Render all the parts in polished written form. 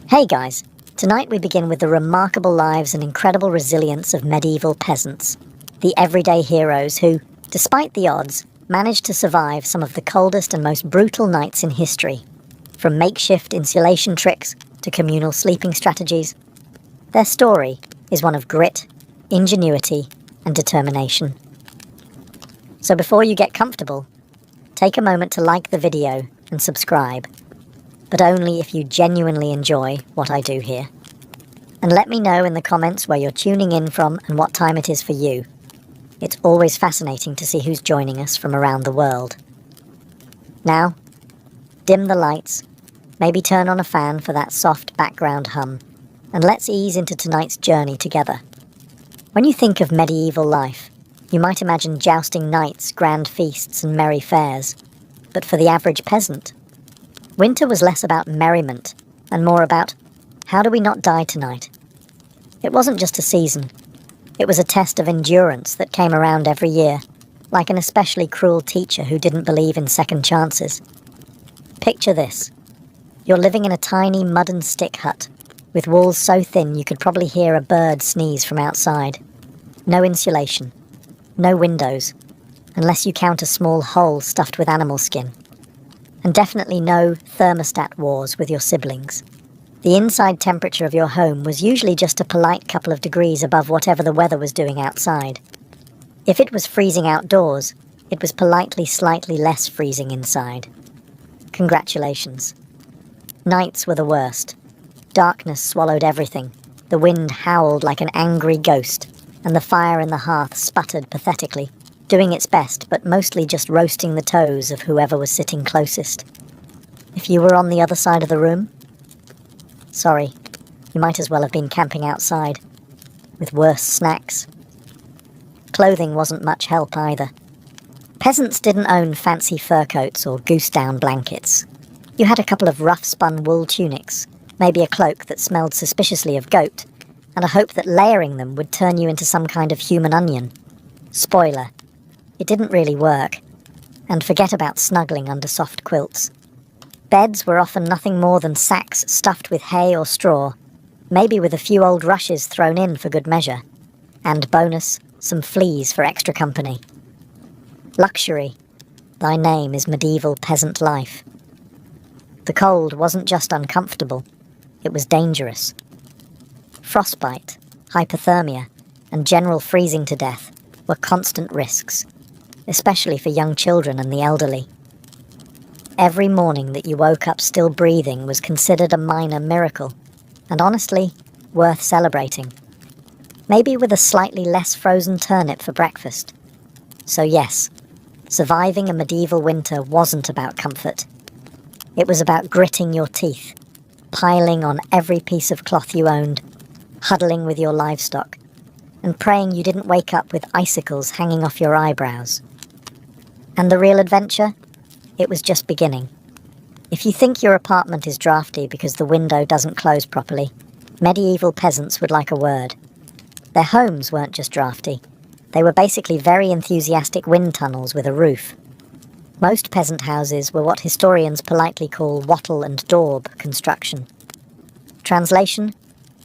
Hey guys, tonight we begin with the remarkable lives and incredible resilience of medieval peasants, the everyday heroes who, despite the odds, managed to survive some of the coldest and most brutal nights in history. From makeshift insulation tricks to communal sleeping strategies, their story is one of grit, ingenuity, and determination. So before you get comfortable, take a moment to like the video and subscribe, but only if you genuinely enjoy what I do here. And let me know in the comments where you're tuning in from and what time it is for you. It's always fascinating to see who's joining us from around the world. Now, dim the lights, maybe turn on a fan for that soft background hum, and let's ease into tonight's journey together. When you think of medieval life, you might imagine jousting knights, grand feasts, and merry fairs. But for the average peasant, winter was less about merriment and more about, how do we not die tonight? It wasn't just a season. It was a test of endurance that came around every year, like an especially cruel teacher who didn't believe in second chances. Picture this. You're living in a tiny mud and stick hut, with walls so thin you could probably hear a bird sneeze from outside. No insulation. No windows, unless you count a small hole stuffed with animal skin. And definitely no thermostat wars with your siblings. The inside temperature of your home was usually just a polite couple of degrees above whatever the weather was doing outside. If it was freezing outdoors, it was politely slightly less freezing inside. Congratulations. Nights were the worst. Darkness swallowed everything. The wind howled like an angry ghost, and the fire in the hearth sputtered pathetically, doing its best but mostly just roasting the toes of whoever was sitting closest. If you were on the other side of the room, sorry, you might as well have been camping outside, with worse snacks. Clothing wasn't much help either. Peasants didn't own fancy fur coats or goose-down blankets. You had a couple of rough-spun wool tunics, maybe a cloak that smelled suspiciously of goat, and a hope that layering them would turn you into some kind of human onion. Spoiler, it didn't really work. And forget about snuggling under soft quilts. Beds were often nothing more than sacks stuffed with hay or straw, maybe with a few old rushes thrown in for good measure. And bonus, some fleas for extra company. Luxury, thy name is medieval peasant life. The cold wasn't just uncomfortable, it was dangerous. Frostbite, hypothermia, and general freezing to death were constant risks, especially for young children and the elderly. Every morning that you woke up still breathing was considered a minor miracle, and honestly, worth celebrating. Maybe with a slightly less frozen turnip for breakfast. So yes, surviving a medieval winter wasn't about comfort. It was about gritting your teeth, piling on every piece of cloth you owned, huddling with your livestock, and praying you didn't wake up with icicles hanging off your eyebrows. And the real adventure? It was just beginning. If you think your apartment is drafty because the window doesn't close properly, medieval peasants would like a word. Their homes weren't just drafty. They were basically very enthusiastic wind tunnels with a roof. Most peasant houses were what historians politely call wattle and daub construction. Translation?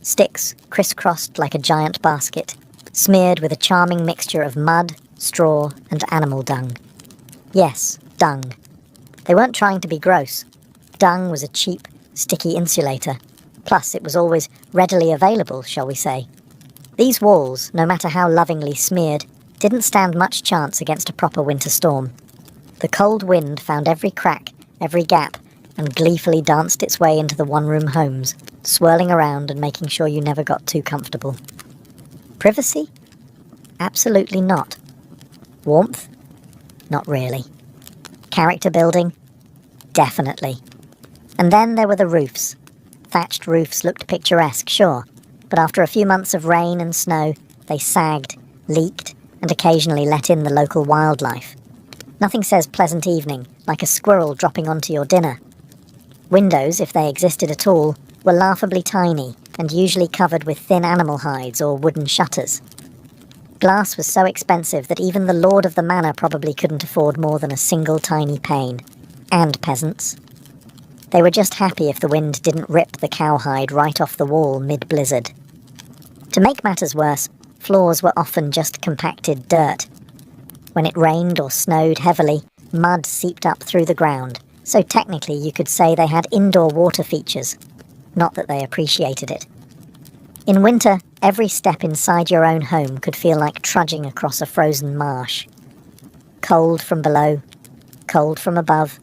Sticks crisscrossed like a giant basket, smeared with a charming mixture of mud, straw, and animal dung. Yes, dung. They weren't trying to be gross. Dung was a cheap, sticky insulator. Plus, it was always readily available, shall we say. These walls, no matter how lovingly smeared, didn't stand much chance against a proper winter storm. The cold wind found every crack, every gap, and gleefully danced its way into the one-room homes, swirling around and making sure you never got too comfortable. Privacy? Absolutely not. Warmth? Not really. Character building? Definitely. And then there were the roofs. Thatched roofs looked picturesque, sure, but after a few months of rain and snow, they sagged, leaked, and occasionally let in the local wildlife. Nothing says pleasant evening like a squirrel dropping onto your dinner. Windows, if they existed at all, were laughably tiny and usually covered with thin animal hides or wooden shutters. Glass was so expensive that even the lord of the manor probably couldn't afford more than a single tiny pane. And peasants. They were just happy if the wind didn't rip the cowhide right off the wall mid-blizzard. To make matters worse, floors were often just compacted dirt. When it rained or snowed heavily, mud seeped up through the ground, so technically you could say they had indoor water features. Not that they appreciated it. In winter, every step inside your own home could feel like trudging across a frozen marsh. Cold from below, cold from above,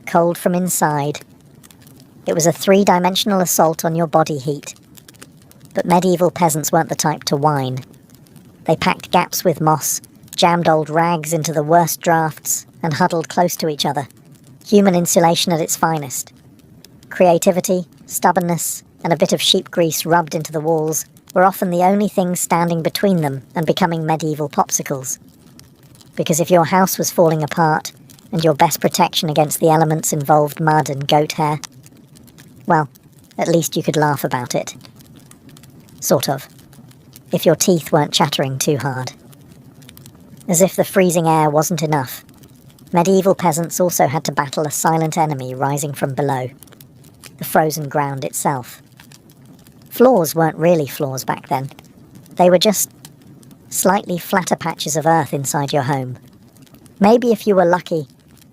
cold from inside. It was a three-dimensional assault on your body heat. But medieval peasants weren't the type to whine. They packed gaps with moss, jammed old rags into the worst drafts, and huddled close to each other. Human insulation at its finest. Creativity, stubbornness, and a bit of sheep grease rubbed into the walls were often the only things standing between them and becoming medieval popsicles. Because if your house was falling apart, and your best protection against the elements involved mud and goat hair, well, at least you could laugh about it. Sort of. If your teeth weren't chattering too hard. As if the freezing air wasn't enough, medieval peasants also had to battle a silent enemy rising from below. The frozen ground itself. Floors weren't really floors back then. They were just slightly flatter patches of earth inside your home. Maybe if you were lucky,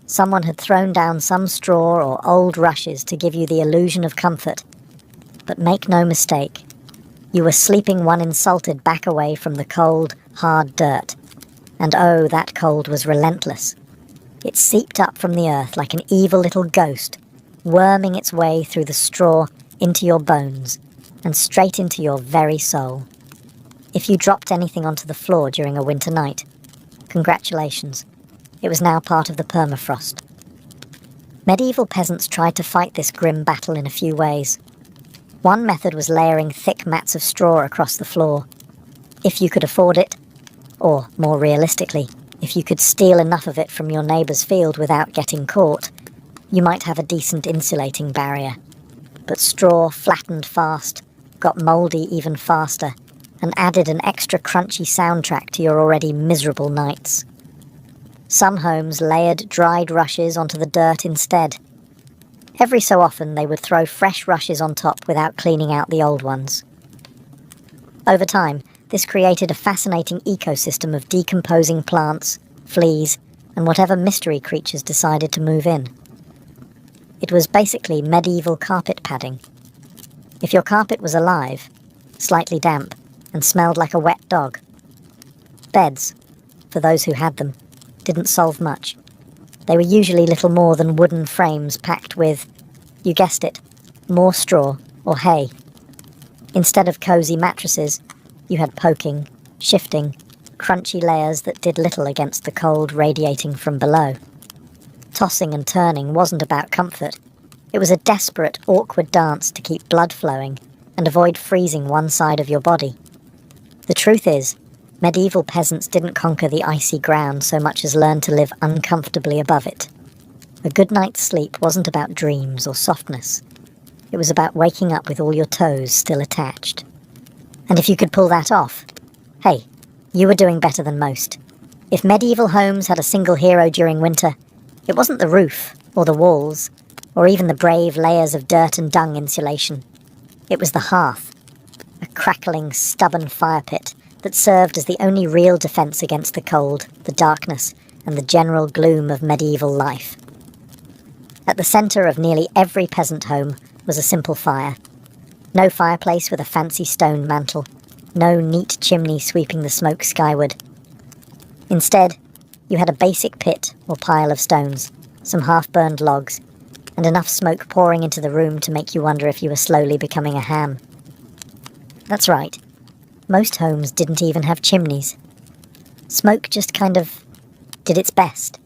someone had thrown down some straw or old rushes to give you the illusion of comfort. But make no mistake, you were sleeping one insulted back away from the cold, hard dirt. And oh, that cold was relentless. It seeped up from the earth like an evil little ghost, worming its way through the straw into your bones and straight into your very soul. If you dropped anything onto the floor during a winter night, congratulations. It was now part of the permafrost. Medieval peasants tried to fight this grim battle in a few ways. One method was layering thick mats of straw across the floor. If you could afford it, or more realistically, if you could steal enough of it from your neighbour's field without getting caught, you might have a decent insulating barrier. But straw flattened fast, got mouldy even faster, and added an extra crunchy soundtrack to your already miserable nights. Some homes layered dried rushes onto the dirt instead. Every so often they would throw fresh rushes on top without cleaning out the old ones. Over time, this created a fascinating ecosystem of decomposing plants, fleas, and whatever mystery creatures decided to move in. It was basically medieval carpet padding. If your carpet was alive, slightly damp, and smelled like a wet dog. Beds, for those who had them, didn't solve much. They were usually little more than wooden frames packed with, you guessed it, more straw or hay. Instead of cosy mattresses, you had poking, shifting, crunchy layers that did little against the cold radiating from below. Tossing and turning wasn't about comfort. It was a desperate, awkward dance to keep blood flowing and avoid freezing one side of your body. The truth is, medieval peasants didn't conquer the icy ground so much as learn to live uncomfortably above it. A good night's sleep wasn't about dreams or softness. It was about waking up with all your toes still attached. And if you could pull that off, hey, you were doing better than most. If medieval homes had a single hero during winter, it wasn't the roof, or the walls, or even the brave layers of dirt and dung insulation. It was the hearth, a crackling, stubborn fire pit that served as the only real defence against the cold, the darkness, and the general gloom of medieval life. At the centre of nearly every peasant home was a simple fire. No fireplace with a fancy stone mantel, no neat chimney sweeping the smoke skyward. Instead, you had a basic pit or pile of stones, some half-burned logs, and enough smoke pouring into the room to make you wonder if you were slowly becoming a ham. That's right. Most homes didn't even have chimneys. Smoke just kind of did its best.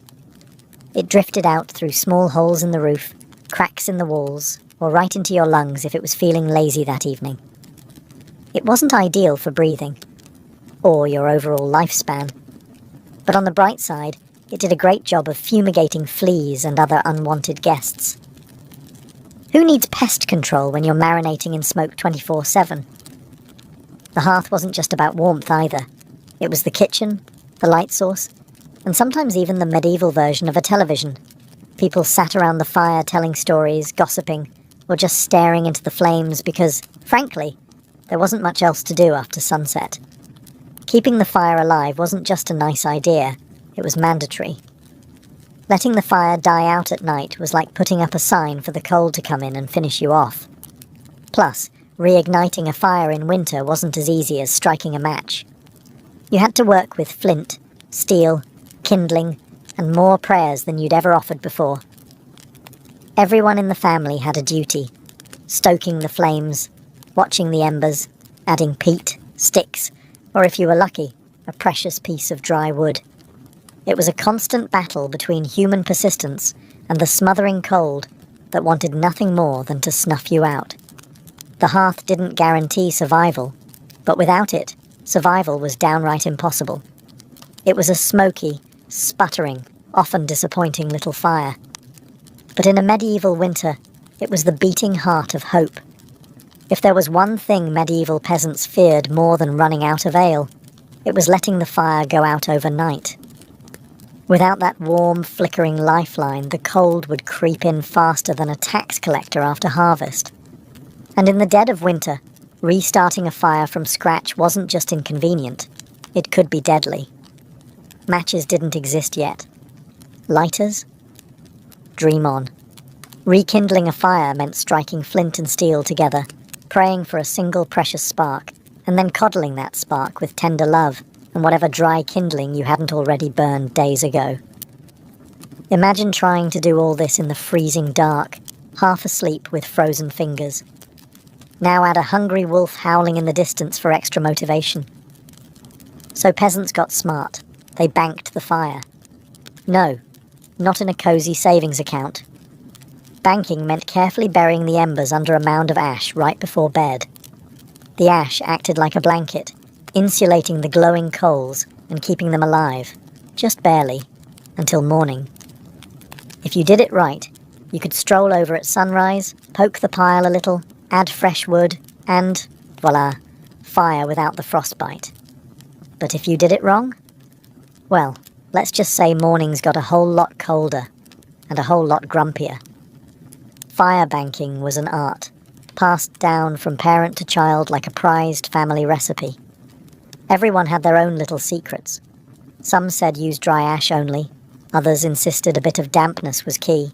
It drifted out through small holes in the roof, cracks in the walls, or right into your lungs if it was feeling lazy that evening. It wasn't ideal for breathing, or your overall lifespan. But on the bright side, it did a great job of fumigating fleas and other unwanted guests. Who needs pest control when you're marinating in smoke 24/7? The hearth wasn't just about warmth either. It was the kitchen, the light source, and sometimes even the medieval version of a television. People sat around the fire telling stories, gossiping, or just staring into the flames because, frankly, there wasn't much else to do after sunset. Keeping the fire alive wasn't just a nice idea, it was mandatory. Letting the fire die out at night was like putting up a sign for the cold to come in and finish you off. Plus, reigniting a fire in winter wasn't as easy as striking a match. You had to work with flint, steel, kindling, and more prayers than you'd ever offered before. Everyone in the family had a duty: stoking the flames, watching the embers, adding peat, sticks, or if you were lucky, a precious piece of dry wood. It was a constant battle between human persistence and the smothering cold that wanted nothing more than to snuff you out. The hearth didn't guarantee survival, but without it, survival was downright impossible. It was a smoky, sputtering, often disappointing little fire. But in a medieval winter, it was the beating heart of hope. If there was one thing medieval peasants feared more than running out of ale, it was letting the fire go out overnight. Without that warm, flickering lifeline, the cold would creep in faster than a tax collector after harvest. And in the dead of winter, restarting a fire from scratch wasn't just inconvenient, it could be deadly. Matches didn't exist yet. Lighters? Dream on. Rekindling a fire meant striking flint and steel together, praying for a single precious spark, and then coddling that spark with tender love and whatever dry kindling you hadn't already burned days ago. Imagine trying to do all this in the freezing dark, half asleep with frozen fingers. Now add a hungry wolf howling in the distance for extra motivation. So peasants got smart. They banked the fire. No, not in a cosy savings account. Banking meant carefully burying the embers under a mound of ash right before bed. The ash acted like a blanket, insulating the glowing coals and keeping them alive, just barely, until morning. If you did it right, you could stroll over at sunrise, poke the pile a little, add fresh wood, and, voila, fire without the frostbite. But if you did it wrong, well, let's just say mornings got a whole lot colder, and a whole lot grumpier. Fire banking was an art, passed down from parent to child like a prized family recipe. Everyone had their own little secrets. Some said use dry ash only, others insisted a bit of dampness was key.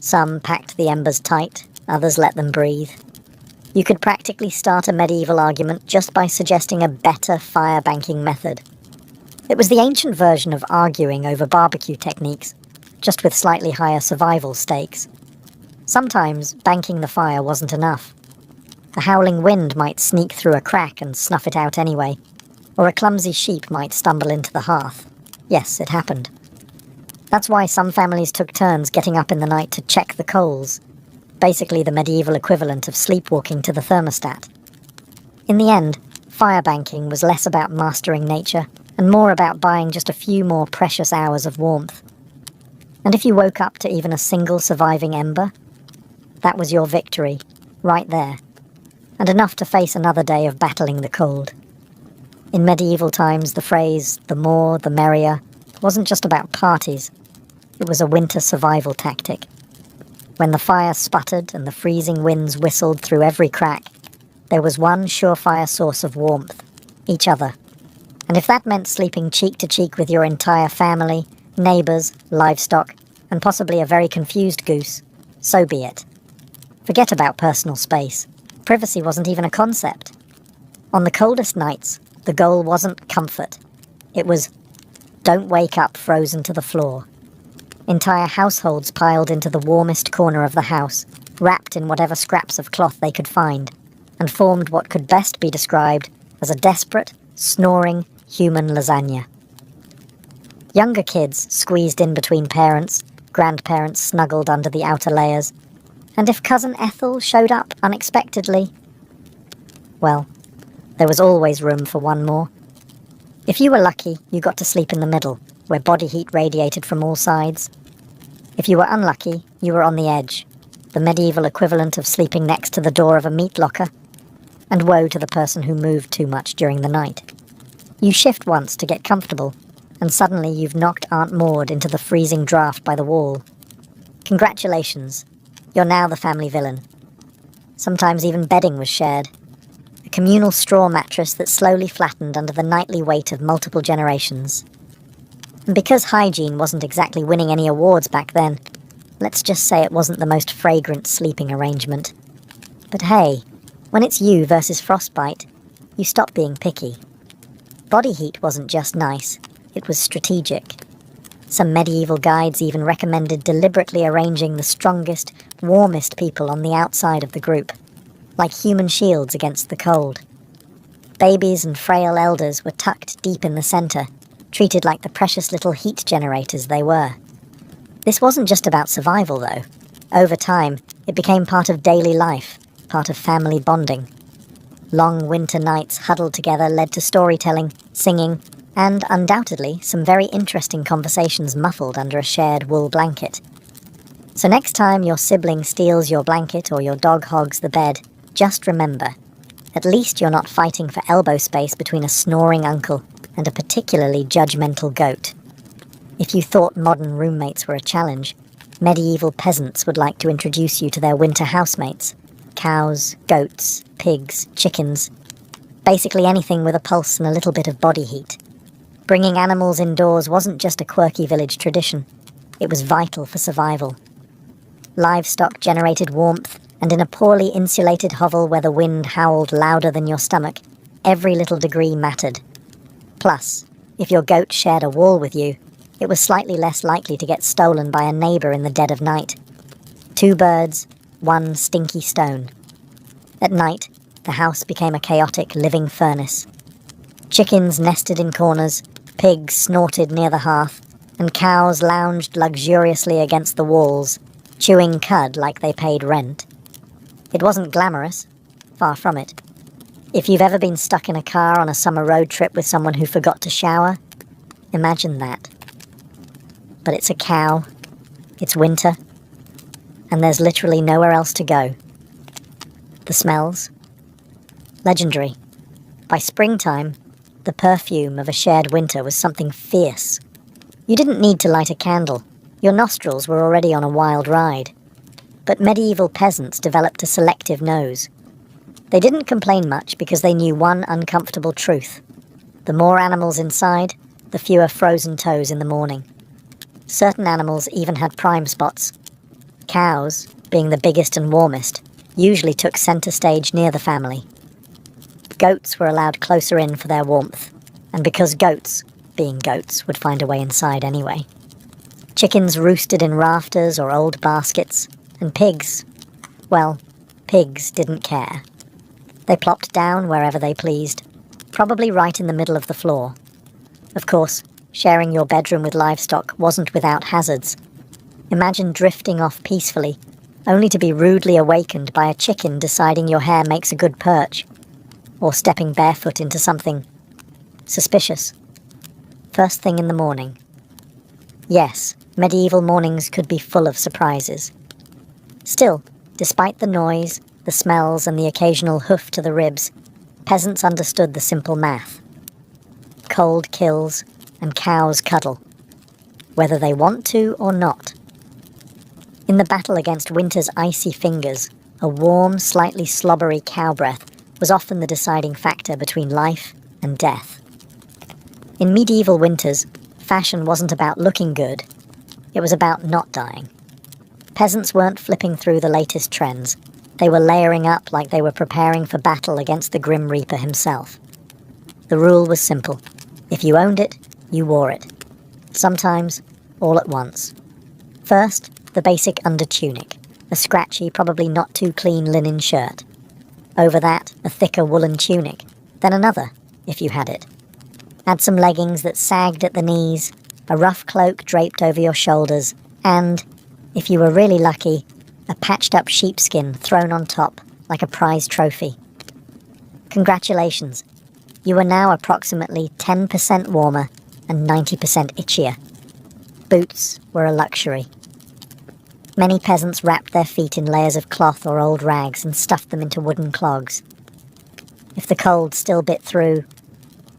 Some packed the embers tight, others let them breathe. You could practically start a medieval argument just by suggesting a better fire banking method. It was the ancient version of arguing over barbecue techniques, just with slightly higher survival stakes. Sometimes banking the fire wasn't enough. A howling wind might sneak through a crack and snuff it out anyway, or a clumsy sheep might stumble into the hearth. Yes, it happened. That's why some families took turns getting up in the night to check the coals, basically the medieval equivalent of sleepwalking to the thermostat. In the end, fire banking was less about mastering nature and more about buying just a few more precious hours of warmth. And if you woke up to even a single surviving ember, that was your victory, right there, and enough to face another day of battling the cold. In medieval times, the phrase, "the more, the merrier," wasn't just about parties. It was a winter survival tactic. When the fire sputtered and the freezing winds whistled through every crack, there was one surefire source of warmth: each other. And if that meant sleeping cheek to cheek with your entire family, neighbours, livestock, and possibly a very confused goose, so be it. Forget about personal space. Privacy wasn't even a concept. On the coldest nights, the goal wasn't comfort. It was, don't wake up frozen to the floor. Entire households piled into the warmest corner of the house, wrapped in whatever scraps of cloth they could find, and formed what could best be described as a desperate, snoring human lasagna. Younger kids squeezed in between parents, grandparents snuggled under the outer layers, and if Cousin Ethel showed up unexpectedly, well, there was always room for one more. If you were lucky, you got to sleep in the middle, where body heat radiated from all sides. If you were unlucky, you were on the edge, the medieval equivalent of sleeping next to the door of a meat locker. And woe to the person who moved too much during the night. You shift once to get comfortable, and suddenly you've knocked Aunt Maud into the freezing draft by the wall. Congratulations, you're now the family villain. Sometimes even bedding was shared. A communal straw mattress that slowly flattened under the nightly weight of multiple generations. And because hygiene wasn't exactly winning any awards back then, let's just say it wasn't the most fragrant sleeping arrangement. But hey, when it's you versus frostbite, you stop being picky. Body heat wasn't just nice, it was strategic. Some medieval guides even recommended deliberately arranging the strongest, warmest people on the outside of the group, like human shields against the cold. Babies and frail elders were tucked deep in the centre, treated like the precious little heat generators they were. This wasn't just about survival, though. Over time, it became part of daily life, part of family bonding. Long winter nights huddled together led to storytelling, singing, and undoubtedly some very interesting conversations muffled under a shared wool blanket. So next time your sibling steals your blanket or your dog hogs the bed, just remember, at least you're not fighting for elbow space between a snoring uncle and a particularly judgmental goat. If you thought modern roommates were a challenge, medieval peasants would like to introduce you to their winter housemates. Cows, goats, pigs, chickens. Basically anything with a pulse and a little bit of body heat. Bringing animals indoors wasn't just a quirky village tradition. It was vital for survival. Livestock generated warmth, and in a poorly insulated hovel where the wind howled louder than your stomach, every little degree mattered. Plus, if your goat shared a wall with you, it was slightly less likely to get stolen by a neighbour in the dead of night. 2 birds, 1 stinky stone. At night, the house became a chaotic living furnace. Chickens nested in corners, pigs snorted near the hearth, and cows lounged luxuriously against the walls, chewing cud like they paid rent. It wasn't glamorous, far from it. If you've ever been stuck in a car on a summer road trip with someone who forgot to shower, imagine that. But it's a cow, it's winter, and there's literally nowhere else to go. The smells? Legendary. By springtime, the perfume of a shared winter was something fierce. You didn't need to light a candle. Your nostrils were already on a wild ride. But medieval peasants developed a selective nose. They didn't complain much because they knew one uncomfortable truth. The more animals inside, the fewer frozen toes in the morning. Certain animals even had prime spots. Cows, being the biggest and warmest, usually took centre stage near the family. Goats were allowed closer in for their warmth, and because goats, being goats, would find a way inside anyway. Chickens roosted in rafters or old baskets, and pigs, well, pigs didn't care. They plopped down wherever they pleased, probably right in the middle of the floor. Of course, sharing your bedroom with livestock wasn't without hazards. Imagine drifting off peacefully, only to be rudely awakened by a chicken deciding your hair makes a good perch, or stepping barefoot into something suspicious. First thing in the morning. Yes, medieval mornings could be full of surprises. Still, despite the noise, the smells, and the occasional hoof to the ribs, peasants understood the simple math. Cold kills, and cows cuddle, whether they want to or not. In the battle against winter's icy fingers, a warm, slightly slobbery cow breath was often the deciding factor between life and death. In medieval winters, fashion wasn't about looking good, it was about not dying. Peasants weren't flipping through the latest trends, they were layering up like they were preparing for battle against the Grim Reaper himself. The rule was simple. If you owned it, you wore it. Sometimes, all at once. First, the basic undertunic, a scratchy, probably not too clean linen shirt. Over that, a thicker woolen tunic, then another, if you had it. Add some leggings that sagged at the knees, a rough cloak draped over your shoulders, and, if you were really lucky, a patched-up sheepskin thrown on top like a prize trophy. Congratulations, you are now approximately 10% warmer and 90% itchier. Boots were a luxury. Many peasants wrapped their feet in layers of cloth or old rags and stuffed them into wooden clogs. If the cold still bit through,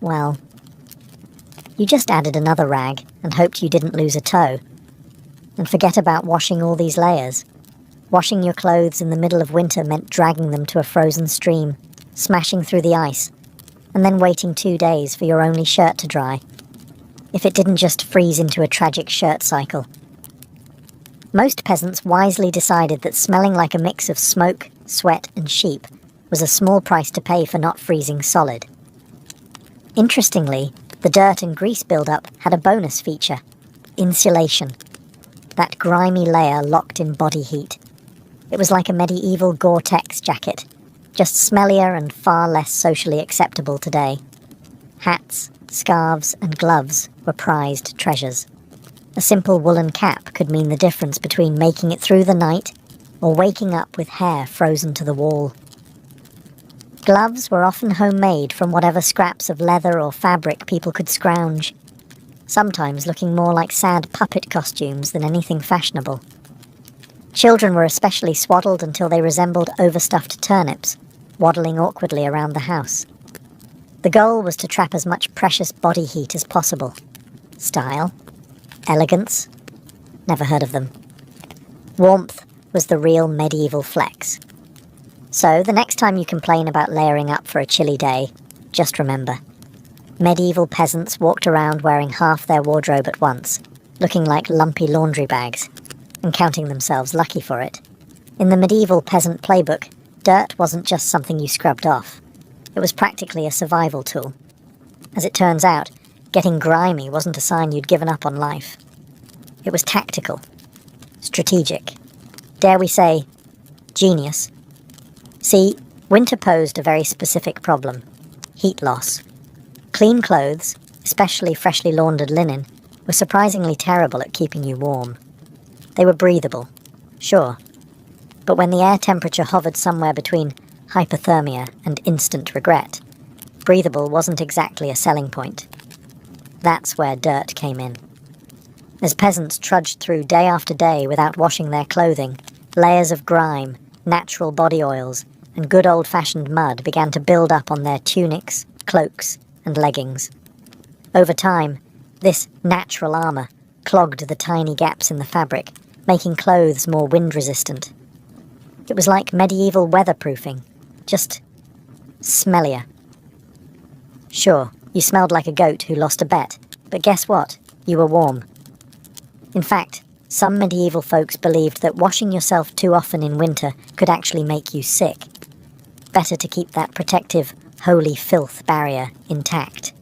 well, you just added another rag and hoped you didn't lose a toe. And forget about washing all these layers. Washing your clothes in the middle of winter meant dragging them to a frozen stream, smashing through the ice, and then waiting 2 days for your only shirt to dry, if it didn't just freeze into a tragic shirt cycle. Most peasants wisely decided that smelling like a mix of smoke, sweat, and sheep was a small price to pay for not freezing solid. Interestingly, the dirt and grease buildup had a bonus feature: insulation. That grimy layer locked in body heat. It was like a medieval Gore-Tex jacket, just smellier and far less socially acceptable today. Hats, scarves, and gloves were prized treasures. A simple woolen cap could mean the difference between making it through the night or waking up with hair frozen to the wall. Gloves were often homemade from whatever scraps of leather or fabric people could scrounge, sometimes looking more like sad puppet costumes than anything fashionable. Children were especially swaddled until they resembled overstuffed turnips, waddling awkwardly around the house. The goal was to trap as much precious body heat as possible. Style? Elegance? Never heard of them. Warmth was the real medieval flex. So, the next time you complain about layering up for a chilly day, just remember, medieval peasants walked around wearing half their wardrobe at once, looking like lumpy laundry bags, and counting themselves lucky for it. In the medieval peasant playbook, dirt wasn't just something you scrubbed off. It was practically a survival tool. As it turns out, getting grimy wasn't a sign you'd given up on life. It was tactical, strategic, dare we say, genius. See, winter posed a very specific problem: heat loss. Clean clothes, especially freshly laundered linen, were surprisingly terrible at keeping you warm. They were breathable, sure, but when the air temperature hovered somewhere between hypothermia and instant regret, breathable wasn't exactly a selling point. That's where dirt came in. As peasants trudged through day after day without washing their clothing, layers of grime, natural body oils, and good old-fashioned mud began to build up on their tunics, cloaks, and leggings. Over time, this natural armor clogged the tiny gaps in the fabric, making clothes more wind-resistant. It was like medieval weatherproofing, just smellier. Sure, you smelled like a goat who lost a bet, but guess what? You were warm. In fact, some medieval folks believed that washing yourself too often in winter could actually make you sick. Better to keep that protective, holy filth barrier intact.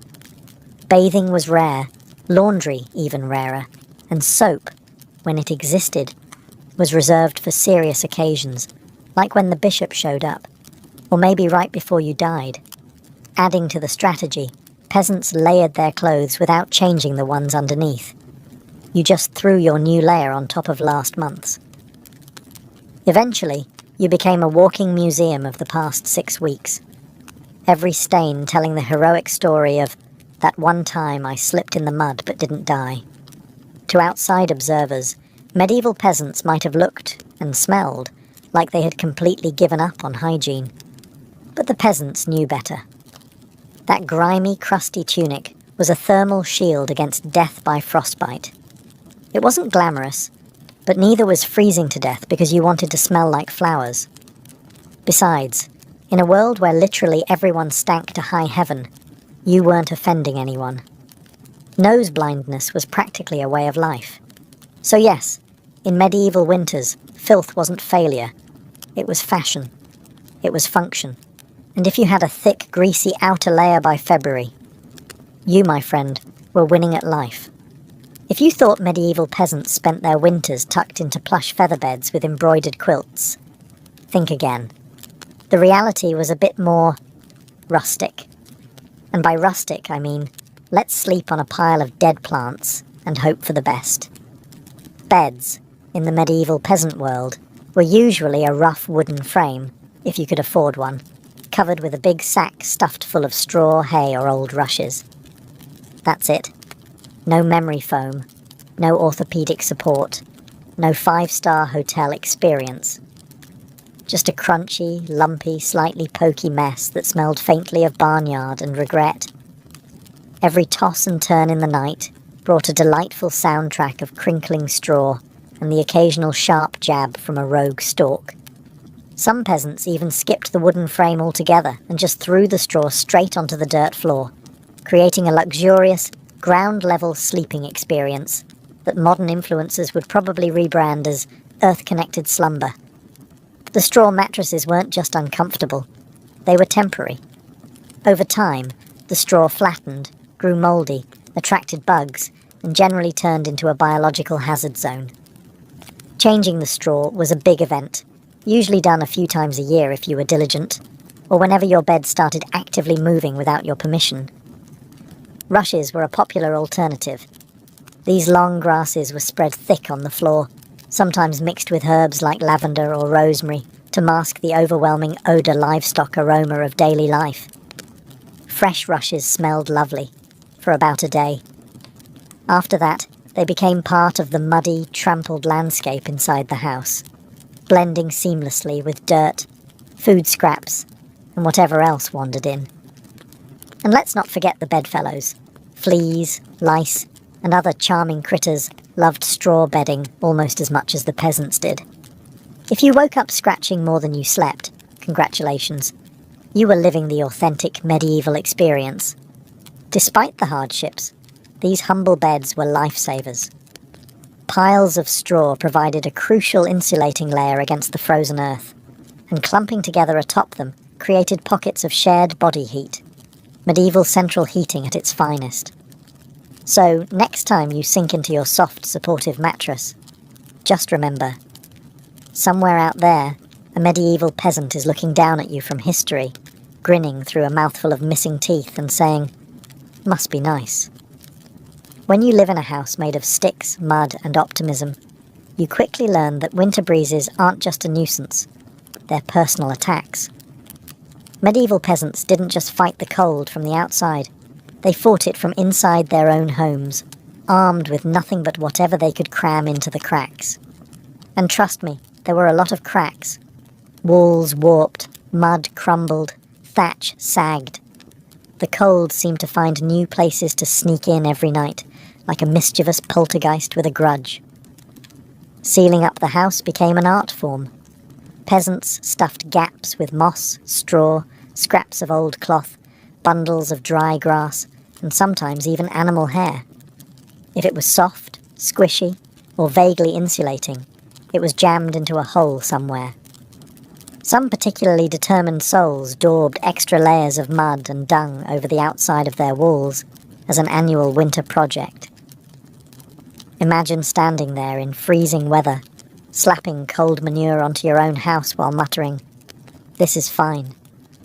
Bathing was rare, laundry even rarer, and soap, when it existed, was reserved for serious occasions, like when the bishop showed up, or maybe right before you died. Adding to the strategy, peasants layered their clothes without changing the ones underneath. You just threw your new layer on top of last month's. Eventually, you became a walking museum of the past 6 weeks. Every stain telling the heroic story of that one time I slipped in the mud but didn't die. To outside observers, medieval peasants might have looked and smelled like they had completely given up on hygiene. But the peasants knew better. That grimy, crusty tunic was a thermal shield against death by frostbite. It wasn't glamorous, but neither was freezing to death because you wanted to smell like flowers. Besides, in a world where literally everyone stank to high heaven, you weren't offending anyone. Nose blindness was practically a way of life. So yes, in medieval winters, filth wasn't failure. It was fashion. It was function. And if you had a thick, greasy outer layer by February, you, my friend, were winning at life. If you thought medieval peasants spent their winters tucked into plush featherbeds with embroidered quilts, think again. The reality was a bit more rustic. And by rustic, I mean, let's sleep on a pile of dead plants and hope for the best. Beds, in the medieval peasant world, were usually a rough wooden frame, if you could afford one, covered with a big sack stuffed full of straw, hay, or old rushes. That's it. No memory foam, no orthopedic support, no 5-star hotel experience. Just a crunchy, lumpy, slightly pokey mess that smelled faintly of barnyard and regret. Every toss and turn in the night brought a delightful soundtrack of crinkling straw, and the occasional sharp jab from a rogue stalk. Some peasants even skipped the wooden frame altogether and just threw the straw straight onto the dirt floor, creating a luxurious, ground-level sleeping experience that modern influencers would probably rebrand as earth-connected slumber. The straw mattresses weren't just uncomfortable, they were temporary. Over time, the straw flattened, grew mouldy, attracted bugs, and generally turned into a biological hazard zone. Changing the straw was a big event, usually done a few times a year if you were diligent, or whenever your bed started actively moving without your permission. Rushes were a popular alternative. These long grasses were spread thick on the floor, sometimes mixed with herbs like lavender or rosemary to mask the overwhelming odour livestock aroma of daily life. Fresh rushes smelled lovely, for about a day. After that, they became part of the muddy, trampled landscape inside the house, blending seamlessly with dirt, food scraps, and whatever else wandered in. And let's not forget the bedfellows. Fleas, lice, and other charming critters loved straw bedding almost as much as the peasants did. If you woke up scratching more than you slept, congratulations. You were living the authentic medieval experience. Despite the hardships, these humble beds were lifesavers. Piles of straw provided a crucial insulating layer against the frozen earth, and clumping together atop them created pockets of shared body heat, medieval central heating at its finest. So, next time you sink into your soft, supportive mattress, just remember, somewhere out there, a medieval peasant is looking down at you from history, grinning through a mouthful of missing teeth and saying, "Must be nice." When you live in a house made of sticks, mud, and optimism, you quickly learn that winter breezes aren't just a nuisance, they're personal attacks. Medieval peasants didn't just fight the cold from the outside, they fought it from inside their own homes, armed with nothing but whatever they could cram into the cracks. And trust me, there were a lot of cracks. Walls warped, mud crumbled, thatch sagged. The cold seemed to find new places to sneak in every night, like a mischievous poltergeist with a grudge. Sealing up the house became an art form. Peasants stuffed gaps with moss, straw, scraps of old cloth, bundles of dry grass, and sometimes even animal hair. If it was soft, squishy, or vaguely insulating, it was jammed into a hole somewhere. Some particularly determined souls daubed extra layers of mud and dung over the outside of their walls as an annual winter project. Imagine standing there in freezing weather, slapping cold manure onto your own house while muttering, "This is fine,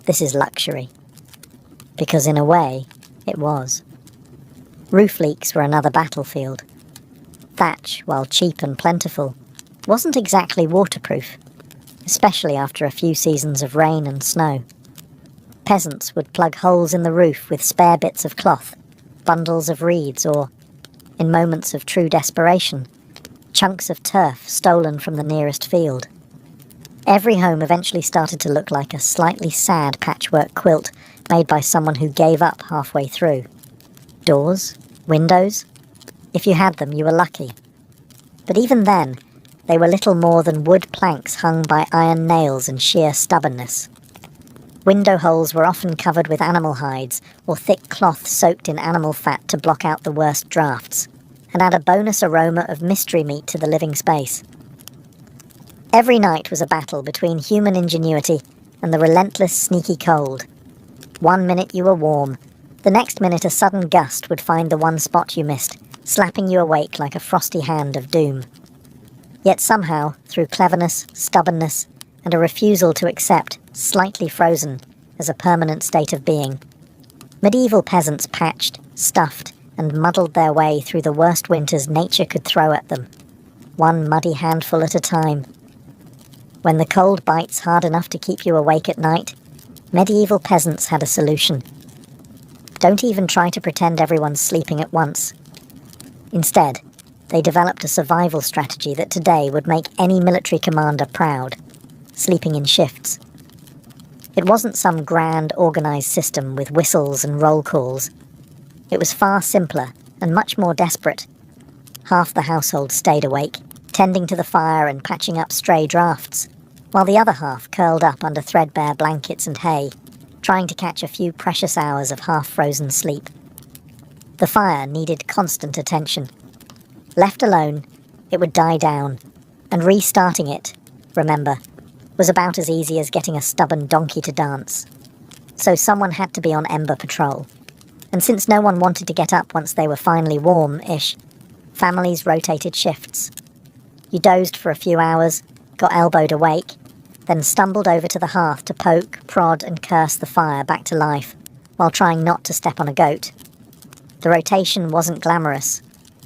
this is luxury." Because in a way, it was. Roof leaks were another battlefield. Thatch, while cheap and plentiful, wasn't exactly waterproof, especially after a few seasons of rain and snow. Peasants would plug holes in the roof with spare bits of cloth, bundles of reeds, or, in moments of true desperation, chunks of turf stolen from the nearest field. Every home eventually started to look like a slightly sad patchwork quilt made by someone who gave up halfway through. Doors? Windows? If you had them, you were lucky. But even then, they were little more than wood planks hung by iron nails and sheer stubbornness. Window holes were often covered with animal hides or thick cloth soaked in animal fat to block out the worst drafts, and add a bonus aroma of mystery meat to the living space. Every night was a battle between human ingenuity and the relentless, sneaky cold. One minute you were warm, the next minute a sudden gust would find the one spot you missed, slapping you awake like a frosty hand of doom. Yet somehow, through cleverness, stubbornness, and a refusal to accept slightly frozen as a permanent state of being, medieval peasants patched, stuffed, and muddled their way through the worst winters nature could throw at them, one muddy handful at a time. When the cold bites hard enough to keep you awake at night, medieval peasants had a solution. Don't even try to pretend everyone's sleeping at once. Instead, they developed a survival strategy that today would make any military commander proud: sleeping in shifts. It wasn't some grand, organised system with whistles and roll calls. It was far simpler and much more desperate. Half the household stayed awake, tending to the fire and patching up stray drafts, while the other half curled up under threadbare blankets and hay, trying to catch a few precious hours of half-frozen sleep. The fire needed constant attention. Left alone, it would die down, and restarting it, remember, was about as easy as getting a stubborn donkey to dance. So someone had to be on ember patrol. And since no one wanted to get up once they were finally warm-ish, families rotated shifts. You dozed for a few hours, got elbowed awake, then stumbled over to the hearth to poke, prod and curse the fire back to life, while trying not to step on a goat. The rotation wasn't glamorous.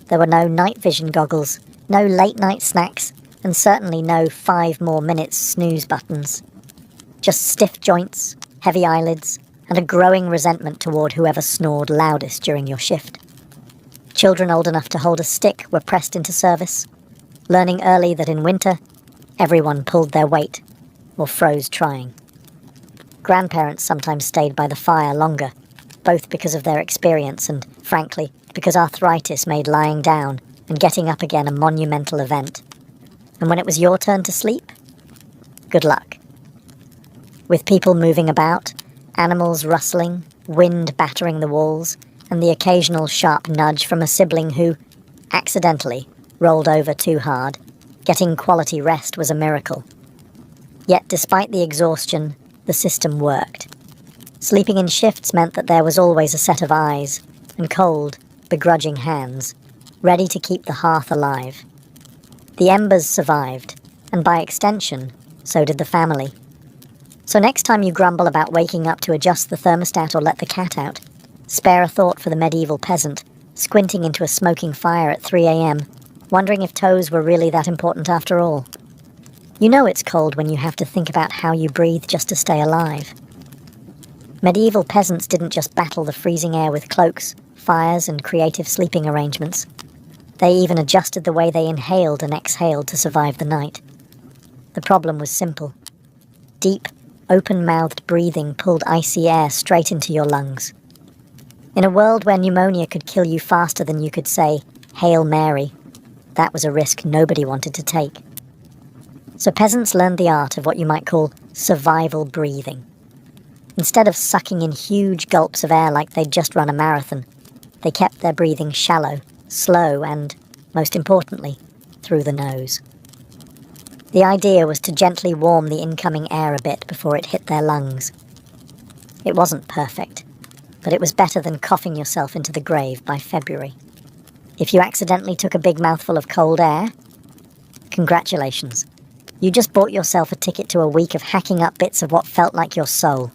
There were no night vision goggles, no late-night snacks, and certainly no 5 more minutes snooze buttons. Just stiff joints, heavy eyelids, and a growing resentment toward whoever snored loudest during your shift. Children old enough to hold a stick were pressed into service, learning early that in winter, everyone pulled their weight, or froze trying. Grandparents sometimes stayed by the fire longer, both because of their experience and, frankly, because arthritis made lying down and getting up again a monumental event. And when it was your turn to sleep, good luck. With people moving about, animals rustling, wind battering the walls, and the occasional sharp nudge from a sibling who, accidentally, rolled over too hard, getting quality rest was a miracle. Yet despite the exhaustion, the system worked. Sleeping in shifts meant that there was always a set of eyes, and cold, begrudging hands, ready to keep the hearth alive. The embers survived, and by extension, so did the family. So next time you grumble about waking up to adjust the thermostat or let the cat out, spare a thought for the medieval peasant, squinting into a smoking fire at 3 a.m, wondering if toes were really that important after all. You know it's cold when you have to think about how you breathe just to stay alive. Medieval peasants didn't just battle the freezing air with cloaks, fires, and creative sleeping arrangements. They even adjusted the way they inhaled and exhaled to survive the night. The problem was simple. Deep, open-mouthed breathing pulled icy air straight into your lungs. In a world where pneumonia could kill you faster than you could say, "Hail Mary," that was a risk nobody wanted to take. So peasants learned the art of what you might call survival breathing. Instead of sucking in huge gulps of air like they'd just run a marathon, they kept their breathing shallow, slow, and, most importantly, through the nose. The idea was to gently warm the incoming air a bit before it hit their lungs. It wasn't perfect, but it was better than coughing yourself into the grave by February. If you accidentally took a big mouthful of cold air, congratulations. You just bought yourself a ticket to a week of hacking up bits of what felt like your soul,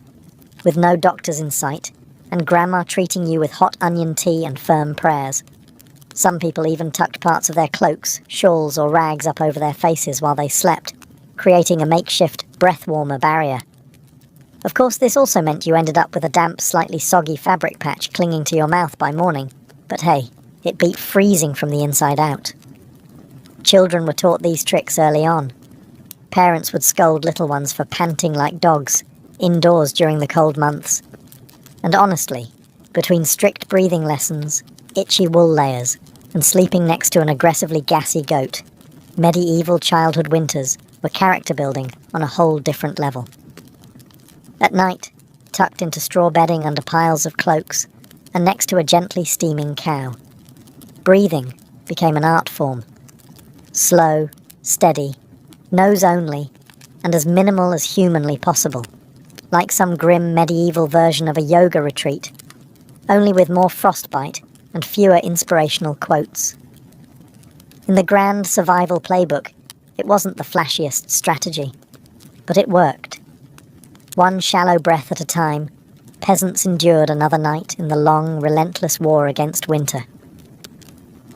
with no doctors in sight, and grandma treating you with hot onion tea and firm prayers. Some people even tucked parts of their cloaks, shawls, or rags up over their faces while they slept, creating a makeshift breath-warmer barrier. Of course, this also meant you ended up with a damp, slightly soggy fabric patch clinging to your mouth by morning, but hey, it beat freezing from the inside out. Children were taught these tricks early on. Parents would scold little ones for panting like dogs, indoors during the cold months. And honestly, between strict breathing lessons, itchy wool layers, and sleeping next to an aggressively gassy goat, medieval childhood winters were character building on a whole different level. At night, tucked into straw bedding under piles of cloaks, and next to a gently steaming cow, breathing became an art form. Slow, steady, nose only, and as minimal as humanly possible, like some grim medieval version of a yoga retreat, only with more frostbite and fewer inspirational quotes. In the grand survival playbook, it wasn't the flashiest strategy, but it worked. One shallow breath at a time, peasants endured another night in the long, relentless war against winter.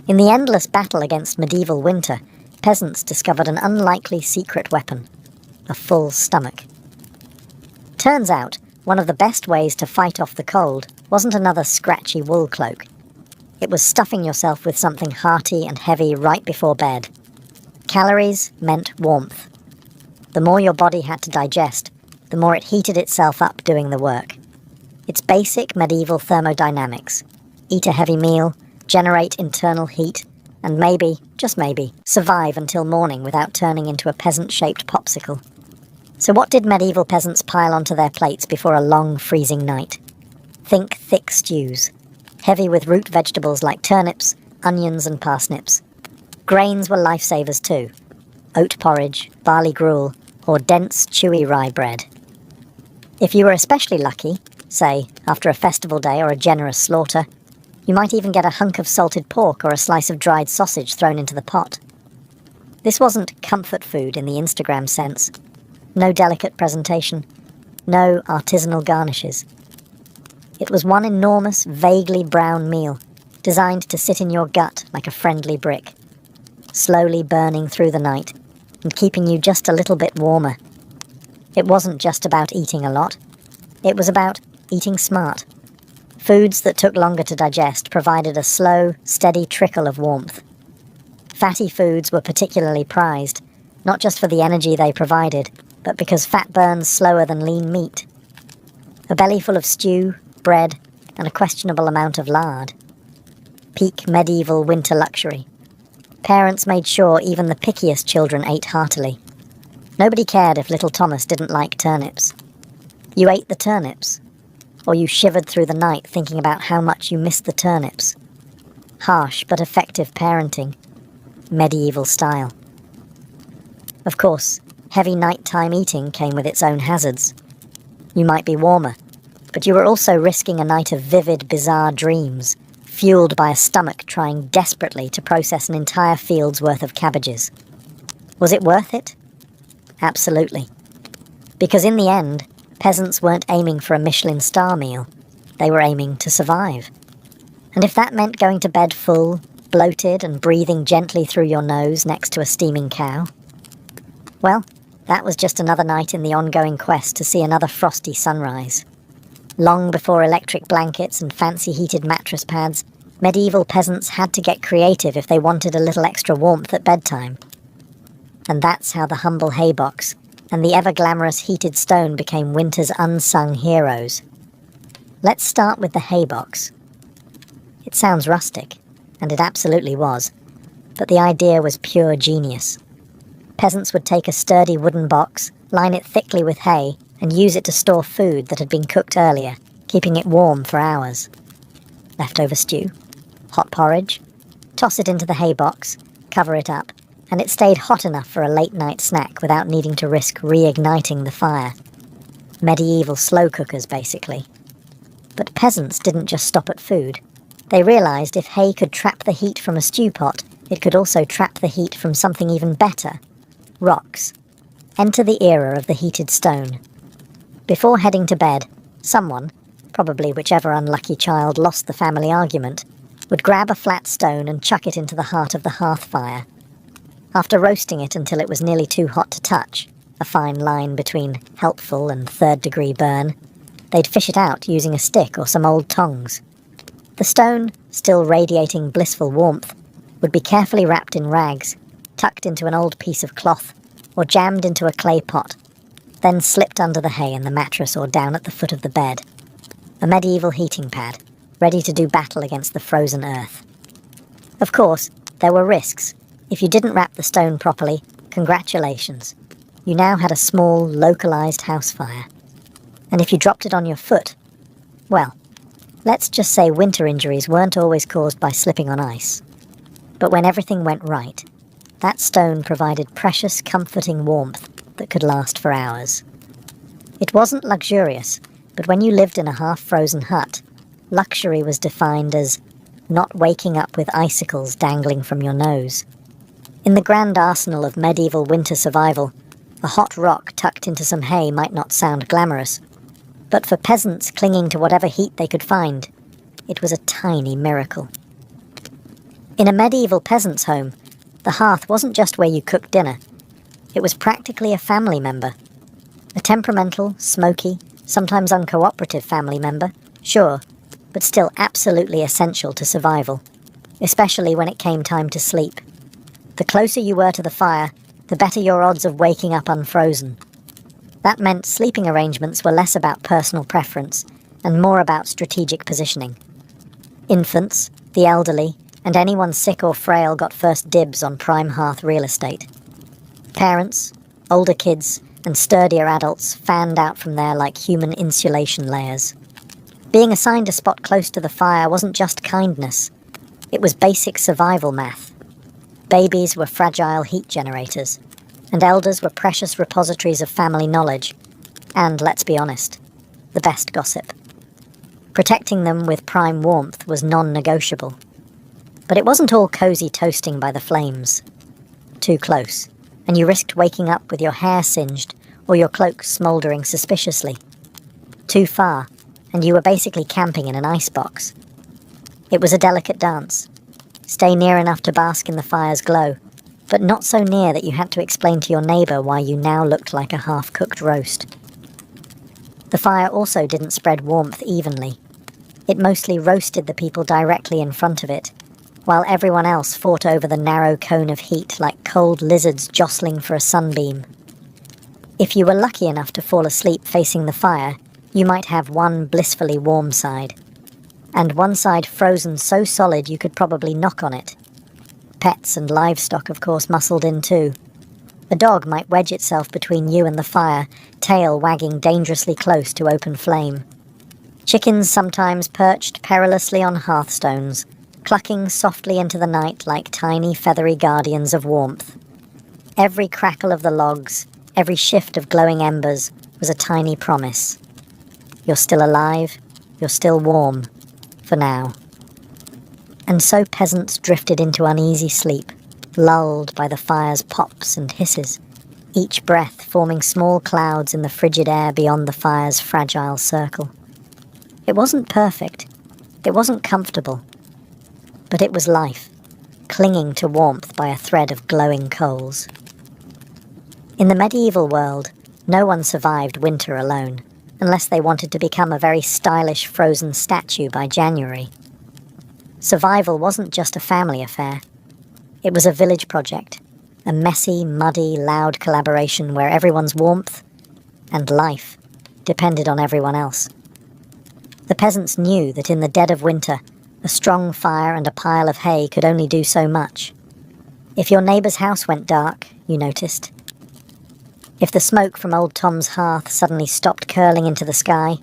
In the endless battle against medieval winter, peasants discovered an unlikely secret weapon: a full stomach. Turns out, one of the best ways to fight off the cold wasn't another scratchy wool cloak. It was stuffing yourself with something hearty and heavy right before bed. Calories meant warmth. The more your body had to digest, the more it heated itself up doing the work. It's basic medieval thermodynamics. Eat a heavy meal, generate internal heat, and maybe, just maybe, survive until morning without turning into a peasant-shaped popsicle. So what did medieval peasants pile onto their plates before a long, freezing night? Think thick stews, heavy with root vegetables like turnips, onions and parsnips. Grains were lifesavers too. Oat porridge, barley gruel, or dense, chewy rye bread. If you were especially lucky, say, after a festival day or a generous slaughter, you might even get a hunk of salted pork or a slice of dried sausage thrown into the pot. This wasn't comfort food in the Instagram sense. No delicate presentation. No artisanal garnishes. It was one enormous, vaguely brown meal, designed to sit in your gut like a friendly brick, slowly burning through the night and keeping you just a little bit warmer. It wasn't just about eating a lot. It was about eating smart. Foods that took longer to digest provided a slow, steady trickle of warmth. Fatty foods were particularly prized, not just for the energy they provided, but because fat burns slower than lean meat. A belly full of stew, bread, and a questionable amount of lard. Peak medieval winter luxury. Parents made sure even the pickiest children ate heartily. Nobody cared if little Thomas didn't like turnips. You ate the turnips, or you shivered through the night thinking about how much you missed the turnips. Harsh but effective parenting. Medieval style. Of course, heavy nighttime eating came with its own hazards. You might be warmer, but you were also risking a night of vivid, bizarre dreams, fueled by a stomach trying desperately to process an entire field's worth of cabbages. Was it worth it? Absolutely. Because in the end, peasants weren't aiming for a Michelin star meal. They were aiming to survive. And if that meant going to bed full, bloated and breathing gently through your nose next to a steaming cow, well, that was just another night in the ongoing quest to see another frosty sunrise. Long before electric blankets and fancy heated mattress pads, medieval peasants had to get creative if they wanted a little extra warmth at bedtime. And that's how the humble haybox and the ever-glamorous heated stone became winter's unsung heroes. Let's start with the haybox. It sounds rustic, and it absolutely was, but the idea was pure genius. Peasants would take a sturdy wooden box, line it thickly with hay, and use it to store food that had been cooked earlier, keeping it warm for hours. Leftover stew, hot porridge, toss it into the haybox, cover it up, and it stayed hot enough for a late-night snack without needing to risk reigniting the fire. Medieval slow cookers, basically. But peasants didn't just stop at food. They realised if hay could trap the heat from a stew pot, it could also trap the heat from something even better. Rocks. Enter the era of the heated stone. Before heading to bed, someone, probably whichever unlucky child lost the family argument, would grab a flat stone and chuck it into the heart of the hearth fire. After roasting it until it was nearly too hot to touch, a fine line between helpful and third-degree burn, they'd fish it out using a stick or some old tongs. The stone, still radiating blissful warmth, would be carefully wrapped in rags, tucked into an old piece of cloth, or jammed into a clay pot, then slipped under the hay in the mattress or down at the foot of the bed. A medieval heating pad, ready to do battle against the frozen earth. Of course, there were risks. If you didn't wrap the stone properly, congratulations. You now had a small, localized house fire. And if you dropped it on your foot, well, let's just say winter injuries weren't always caused by slipping on ice. But when everything went right, that stone provided precious, comforting warmth that could last for hours. It wasn't luxurious, but when you lived in a half-frozen hut, luxury was defined as not waking up with icicles dangling from your nose. In the grand arsenal of medieval winter survival, a hot rock tucked into some hay might not sound glamorous, but for peasants clinging to whatever heat they could find, it was a tiny miracle. In a medieval peasant's home, the hearth wasn't just where you cooked dinner. It was practically a family member. A temperamental, smoky, sometimes uncooperative family member, sure, but still absolutely essential to survival, especially when it came time to sleep. The closer you were to the fire, the better your odds of waking up unfrozen. That meant sleeping arrangements were less about personal preference and more about strategic positioning. Infants, the elderly, and anyone sick or frail got first dibs on prime hearth real estate. Parents, older kids, and sturdier adults fanned out from there like human insulation layers. Being assigned a spot close to the fire wasn't just kindness. It was basic survival math. Babies were fragile heat generators, and elders were precious repositories of family knowledge, and, let's be honest, the best gossip. Protecting them with prime warmth was non-negotiable. But it wasn't all cosy toasting by the flames. Too close, and you risked waking up with your hair singed or your cloak smouldering suspiciously. Too far, and you were basically camping in an icebox. It was a delicate dance. Stay near enough to bask in the fire's glow, but not so near that you had to explain to your neighbour why you now looked like a half-cooked roast. The fire also didn't spread warmth evenly. It mostly roasted the people directly in front of it, while everyone else fought over the narrow cone of heat like cold lizards jostling for a sunbeam. If you were lucky enough to fall asleep facing the fire, you might have one blissfully warm side, and one side frozen so solid you could probably knock on it. Pets and livestock, of course, muscled in too. A dog might wedge itself between you and the fire, tail wagging dangerously close to open flame. Chickens sometimes perched perilously on hearthstones, clucking softly into the night like tiny feathery guardians of warmth. Every crackle of the logs, every shift of glowing embers, was a tiny promise. You're still alive, you're still warm, for now. And so peasants drifted into uneasy sleep, lulled by the fire's pops and hisses, each breath forming small clouds in the frigid air beyond the fire's fragile circle. It wasn't perfect, it wasn't comfortable, but it was life, clinging to warmth by a thread of glowing coals. In the medieval world, no one survived winter alone, unless they wanted to become a very stylish frozen statue by January. Survival wasn't just a family affair. It was a village project, a messy, muddy, loud collaboration where everyone's warmth and life depended on everyone else. The peasants knew that in the dead of winter, a strong fire and a pile of hay could only do so much. If your neighbour's house went dark, you noticed. If the smoke from old Tom's hearth suddenly stopped curling into the sky,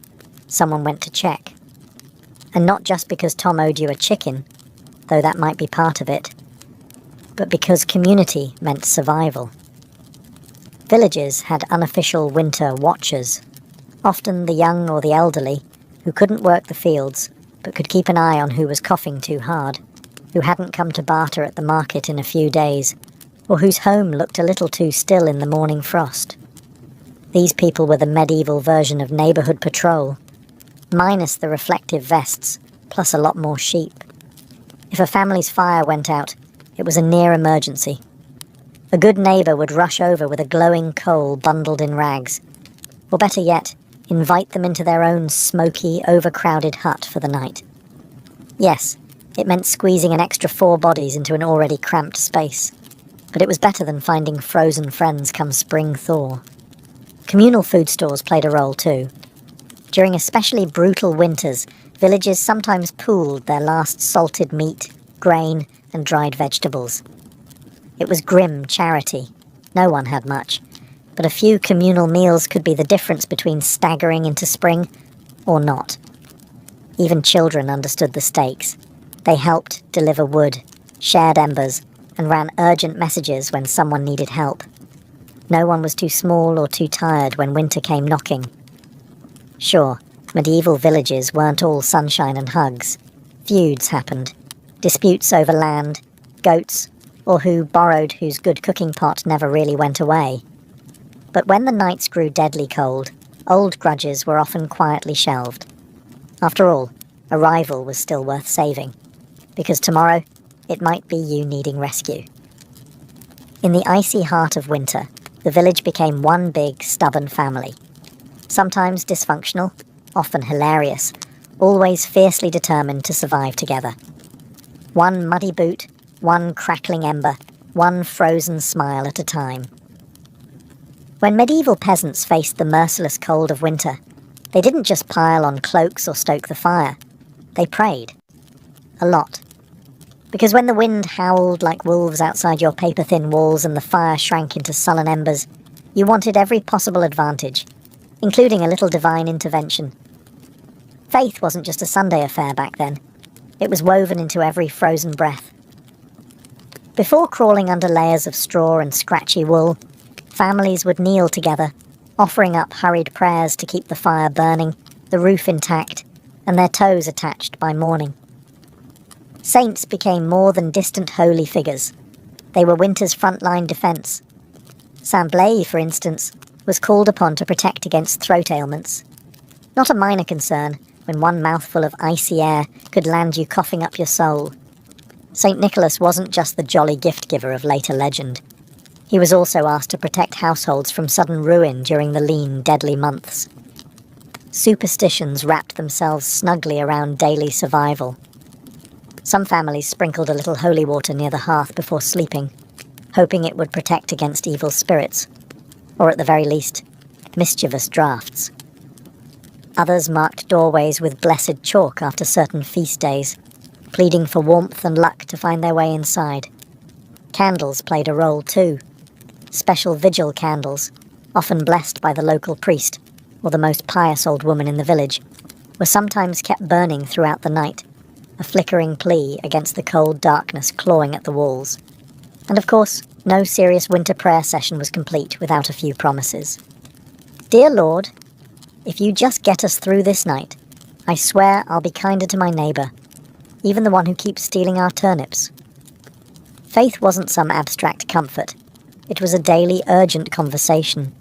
someone went to check. And not just because Tom owed you a chicken, though that might be part of it, but because community meant survival. Villages had unofficial winter watchers, often the young or the elderly, who couldn't work the fields, but could keep an eye on who was coughing too hard, who hadn't come to barter at the market in a few days, or whose home looked a little too still in the morning frost. These people were the medieval version of neighbourhood patrol, minus the reflective vests, plus a lot more sheep. If a family's fire went out, it was a near emergency. A good neighbour would rush over with a glowing coal bundled in rags, or better yet, invite them into their own smoky, overcrowded hut for the night. Yes, it meant squeezing an extra 4 bodies into an already cramped space, but it was better than finding frozen friends come spring thaw. Communal food stores played a role too. During especially brutal winters, villages sometimes pooled their last salted meat, grain, and dried vegetables. It was grim charity. No one had much, but a few communal meals could be the difference between staggering into spring or not. Even children understood the stakes. They helped deliver wood, shared embers, and ran urgent messages when someone needed help. No one was too small or too tired when winter came knocking. Sure, medieval villages weren't all sunshine and hugs. Feuds happened. Disputes over land, goats, or who borrowed whose good cooking pot never really went away. But when the nights grew deadly cold, old grudges were often quietly shelved. After all, a rival was still worth saving, because tomorrow it might be you needing rescue. In the icy heart of winter, the village became one big, stubborn family. Sometimes dysfunctional, often hilarious, always fiercely determined to survive together. One muddy boot, one crackling ember, one frozen smile at a time. When medieval peasants faced the merciless cold of winter, they didn't just pile on cloaks or stoke the fire. They prayed. A lot. Because when the wind howled like wolves outside your paper-thin walls and the fire shrank into sullen embers, you wanted every possible advantage, including a little divine intervention. Faith wasn't just a Sunday affair back then. It was woven into every frozen breath. Before crawling under layers of straw and scratchy wool, families would kneel together, offering up hurried prayers to keep the fire burning, the roof intact, and their toes attached by morning. Saints became more than distant holy figures. They were winter's frontline defence. Saint Blaise, for instance, was called upon to protect against throat ailments. Not a minor concern when one mouthful of icy air could land you coughing up your soul. St. Nicholas wasn't just the jolly gift-giver of later legend. He was also asked to protect households from sudden ruin during the lean, deadly months. Superstitions wrapped themselves snugly around daily survival. Some families sprinkled a little holy water near the hearth before sleeping, hoping it would protect against evil spirits, or at the very least, mischievous drafts. Others marked doorways with blessed chalk after certain feast days, pleading for warmth and luck to find their way inside. Candles played a role too. Special vigil candles, often blessed by the local priest, or the most pious old woman in the village, were sometimes kept burning throughout the night, a flickering plea against the cold darkness clawing at the walls. And of course, no serious winter prayer session was complete without a few promises. Dear Lord, if you just get us through this night, I swear I'll be kinder to my neighbour, even the one who keeps stealing our turnips. Faith wasn't some abstract comfort. It was a daily, urgent conversation.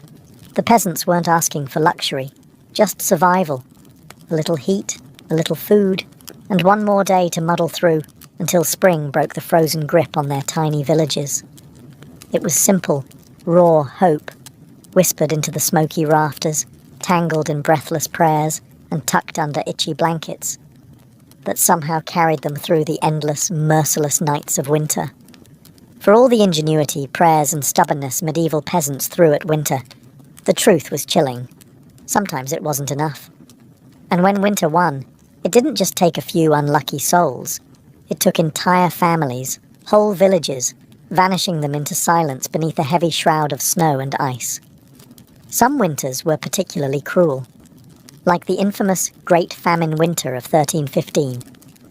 The peasants weren't asking for luxury, just survival. A little heat, a little food, and one more day to muddle through until spring broke the frozen grip on their tiny villages. It was simple, raw hope, whispered into the smoky rafters, tangled in breathless prayers, and tucked under itchy blankets, that somehow carried them through the endless, merciless nights of winter. For all the ingenuity, prayers, and stubbornness medieval peasants threw at winter, the truth was chilling. Sometimes it wasn't enough. And when winter won, it didn't just take a few unlucky souls. It took entire families, whole villages, vanishing them into silence beneath a heavy shroud of snow and ice. Some winters were particularly cruel, like the infamous Great Famine Winter of 1315,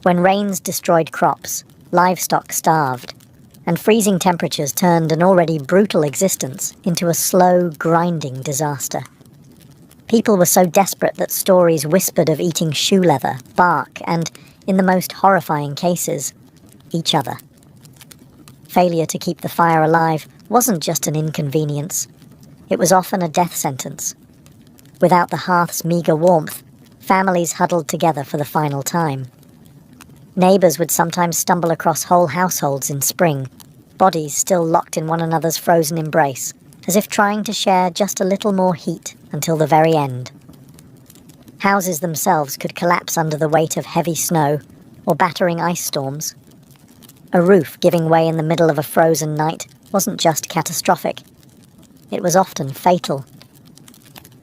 when rains destroyed crops, livestock starved, and freezing temperatures turned an already brutal existence into a slow, grinding disaster. People were so desperate that stories whispered of eating shoe leather, bark, and, in the most horrifying cases, each other. Failure to keep the fire alive wasn't just an inconvenience. It was often a death sentence. Without the hearth's meagre warmth, families huddled together for the final time. Neighbours would sometimes stumble across whole households in spring, bodies still locked in one another's frozen embrace, as if trying to share just a little more heat until the very end. Houses themselves could collapse under the weight of heavy snow or battering ice storms. A roof giving way in the middle of a frozen night wasn't just catastrophic. It was often fatal.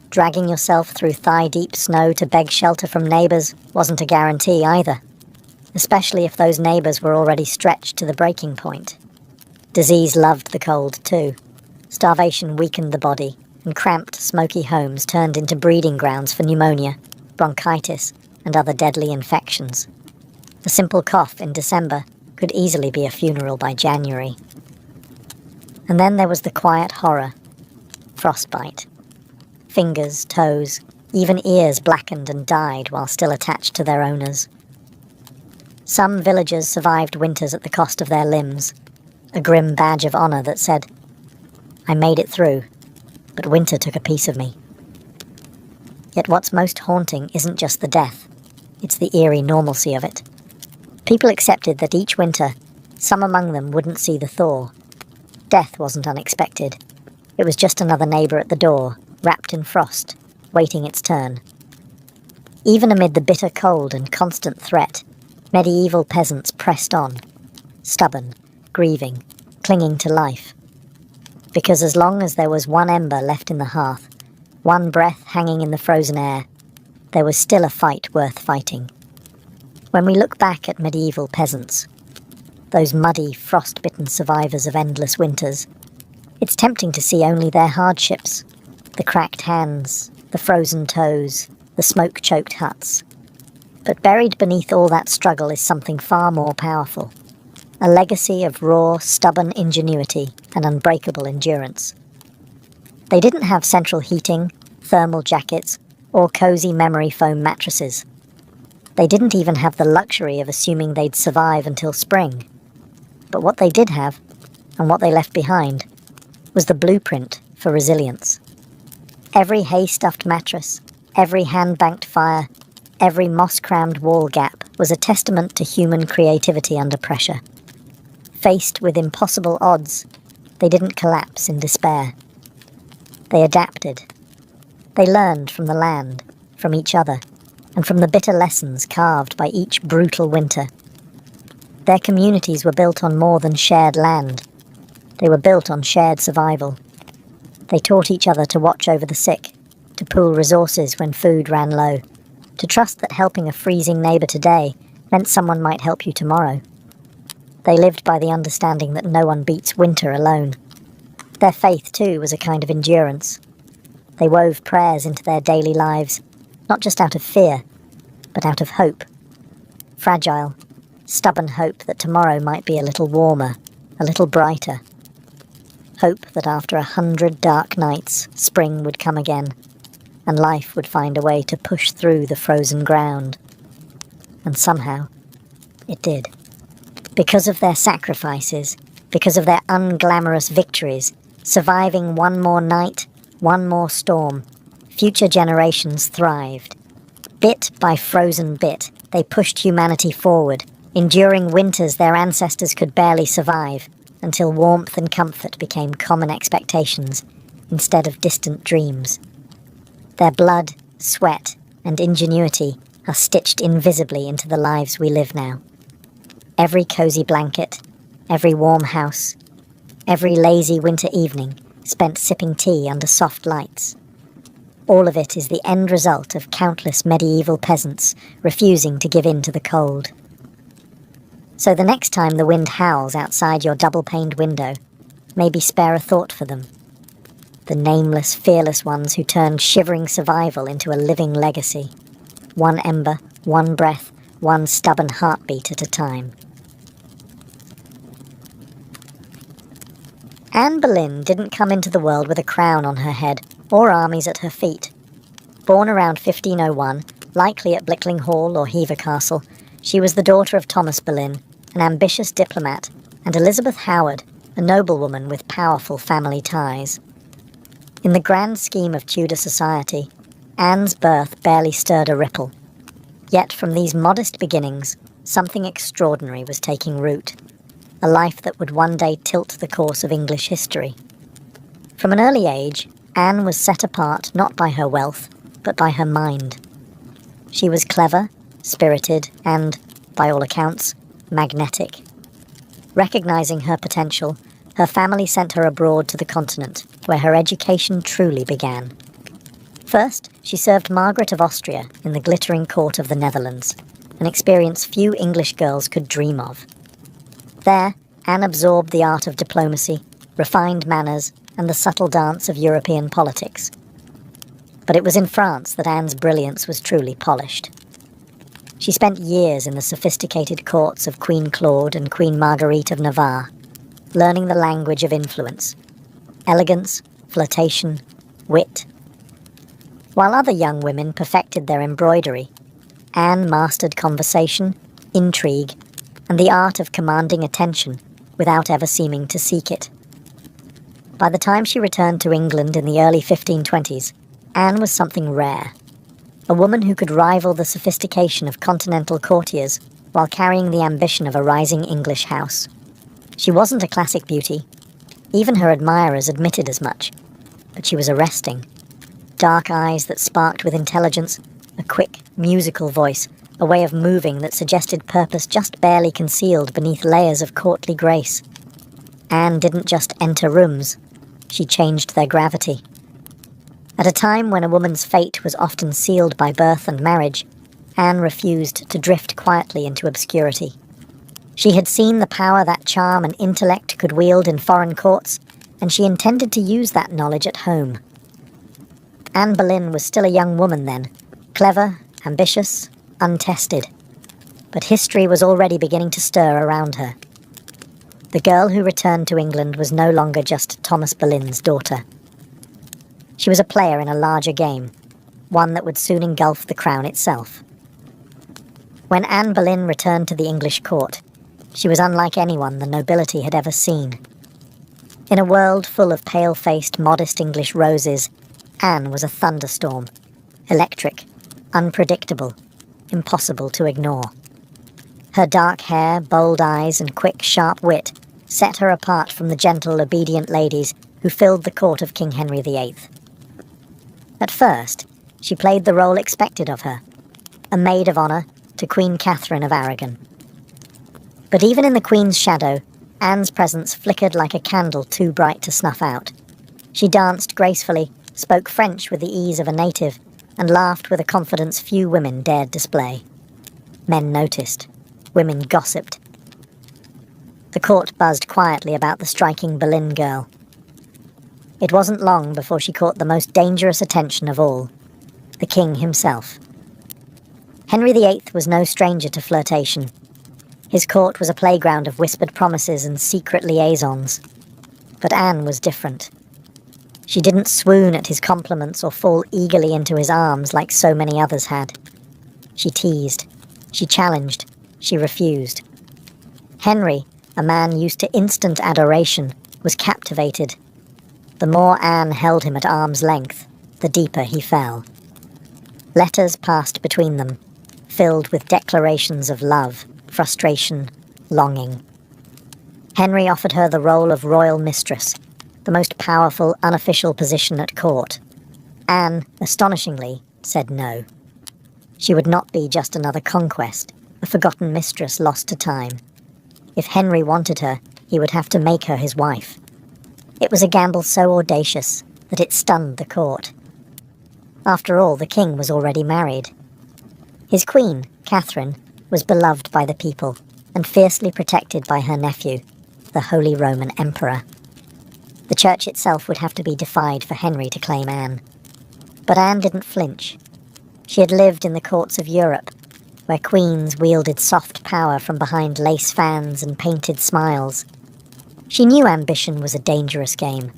Dragging yourself through thigh-deep snow to beg shelter from neighbours wasn't a guarantee either, especially if those neighbours were already stretched to the breaking point. Disease loved the cold too. Starvation weakened the body, and cramped, smoky homes turned into breeding grounds for pneumonia, bronchitis, and other deadly infections. A simple cough in December could easily be a funeral by January. And then there was the quiet horror: frostbite. Fingers, toes, even ears blackened and died while still attached to their owners. Some villagers survived winters at the cost of their limbs, a grim badge of honour that said, "I made it through, but winter took a piece of me." Yet what's most haunting isn't just the death, it's the eerie normalcy of it. People accepted that each winter, some among them wouldn't see the thaw. Death wasn't unexpected. It was just another neighbour at the door, wrapped in frost, waiting its turn. Even amid the bitter cold and constant threat, medieval peasants pressed on, stubborn, grieving, clinging to life. Because as long as there was one ember left in the hearth, one breath hanging in the frozen air, there was still a fight worth fighting. When we look back at medieval peasants, those muddy, frost-bitten survivors of endless winters. It's tempting to see only their hardships, the cracked hands, the frozen toes, the smoke-choked huts. But buried beneath all that struggle is something far more powerful, a legacy of raw, stubborn ingenuity and unbreakable endurance. They didn't have central heating, thermal jackets, or cozy memory foam mattresses. They didn't even have the luxury of assuming they'd survive until spring. But what they did have, and what they left behind, was the blueprint for resilience. Every hay-stuffed mattress, every hand-banked fire, every moss-crammed wall gap was a testament to human creativity under pressure. Faced with impossible odds, they didn't collapse in despair. They adapted. They learned from the land, from each other, and from the bitter lessons carved by each brutal winter. Their communities were built on more than shared land. They were built on shared survival. They taught each other to watch over the sick, to pool resources when food ran low, to trust that helping a freezing neighbour today meant someone might help you tomorrow. They lived by the understanding that no one beats winter alone. Their faith, too, was a kind of endurance. They wove prayers into their daily lives, not just out of fear, but out of hope. Fragile, stubborn hope that tomorrow might be a little warmer, a little brighter. Hope that after 100 dark nights, spring would come again, and life would find a way to push through the frozen ground. And somehow, it did. Because of their sacrifices, because of their unglamorous victories, surviving one more night, one more storm, future generations thrived. Bit by frozen bit, they pushed humanity forward, enduring winters their ancestors could barely survive, until warmth and comfort became common expectations instead of distant dreams. Their blood, sweat, and ingenuity are stitched invisibly into the lives we live now. Every cozy blanket, every warm house, every lazy winter evening spent sipping tea under soft lights. All of it is the end result of countless medieval peasants refusing to give in to the cold. So the next time the wind howls outside your double-paned window, maybe spare a thought for them. The nameless, fearless ones who turned shivering survival into a living legacy. One ember, one breath, one stubborn heartbeat at a time. Anne Boleyn didn't come into the world with a crown on her head, or armies at her feet. Born around 1501, likely at Blickling Hall or Hever Castle, she was the daughter of Thomas Boleyn, an ambitious diplomat, and Elizabeth Howard, a noblewoman with powerful family ties. In the grand scheme of Tudor society, Anne's birth barely stirred a ripple. Yet from these modest beginnings, something extraordinary was taking root. A life that would one day tilt the course of English history. From an early age, Anne was set apart not by her wealth, but by her mind. She was clever, spirited, and, by all accounts, magnetic. Recognizing her potential, her family sent her abroad to the continent, where her education truly began. First, she served Margaret of Austria in the glittering court of the Netherlands, an experience few English girls could dream of. There, Anne absorbed the art of diplomacy, refined manners, and the subtle dance of European politics. But it was in France that Anne's brilliance was truly polished. She spent years in the sophisticated courts of Queen Claude and Queen Marguerite of Navarre, learning the language of influence, elegance, flirtation, wit. While other young women perfected their embroidery, Anne mastered conversation, intrigue, and the art of commanding attention without ever seeming to seek it. By the time she returned to England in the early 1520s, Anne was something rare. A woman who could rival the sophistication of continental courtiers while carrying the ambition of a rising English house. She wasn't a classic beauty. Even her admirers admitted as much. But she was arresting. Dark eyes that sparked with intelligence, a quick, musical voice, a way of moving that suggested purpose just barely concealed beneath layers of courtly grace. Anne didn't just enter rooms, she changed their gravity. At a time when a woman's fate was often sealed by birth and marriage, Anne refused to drift quietly into obscurity. She had seen the power that charm and intellect could wield in foreign courts, and she intended to use that knowledge at home. Anne Boleyn was still a young woman then, clever, ambitious, untested. But history was already beginning to stir around her. The girl who returned to England was no longer just Thomas Boleyn's daughter. She was a player in a larger game, one that would soon engulf the crown itself. When Anne Boleyn returned to the English court, she was unlike anyone the nobility had ever seen. In a world full of pale-faced, modest English roses, Anne was a thunderstorm, electric, unpredictable, impossible to ignore. Her dark hair, bold eyes, and quick, sharp wit set her apart from the gentle, obedient ladies who filled the court of King Henry VIII. At first, she played the role expected of her, a maid of honour to Queen Catherine of Aragon. But even in the Queen's shadow, Anne's presence flickered like a candle too bright to snuff out. She danced gracefully, spoke French with the ease of a native, and laughed with a confidence few women dared display. Men noticed. Women gossiped. The court buzzed quietly about the striking Boleyn girl. It wasn't long before she caught the most dangerous attention of all, the king himself. Henry VIII was no stranger to flirtation. His court was a playground of whispered promises and secret liaisons. But Anne was different. She didn't swoon at his compliments or fall eagerly into his arms like so many others had. She teased. She challenged. She refused. Henry, a man used to instant adoration, was captivated. The more Anne held him at arm's length, the deeper he fell. Letters passed between them, filled with declarations of love, frustration, longing. Henry offered her the role of royal mistress, the most powerful unofficial position at court. Anne, astonishingly, said no. She would not be just another conquest, a forgotten mistress lost to time. If Henry wanted her, he would have to make her his wife. It was a gamble so audacious that it stunned the court. After all, the king was already married. His queen, Catherine, was beloved by the people and fiercely protected by her nephew, the Holy Roman Emperor. The church itself would have to be defied for Henry to claim Anne. But Anne didn't flinch. She had lived in the courts of Europe, where queens wielded soft power from behind lace fans and painted smiles. She knew ambition was a dangerous game,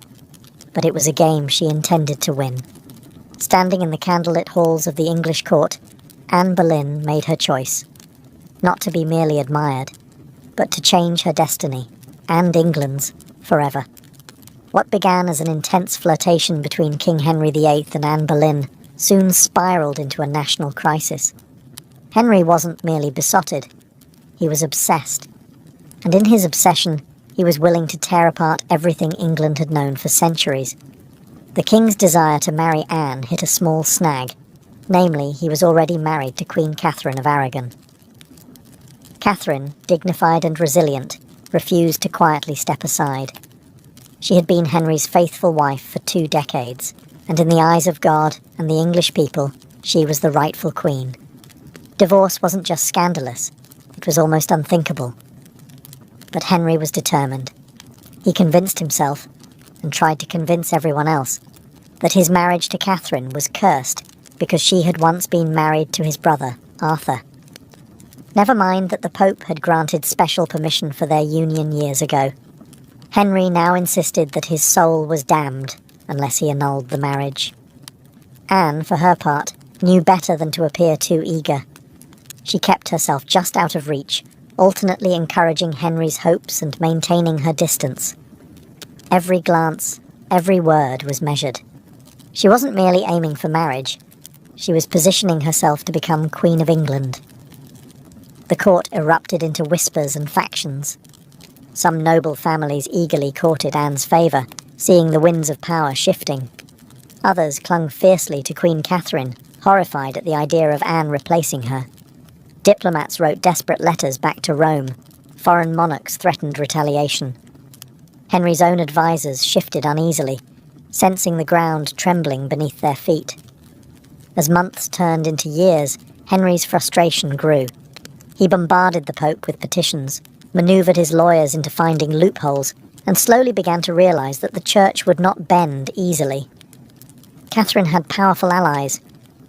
but it was a game she intended to win. Standing in the candlelit halls of the English court, Anne Boleyn made her choice. Not to be merely admired, but to change her destiny, and England's, forever. What began as an intense flirtation between King Henry VIII and Anne Boleyn soon spiraled into a national crisis. Henry wasn't merely besotted, he was obsessed. And in his obsession, he was willing to tear apart everything England had known for centuries. The king's desire to marry Anne hit a small snag. Namely, he was already married to Queen Catherine of Aragon. Catherine, dignified and resilient, refused to quietly step aside. She had been Henry's faithful wife for 2 decades, and in the eyes of God and the English people, she was the rightful queen. Divorce wasn't just scandalous, it was almost unthinkable. But Henry was determined. He convinced himself, and tried to convince everyone else, that his marriage to Catherine was cursed because she had once been married to his brother, Arthur. Never mind that the Pope had granted special permission for their union years ago. Henry now insisted that his soul was damned unless he annulled the marriage. Anne, for her part, knew better than to appear too eager. She kept herself just out of reach, alternately encouraging Henry's hopes and maintaining her distance. Every glance, every word was measured. She wasn't merely aiming for marriage. She was positioning herself to become Queen of England. The court erupted into whispers and factions. Some noble families eagerly courted Anne's favour, seeing the winds of power shifting. Others clung fiercely to Queen Catherine, horrified at the idea of Anne replacing her. Diplomats wrote desperate letters back to Rome. Foreign monarchs threatened retaliation. Henry's own advisers shifted uneasily, sensing the ground trembling beneath their feet. As months turned into years, Henry's frustration grew. He bombarded the Pope with petitions, manoeuvred his lawyers into finding loopholes, and slowly began to realise that the church would not bend easily. Catherine had powerful allies,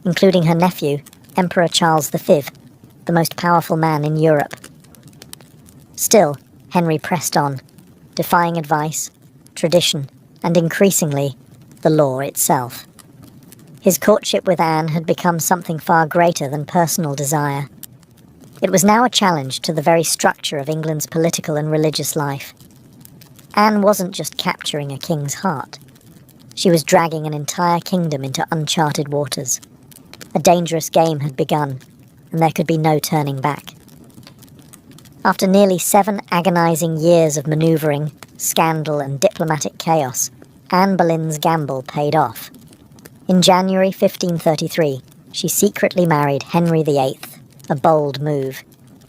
including her nephew, Emperor Charles V, the most powerful man in Europe. Still, Henry pressed on, defying advice, tradition, and increasingly, the law itself. His courtship with Anne had become something far greater than personal desire. It was now a challenge to the very structure of England's political and religious life. Anne wasn't just capturing a king's heart. She was dragging an entire kingdom into uncharted waters. A dangerous game had begun, and there could be no turning back. After nearly 7 agonising years of manoeuvring, scandal and diplomatic chaos, Anne Boleyn's gamble paid off. In January 1533, she secretly married Henry VIII, a bold move,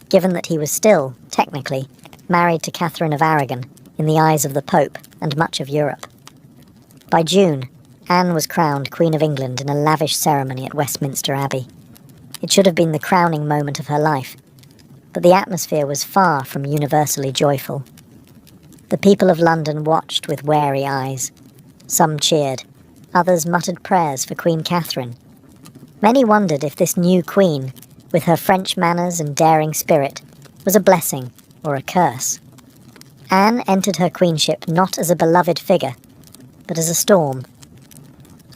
given that he was still, technically, married to Catherine of Aragon in the eyes of the Pope and much of Europe. By June, Anne was crowned Queen of England in a lavish ceremony at Westminster Abbey. It should have been the crowning moment of her life, but the atmosphere was far from universally joyful. The people of London watched with wary eyes. Some cheered, others muttered prayers for Queen Catherine. Many wondered if this new queen, with her French manners and daring spirit, was a blessing or a curse. Anne entered her queenship not as a beloved figure, but as a storm.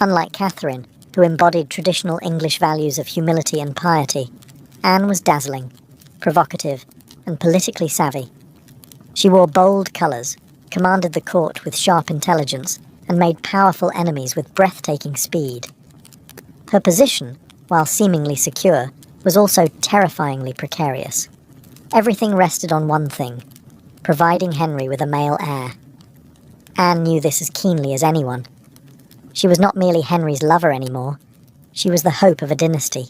Unlike Catherine, who embodied traditional English values of humility and piety, Anne was dazzling, provocative, and politically savvy. She wore bold colours, commanded the court with sharp intelligence, and made powerful enemies with breathtaking speed. Her position, while seemingly secure, was also terrifyingly precarious. Everything rested on one thing: providing Henry with a male heir. Anne knew this as keenly as anyone. She was not merely Henry's lover anymore, she was the hope of a dynasty.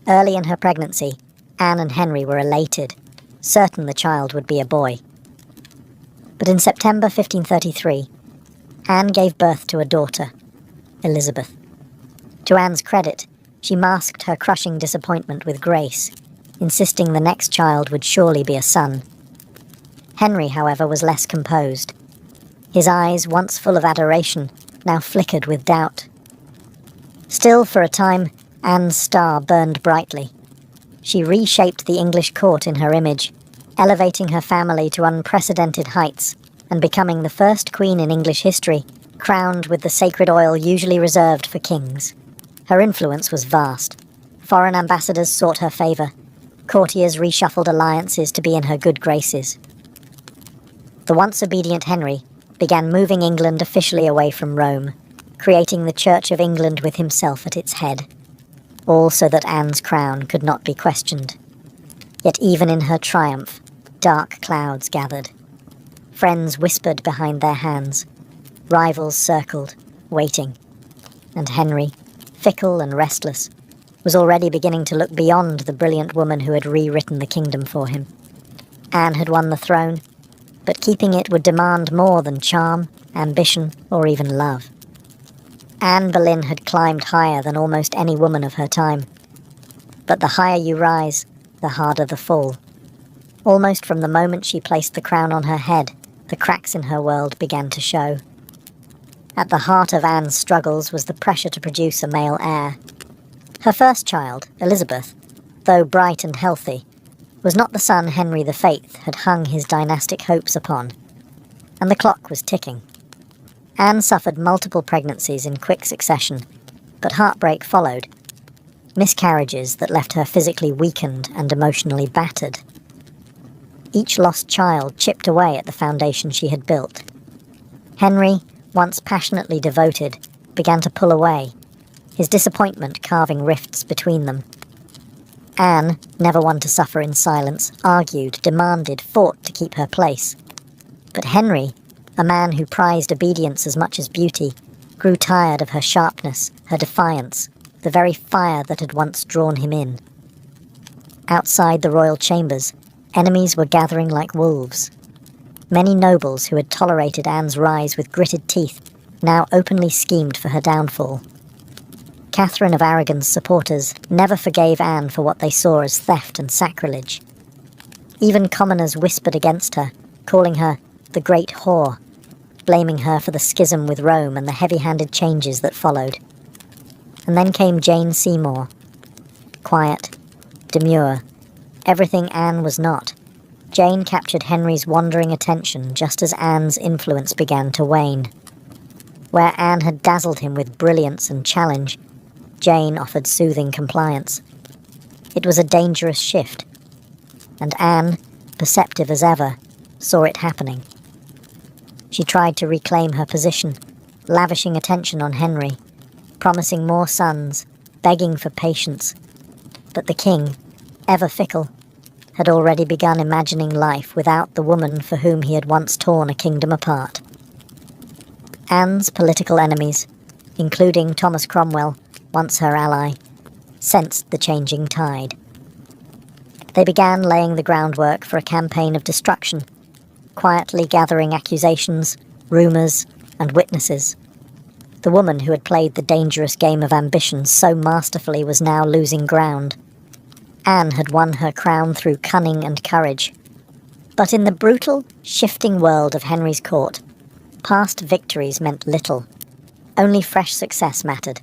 Early in her pregnancy, Anne and Henry were elated, certain the child would be a boy. But in September 1533, Anne gave birth to a daughter, Elizabeth. To Anne's credit, she masked her crushing disappointment with grace, insisting the next child would surely be a son. Henry, however, was less composed. His eyes, once full of adoration, now flickered with doubt. Still, for a time, Anne's star burned brightly. She reshaped the English court in her image, elevating her family to unprecedented heights and becoming the first queen in English history crowned with the sacred oil usually reserved for kings. Her influence was vast. Foreign ambassadors sought her favour. Courtiers reshuffled alliances to be in her good graces. The once obedient Henry began moving England officially away from Rome, creating the Church of England with himself at its head, all so that Anne's crown could not be questioned. Yet even in her triumph, dark clouds gathered. Friends whispered behind their hands. Rivals circled, waiting. And Henry, fickle and restless, was already beginning to look beyond the brilliant woman who had rewritten the kingdom for him. Anne had won the throne, but keeping it would demand more than charm, ambition, or even love. Anne Boleyn had climbed higher than almost any woman of her time. But the higher you rise, the harder the fall. Almost from the moment she placed the crown on her head, the cracks in her world began to show. At the heart of Anne's struggles was the pressure to produce a male heir. Her first child, Elizabeth, though bright and healthy, was not the son Henry VIII had hung his dynastic hopes upon, and the clock was ticking. Anne suffered multiple pregnancies in quick succession, but heartbreak followed. Miscarriages that left her physically weakened and emotionally battered. Each lost child chipped away at the foundation she had built. Henry, once passionately devoted, began to pull away, his disappointment carving rifts between them. Anne, never one to suffer in silence, argued, demanded, fought to keep her place. But Henry, a man who prized obedience as much as beauty, grew tired of her sharpness, her defiance, the very fire that had once drawn him in. Outside the royal chambers, enemies were gathering like wolves. Many nobles who had tolerated Anne's rise with gritted teeth now openly schemed for her downfall. Catherine of Aragon's supporters never forgave Anne for what they saw as theft and sacrilege. Even commoners whispered against her, calling her the Great Whore, blaming her for the schism with Rome and the heavy-handed changes that followed. And then came Jane Seymour. Quiet, demure, everything Anne was not. Jane captured Henry's wandering attention just as Anne's influence began to wane. Where Anne had dazzled him with brilliance and challenge, Jane offered soothing compliance. It was a dangerous shift, and Anne, perceptive as ever, saw it happening. She tried to reclaim her position, lavishing attention on Henry, promising more sons, begging for patience. But the king, ever fickle, had already begun imagining life without the woman for whom he had once torn a kingdom apart. Anne's political enemies, including Thomas Cromwell, once her ally, sensed the changing tide. They began laying the groundwork for a campaign of destruction, quietly gathering accusations, rumours, and witnesses. The woman who had played the dangerous game of ambition so masterfully was now losing ground. Anne had won her crown through cunning and courage. But in the brutal, shifting world of Henry's court, past victories meant little. Only fresh success mattered,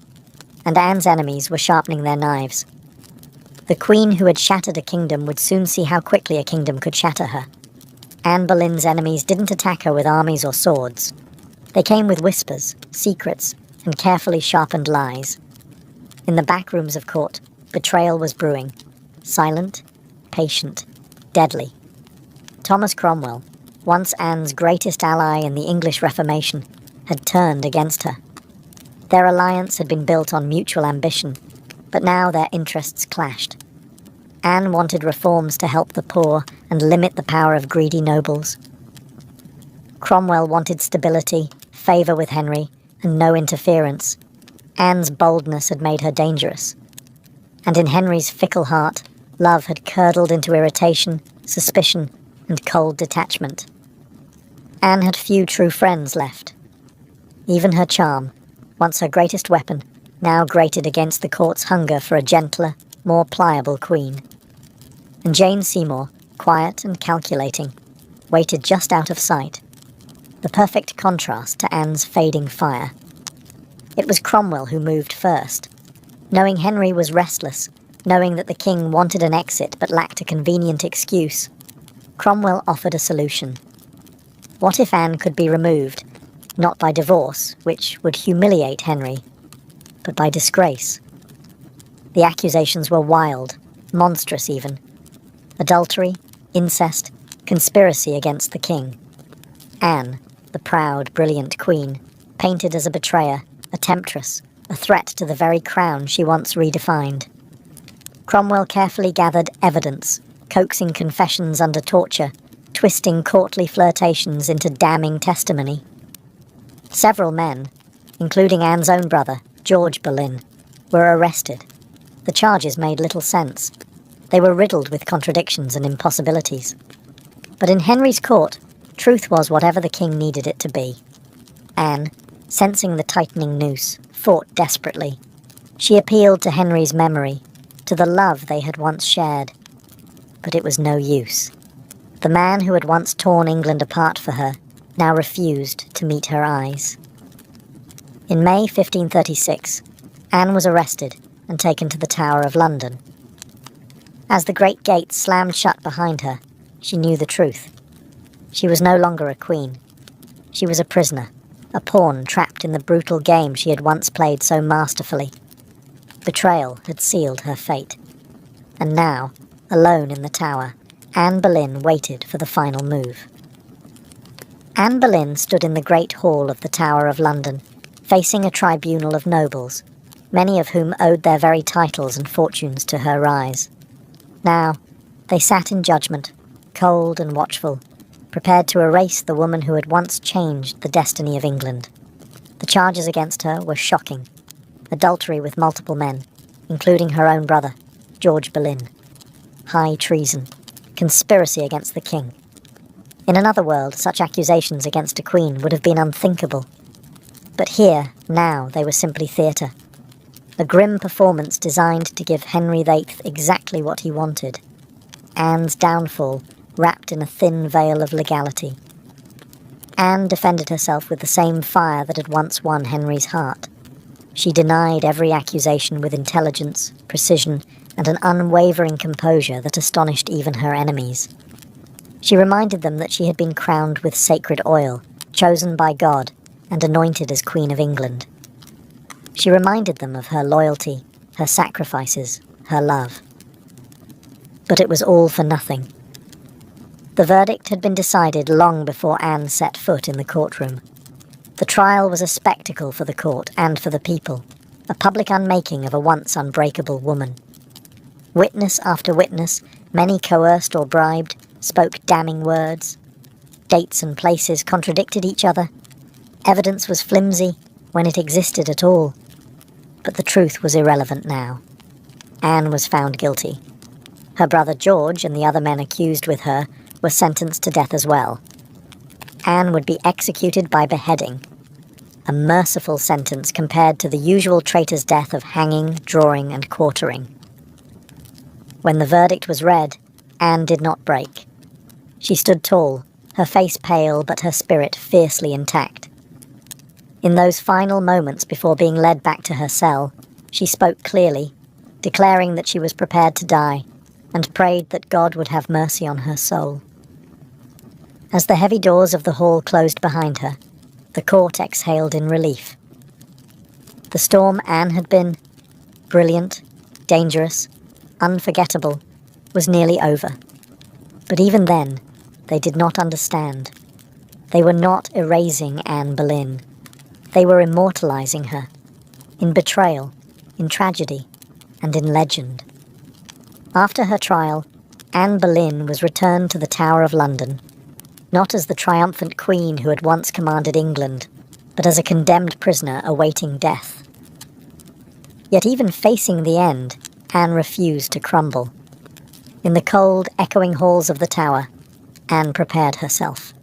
and Anne's enemies were sharpening their knives. The queen who had shattered a kingdom would soon see how quickly a kingdom could shatter her. Anne Boleyn's enemies didn't attack her with armies or swords. They came with whispers, secrets, and carefully sharpened lies. In the back rooms of court, betrayal was brewing. Silent, patient, deadly. Thomas Cromwell, once Anne's greatest ally in the English Reformation, had turned against her. Their alliance had been built on mutual ambition, but now their interests clashed. Anne wanted reforms to help the poor and limit the power of greedy nobles. Cromwell wanted stability, favour with Henry, and no interference. Anne's boldness had made her dangerous. And in Henry's fickle heart, love had curdled into irritation, suspicion, and cold detachment. Anne had few true friends left. Even her charm, once her greatest weapon, now grated against the court's hunger for a gentler, more pliable queen. And Jane Seymour, quiet and calculating, waited just out of sight, the perfect contrast to Anne's fading fire. It was Cromwell who moved first. Knowing Henry was restless, knowing that the king wanted an exit but lacked a convenient excuse, Cromwell offered a solution. What if Anne could be removed, not by divorce, which would humiliate Henry, but by disgrace? The accusations were wild, monstrous even. Adultery, incest, conspiracy against the king. Anne, the proud, brilliant queen, painted as a betrayer, a temptress, a threat to the very crown she once redefined. Cromwell carefully gathered evidence, coaxing confessions under torture, twisting courtly flirtations into damning testimony. Several men, including Anne's own brother, George Boleyn, were arrested. The charges made little sense. They were riddled with contradictions and impossibilities. But in Henry's court, truth was whatever the king needed it to be. Anne, sensing the tightening noose, fought desperately. She appealed to Henry's memory, to the love they had once shared. But it was no use. The man who had once torn England apart for her now refused to meet her eyes. In May 1536, Anne was arrested and taken to the Tower of London. As the great gates slammed shut behind her, she knew the truth. She was no longer a queen. She was a prisoner, a pawn trapped in the brutal game she had once played so masterfully. Betrayal had sealed her fate. And now, alone in the tower, Anne Boleyn waited for the final move. Anne Boleyn stood in the great hall of the Tower of London, facing a tribunal of nobles, many of whom owed their very titles and fortunes to her rise. Now, they sat in judgment, cold and watchful, prepared to erase the woman who had once changed the destiny of England. The charges against her were shocking. Adultery with multiple men, including her own brother, George Boleyn. High treason. Conspiracy against the king. In another world, such accusations against a queen would have been unthinkable. But here, now, they were simply theatre. A grim performance designed to give Henry VIII exactly what he wanted. Anne's downfall wrapped in a thin veil of legality. Anne defended herself with the same fire that had once won Henry's heart. She denied every accusation with intelligence, precision, and an unwavering composure that astonished even her enemies. She reminded them that she had been crowned with sacred oil, chosen by God, and anointed as Queen of England. She reminded them of her loyalty, her sacrifices, her love. But it was all for nothing. The verdict had been decided long before Anne set foot in the courtroom. The trial was a spectacle for the court and for the people, a public unmaking of a once unbreakable woman. Witness after witness, many coerced or bribed, spoke damning words. Dates and places contradicted each other. Evidence was flimsy, when it existed at all. But the truth was irrelevant now. Anne was found guilty. Her brother George and the other men accused with her were sentenced to death as well. Anne would be executed by beheading, a merciful sentence compared to the usual traitor's death of hanging, drawing, and quartering. When the verdict was read, Anne did not break. She stood tall, her face pale but her spirit fiercely intact. In those final moments before being led back to her cell, she spoke clearly, declaring that she was prepared to die, and prayed that God would have mercy on her soul. As the heavy doors of the hall closed behind her, the court exhaled in relief. The storm Anne had been, brilliant, dangerous, unforgettable, was nearly over. But even then, they did not understand. They were not erasing Anne Boleyn. They were immortalizing her, in betrayal, in tragedy, and in legend. After her trial, Anne Boleyn was returned to the Tower of London, not as the triumphant queen who had once commanded England, but as a condemned prisoner awaiting death. Yet even facing the end, Anne refused to crumble. In the cold, echoing halls of the tower, Anne prepared herself.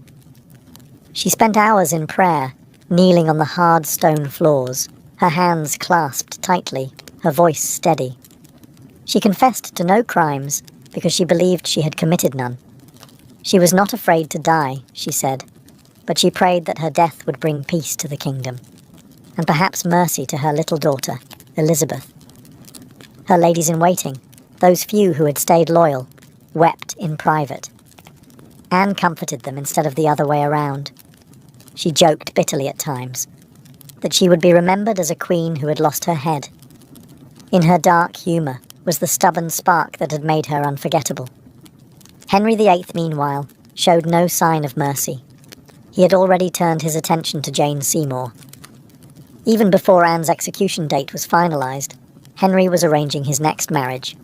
She spent hours in prayer, kneeling on the hard stone floors, her hands clasped tightly, her voice steady. She confessed to no crimes because she believed she had committed none. She was not afraid to die, she said, but she prayed that her death would bring peace to the kingdom, and perhaps mercy to her little daughter, Elizabeth. Her ladies-in-waiting, those few who had stayed loyal, wept in private. Anne comforted them instead of the other way around. She joked bitterly at times, that she would be remembered as a queen who had lost her head. In her dark humour was the stubborn spark that had made her unforgettable. Henry VIII, meanwhile, showed no sign of mercy. He had already turned his attention to Jane Seymour. Even before Anne's execution date was finalised, Henry was arranging his next marriage.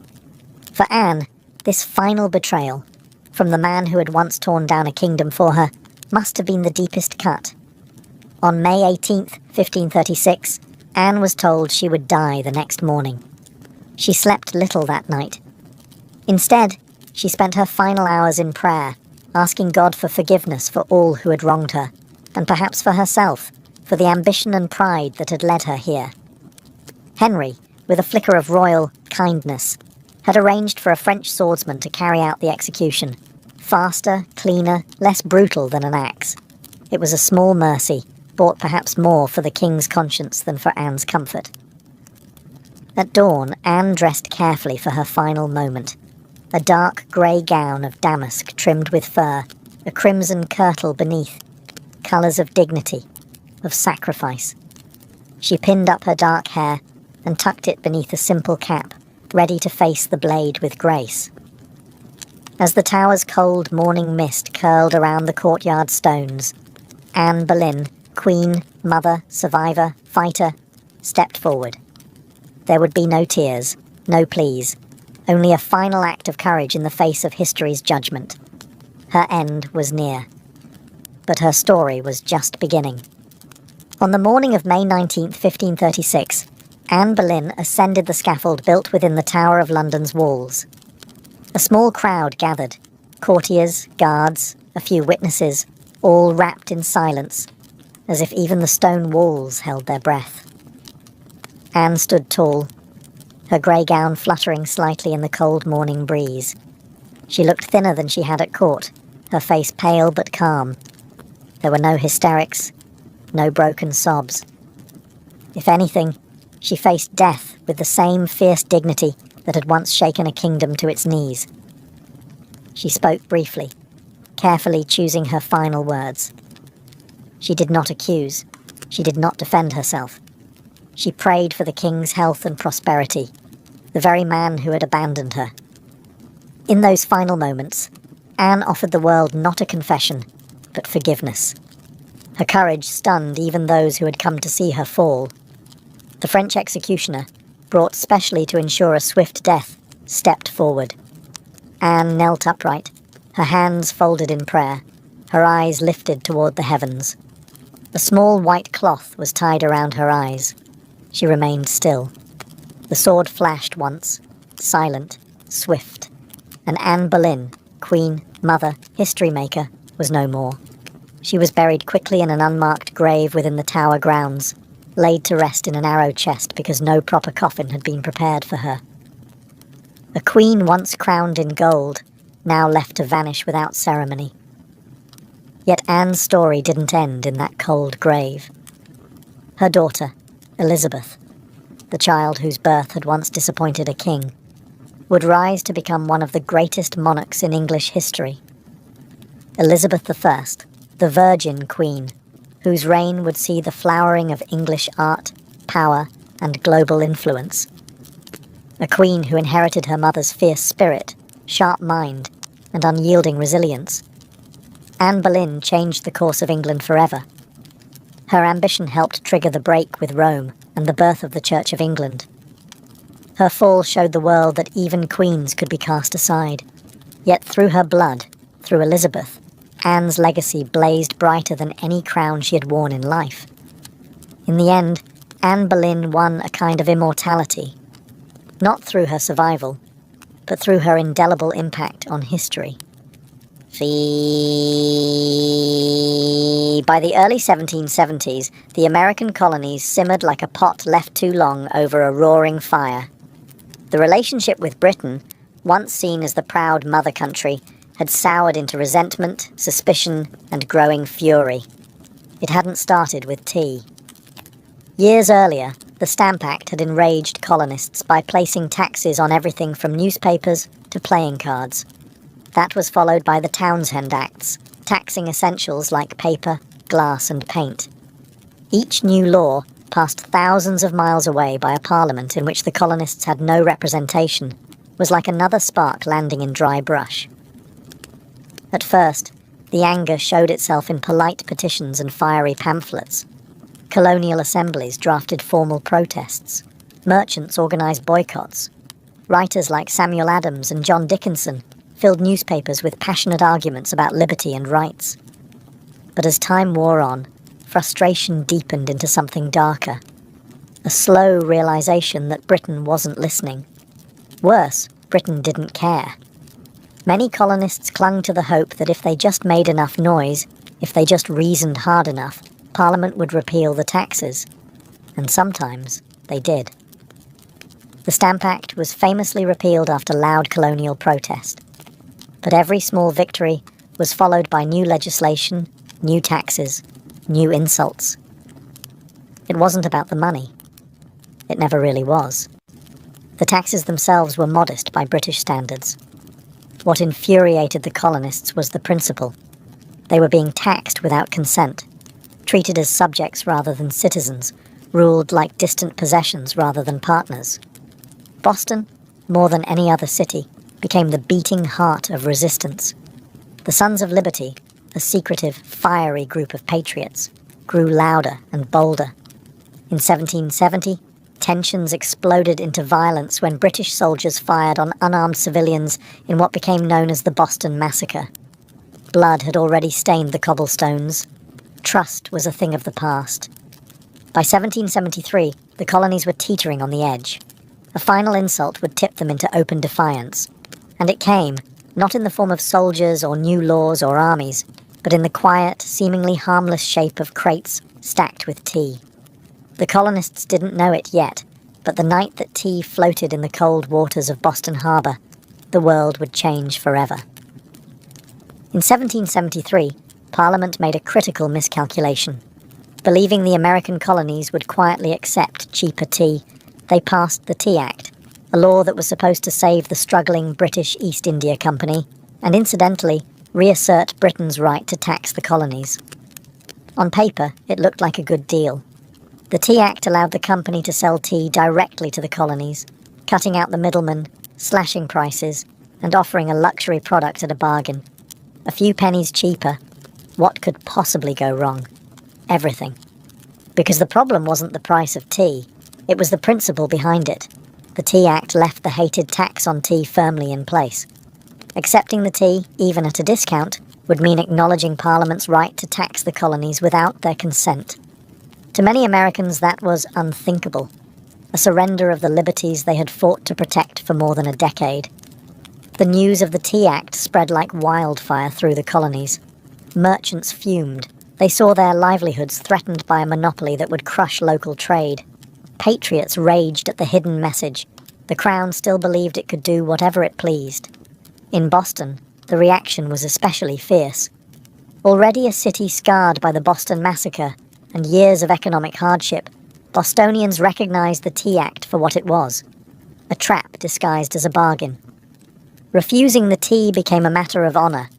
For Anne, this final betrayal, from the man who had once torn down a kingdom for her, must have been the deepest cut. On May 18th, 1536, Anne was told she would die the next morning. She slept little that night. Instead, she spent her final hours in prayer, asking God for forgiveness for all who had wronged her, and perhaps for herself, for the ambition and pride that had led her here. Henry, with a flicker of royal kindness, had arranged for a French swordsman to carry out the execution, faster, cleaner, less brutal than an axe. It was a small mercy, bought perhaps more for the king's conscience than for Anne's comfort. At dawn, Anne dressed carefully for her final moment. A dark grey gown of damask trimmed with fur, a crimson kirtle beneath, colours of dignity, of sacrifice. She pinned up her dark hair and tucked it beneath a simple cap, ready to face the blade with grace. As the tower's cold morning mist curled around the courtyard stones, Anne Boleyn, queen, mother, survivor, fighter, stepped forward. There would be no tears, no pleas, only a final act of courage in the face of history's judgment. Her end was near. But her story was just beginning. On the morning of May 19th, 1536, Anne Boleyn ascended the scaffold built within the Tower of London's walls. A small crowd gathered, courtiers, guards, a few witnesses, all wrapped in silence, as if even the stone walls held their breath. Anne stood tall, her grey gown fluttering slightly in the cold morning breeze. She looked thinner than she had at court, her face pale but calm. There were no hysterics, no broken sobs. If anything, she faced death with the same fierce dignity that had once shaken a kingdom to its knees. She spoke briefly, carefully choosing her final words. She did not accuse. She did not defend herself. She prayed for the king's health and prosperity, the very man who had abandoned her. In those final moments, Anne offered the world not a confession, but forgiveness. Her courage stunned even those who had come to see her fall. The French executioner, brought specially to ensure a swift death, stepped forward. Anne knelt upright, her hands folded in prayer, her eyes lifted toward the heavens. A small white cloth was tied around her eyes. She remained still. The sword flashed once, silent, swift, and Anne Boleyn, queen, mother, history maker, was no more. She was buried quickly in an unmarked grave within the tower grounds, laid to rest in an arrow chest because no proper coffin had been prepared for her. A queen once crowned in gold, now left to vanish without ceremony. Yet Anne's story didn't end in that cold grave. Her daughter, Elizabeth, the child whose birth had once disappointed a king, would rise to become one of the greatest monarchs in English history. Elizabeth I, the Virgin Queen, whose reign would see the flowering of English art, power, and global influence. A queen who inherited her mother's fierce spirit, sharp mind, and unyielding resilience. Anne Boleyn changed the course of England forever. Her ambition helped trigger the break with Rome and the birth of the Church of England. Her fall showed the world that even queens could be cast aside. Yet through her blood, through Elizabeth, Anne's legacy blazed brighter than any crown she had worn in life. In the end, Anne Boleyn won a kind of immortality, not through her survival, but through her indelible impact on history. By the early 1770s, the American colonies simmered like a pot left too long over a roaring fire. The relationship with Britain, once seen as the proud mother country, had soured into resentment, suspicion, and growing fury. It hadn't started with tea. Years earlier, the Stamp Act had enraged colonists by placing taxes on everything from newspapers to playing cards. That was followed by the Townshend Acts, taxing essentials like paper, glass, and paint. Each new law, passed thousands of miles away by a parliament in which the colonists had no representation, was like another spark landing in dry brush. At first, the anger showed itself in polite petitions and fiery pamphlets. Colonial assemblies drafted formal protests. Merchants organised boycotts. Writers like Samuel Adams and John Dickinson filled newspapers with passionate arguments about liberty and rights. But as time wore on, frustration deepened into something darker. A slow realization that Britain wasn't listening. Worse, Britain didn't care. Many colonists clung to the hope that if they just made enough noise, if they just reasoned hard enough, Parliament would repeal the taxes. And sometimes they did. The Stamp Act was famously repealed after loud colonial protest. But every small victory was followed by new legislation, new taxes, new insults. It wasn't about the money. It never really was. The taxes themselves were modest by British standards. What infuriated the colonists was the principle. They were being taxed without consent, treated as subjects rather than citizens, ruled like distant possessions rather than partners. Boston, more than any other city, became the beating heart of resistance. The Sons of Liberty, a secretive, fiery group of patriots, grew louder and bolder. In 1770, tensions exploded into violence when British soldiers fired on unarmed civilians in what became known as the Boston Massacre. Blood had already stained the cobblestones. Trust was a thing of the past. By 1773, the colonies were teetering on the edge. A final insult would tip them into open defiance. And it came, not in the form of soldiers or new laws or armies, but in the quiet, seemingly harmless shape of crates stacked with tea. The colonists didn't know it yet, but the night that tea floated in the cold waters of Boston Harbor, the world would change forever. In 1773, Parliament made a critical miscalculation. Believing the American colonies would quietly accept cheaper tea, they passed the Tea Act, a law that was supposed to save the struggling British East India Company and, incidentally, reassert Britain's right to tax the colonies. On paper, it looked like a good deal. The Tea Act allowed the company to sell tea directly to the colonies, cutting out the middlemen, slashing prices, and offering a luxury product at a bargain. A few pennies cheaper. What could possibly go wrong? Everything. Because the problem wasn't the price of tea, it was the principle behind it. The Tea Act left the hated tax on tea firmly in place. Accepting the tea, even at a discount, would mean acknowledging Parliament's right to tax the colonies without their consent. To many Americans, that was unthinkable, a surrender of the liberties they had fought to protect for more than a decade. The news of the Tea Act spread like wildfire through the colonies. Merchants fumed. They saw their livelihoods threatened by a monopoly that would crush local trade. Patriots raged at the hidden message. The Crown still believed it could do whatever it pleased. In Boston, the reaction was especially fierce. Already a city scarred by the Boston Massacre and years of economic hardship, Bostonians recognized the Tea Act for what it was, a trap disguised as a bargain. Refusing the tea became a matter of honor,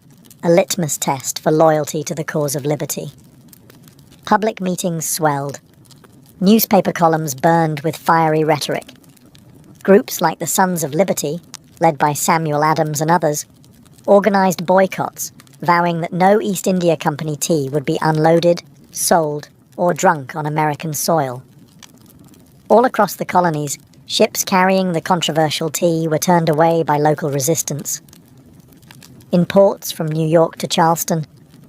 a litmus test for loyalty to the cause of liberty. Public meetings swelled. Newspaper columns burned with fiery rhetoric. Groups like the Sons of Liberty, led by Samuel Adams and others, organized boycotts, vowing that no East India Company tea would be unloaded, sold, or drunk on American soil. All across the colonies, ships carrying the controversial tea were turned away by local resistance. In ports from New York to Charleston,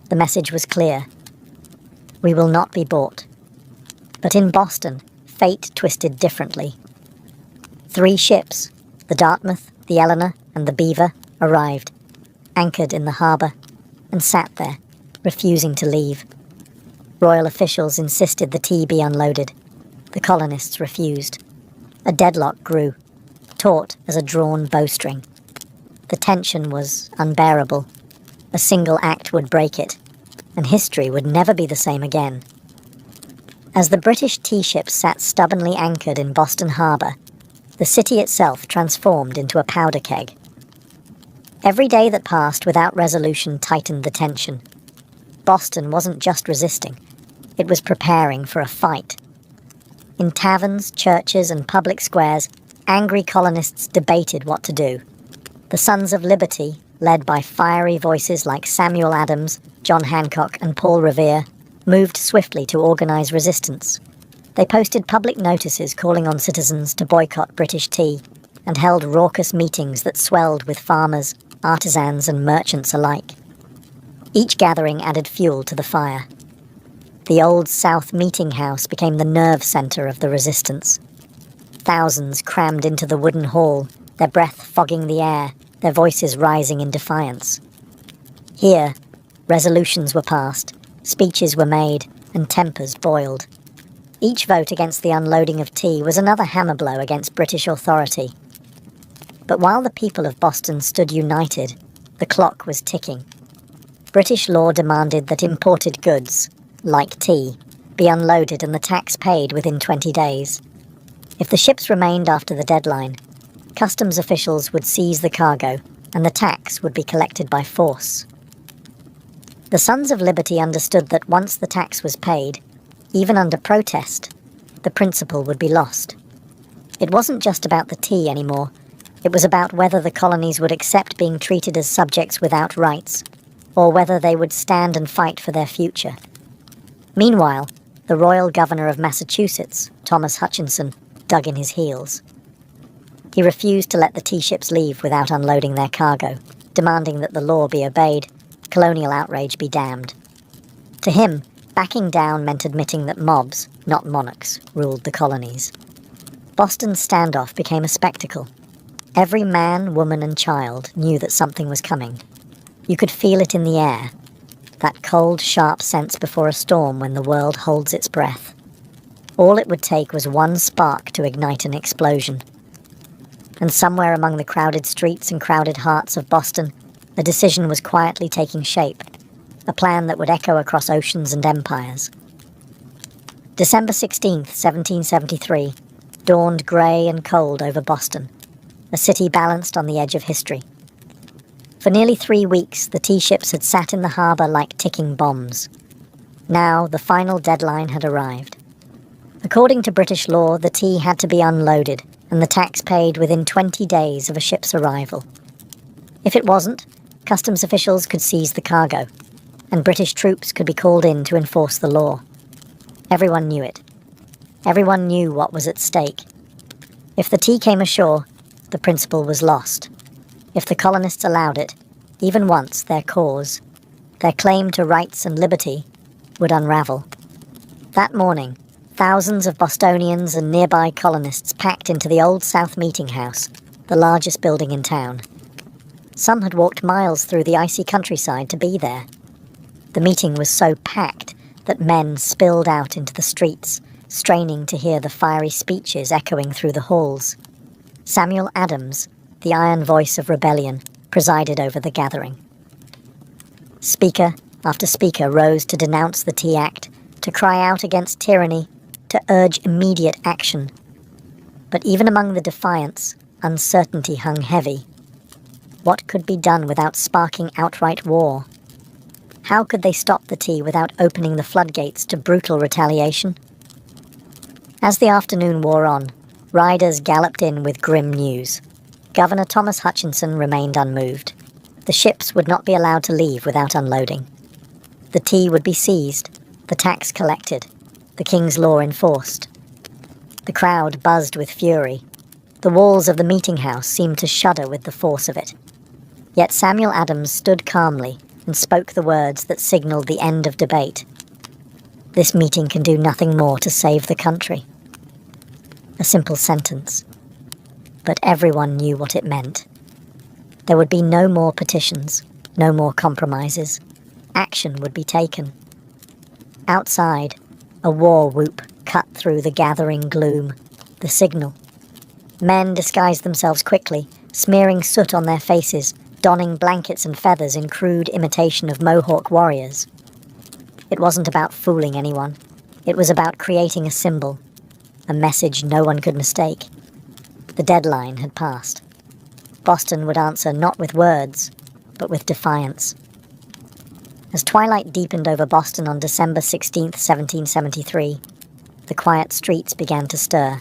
the message was clear. We will not be bought. But in Boston, fate twisted differently. 3 ships, the Dartmouth, the Eleanor, and the Beaver, arrived, anchored in the harbour, and sat there, refusing to leave. Royal officials insisted the tea be unloaded. The colonists refused. A deadlock grew, taut as a drawn bowstring. The tension was unbearable. A single act would break it, and history would never be the same again. As the British tea ships sat stubbornly anchored in Boston Harbour, the city itself transformed into a powder keg. Every day that passed without resolution tightened the tension. Boston wasn't just resisting, it was preparing for a fight. In taverns, churches, and public squares, angry colonists debated what to do. The Sons of Liberty, led by fiery voices like Samuel Adams, John Hancock, and Paul Revere, moved swiftly to organize resistance. They posted public notices calling on citizens to boycott British tea, and held raucous meetings that swelled with farmers, artisans, and merchants alike. Each gathering added fuel to the fire. The Old South Meeting House became the nerve center of the resistance. Thousands crammed into the wooden hall, their breath fogging the air, their voices rising in defiance. Here, resolutions were passed, speeches were made, and tempers boiled. Each vote against the unloading of tea was another hammer blow against British authority. But while the people of Boston stood united, the clock was ticking. British law demanded that imported goods, like tea, be unloaded and the tax paid within 20 days. If the ships remained after the deadline, customs officials would seize the cargo and the tax would be collected by force. The Sons of Liberty understood that once the tax was paid, even under protest, the principle would be lost. It wasn't just about the tea anymore. It was about whether the colonies would accept being treated as subjects without rights, or whether they would stand and fight for their future. Meanwhile, the Royal Governor of Massachusetts, Thomas Hutchinson, dug in his heels. He refused to let the tea ships leave without unloading their cargo, demanding that the law be obeyed, colonial outrage be damned. To him, backing down meant admitting that mobs, not monarchs, ruled the colonies. Boston's standoff became a spectacle. Every man, woman, and child knew that something was coming. You could feel it in the air, that cold, sharp sense before a storm when the world holds its breath. All it would take was one spark to ignite an explosion. And somewhere among the crowded streets and crowded hearts of Boston, a decision was quietly taking shape, a plan that would echo across oceans and empires. December 16th, 1773, dawned grey and cold over Boston, a city balanced on the edge of history. For nearly 3 weeks, the tea ships had sat in the harbour like ticking bombs. Now, the final deadline had arrived. According to British law, the tea had to be unloaded, and the tax paid within 20 days of a ship's arrival. If it wasn't, customs officials could seize the cargo, and British troops could be called in to enforce the law. Everyone knew it. Everyone knew what was at stake. If the tea came ashore, the principle was lost. If the colonists allowed it, even once, their cause, their claim to rights and liberty, would unravel. That morning, thousands of Bostonians and nearby colonists packed into the Old South Meeting House, the largest building in town. Some had walked miles through the icy countryside to be there. The meeting was so packed that men spilled out into the streets, straining to hear the fiery speeches echoing through the halls. Samuel Adams, the iron voice of rebellion, presided over the gathering. Speaker after speaker rose to denounce the Tea Act, to cry out against tyranny, to urge immediate action. But even among the defiants, uncertainty hung heavy. What could be done without sparking outright war? How could they stop the tea without opening the floodgates to brutal retaliation? As the afternoon wore on, riders galloped in with grim news. Governor Thomas Hutchinson remained unmoved. The ships would not be allowed to leave without unloading. The tea would be seized, the tax collected, the king's law enforced. The crowd buzzed with fury. The walls of the meeting house seemed to shudder with the force of it. Yet Samuel Adams stood calmly and spoke the words that signalled the end of debate. This meeting can do nothing more to save the country. A simple sentence. But everyone knew what it meant. There would be no more petitions, no more compromises. Action would be taken. Outside, a war whoop cut through the gathering gloom, the signal. Men disguised themselves quickly, smearing soot on their faces, donning blankets and feathers in crude imitation of Mohawk warriors. It wasn't about fooling anyone. It was about creating a symbol, a message no one could mistake. The deadline had passed. Boston would answer not with words, but with defiance. As twilight deepened over Boston on December 16th, 1773, the quiet streets began to stir.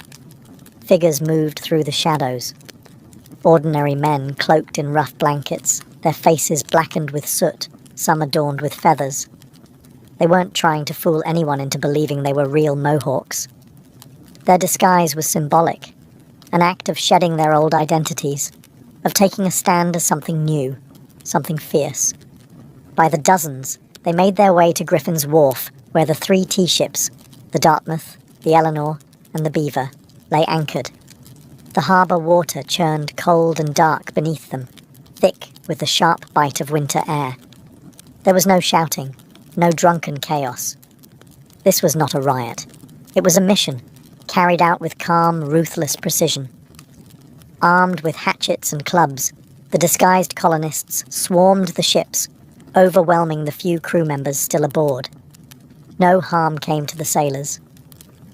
Figures moved through the shadows. Ordinary men cloaked in rough blankets, their faces blackened with soot, some adorned with feathers. They weren't trying to fool anyone into believing they were real Mohawks. Their disguise was symbolic, an act of shedding their old identities, of taking a stand as something new, something fierce. By the dozens, they made their way to Griffin's Wharf, where the 3 tea ships, the Dartmouth, the Eleanor, and the Beaver, lay anchored. The harbour water churned cold and dark beneath them, thick with the sharp bite of winter air. There was no shouting, no drunken chaos. This was not a riot. It was a mission, carried out with calm, ruthless precision. Armed with hatchets and clubs, the disguised colonists swarmed the ships, overwhelming the few crew members still aboard. No harm came to the sailors.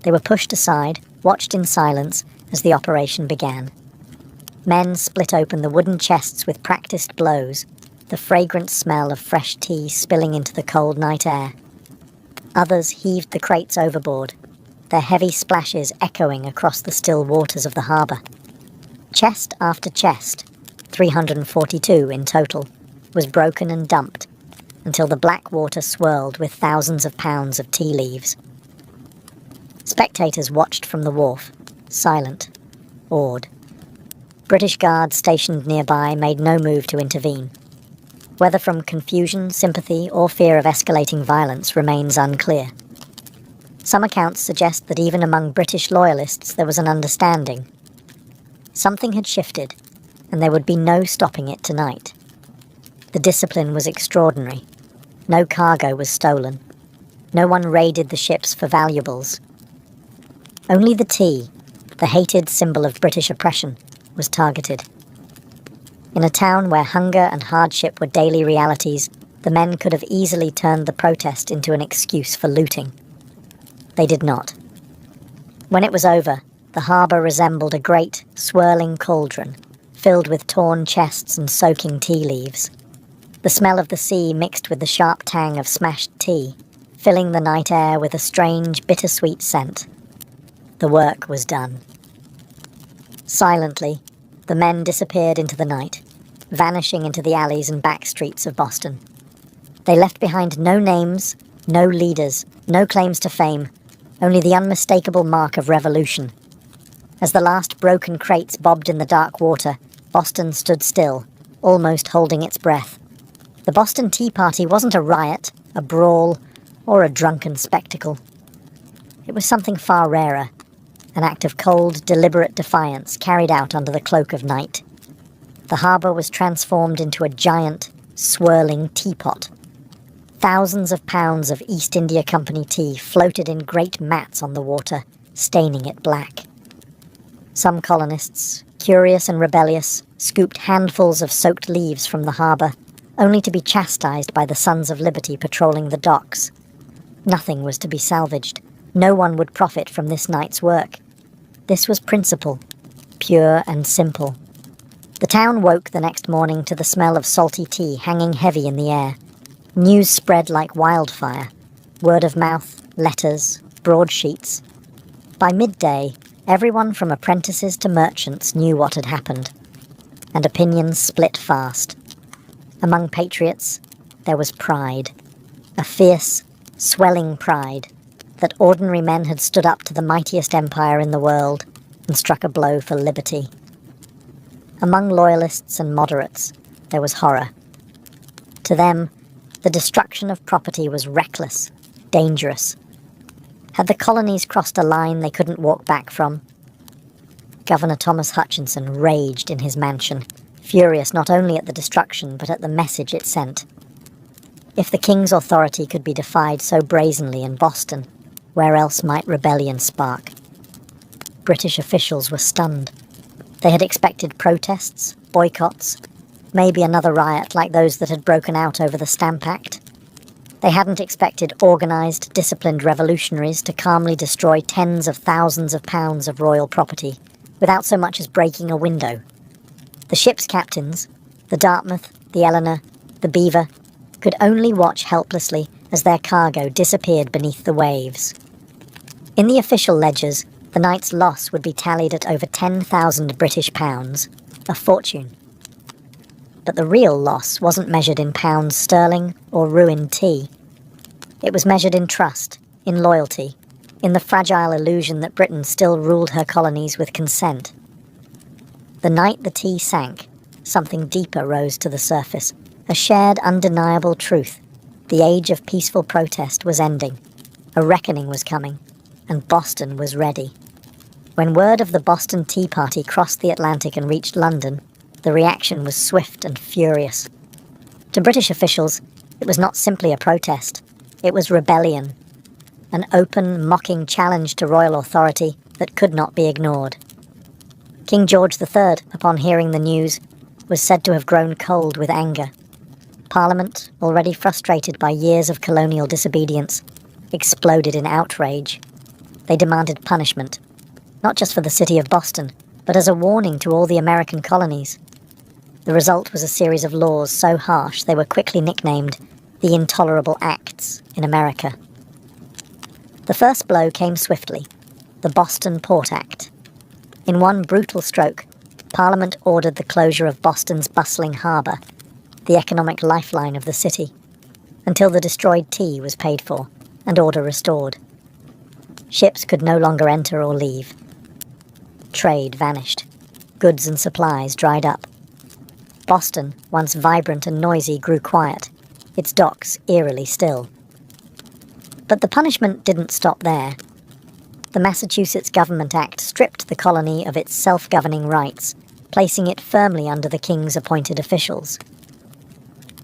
They were pushed aside, watched in silence as the operation began. Men split open the wooden chests with practiced blows, the fragrant smell of fresh tea spilling into the cold night air. Others heaved the crates overboard, their heavy splashes echoing across the still waters of the harbour. Chest after chest, 342 in total, was broken and dumped, until the black water swirled with thousands of pounds of tea leaves. Spectators watched from the wharf, silent, awed. British guards stationed nearby made no move to intervene. Whether from confusion, sympathy, or fear of escalating violence remains unclear. Some accounts suggest that even among British loyalists there was an understanding. Something had shifted, and there would be no stopping it tonight. The discipline was extraordinary. No cargo was stolen. No one raided the ships for valuables. Only the tea, the hated symbol of British oppression, was targeted. In a town where hunger and hardship were daily realities, the men could have easily turned the protest into an excuse for looting. They did not. When it was over, the harbour resembled a great, swirling cauldron, filled with torn chests and soaking tea leaves. The smell of the sea mixed with the sharp tang of smashed tea, filling the night air with a strange, bittersweet scent. The work was done. Silently, the men disappeared into the night, vanishing into the alleys and back streets of Boston. They left behind no names, no leaders, no claims to fame, only the unmistakable mark of revolution. As the last broken crates bobbed in the dark water, Boston stood still, almost holding its breath. The Boston Tea Party wasn't a riot, a brawl, or a drunken spectacle. It was something far rarer, an act of cold, deliberate defiance carried out under the cloak of night. The harbour was transformed into a giant, swirling teapot. Thousands of pounds of East India Company tea floated in great mats on the water, staining it black. Some colonists, curious and rebellious, scooped handfuls of soaked leaves from the harbour, only to be chastised by the Sons of Liberty patrolling the docks. Nothing was to be salvaged. No one would profit from this night's work. This was principle, pure and simple. The town woke the next morning to the smell of salty tea hanging heavy in the air. News spread like wildfire. Word of mouth, letters, broadsheets. By midday, everyone from apprentices to merchants knew what had happened, and opinions split fast. Among patriots, there was pride, a fierce, swelling pride, that ordinary men had stood up to the mightiest empire in the world and struck a blow for liberty. Among loyalists and moderates, there was horror. To them, the destruction of property was reckless, dangerous. Had the colonies crossed a line they couldn't walk back from? Governor Thomas Hutchinson raged in his mansion, furious not only at the destruction but at the message it sent. If the king's authority could be defied so brazenly in Boston, where else might rebellion spark? British officials were stunned. They had expected protests, boycotts, maybe another riot like those that had broken out over the Stamp Act. They hadn't expected organised, disciplined revolutionaries to calmly destroy tens of thousands of pounds of royal property without so much as breaking a window. The ship's captains, the Dartmouth, the Eleanor, the Beaver, could only watch helplessly as their cargo disappeared beneath the waves. In the official ledgers, the night's loss would be tallied at over 10,000 British pounds, a fortune. But the real loss wasn't measured in pounds sterling or ruined tea. It was measured in trust, in loyalty, in the fragile illusion that Britain still ruled her colonies with consent. The night the tea sank, something deeper rose to the surface, a shared undeniable truth. The age of peaceful protest was ending. A reckoning was coming, and Boston was ready. When word of the Boston Tea Party crossed the Atlantic and reached London, the reaction was swift and furious. To British officials, it was not simply a protest. It was rebellion, an open, mocking challenge to royal authority that could not be ignored. King George III, upon hearing the news, was said to have grown cold with anger. Parliament, already frustrated by years of colonial disobedience, exploded in outrage. They demanded punishment, not just for the city of Boston, but as a warning to all the American colonies. The result was a series of laws so harsh they were quickly nicknamed the Intolerable Acts in America. The first blow came swiftly, the Boston Port Act. In one brutal stroke, Parliament ordered the closure of Boston's bustling harbour, the economic lifeline of the city, until the destroyed tea was paid for and order restored. Ships could no longer enter or leave. Trade vanished. Goods and supplies dried up. Boston, once vibrant and noisy, grew quiet, its docks eerily still. But the punishment didn't stop there. The Massachusetts Government Act stripped the colony of its self-governing rights, placing it firmly under the king's appointed officials.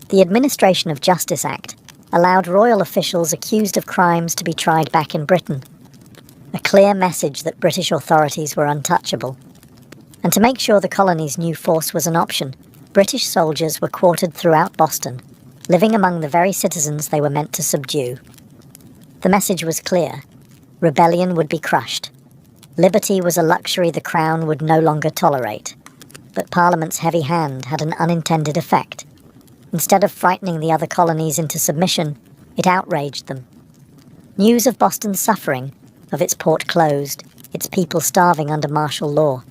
The Administration of Justice Act allowed royal officials accused of crimes to be tried back in Britain, a clear message that British authorities were untouchable. And to make sure the colonies knew force was an option, British soldiers were quartered throughout Boston, living among the very citizens they were meant to subdue. The message was clear. Rebellion would be crushed. Liberty was a luxury the Crown would no longer tolerate. But Parliament's heavy hand had an unintended effect. Instead of frightening the other colonies into submission, it outraged them. News of Boston's suffering, of its port closed, its people starving under martial law,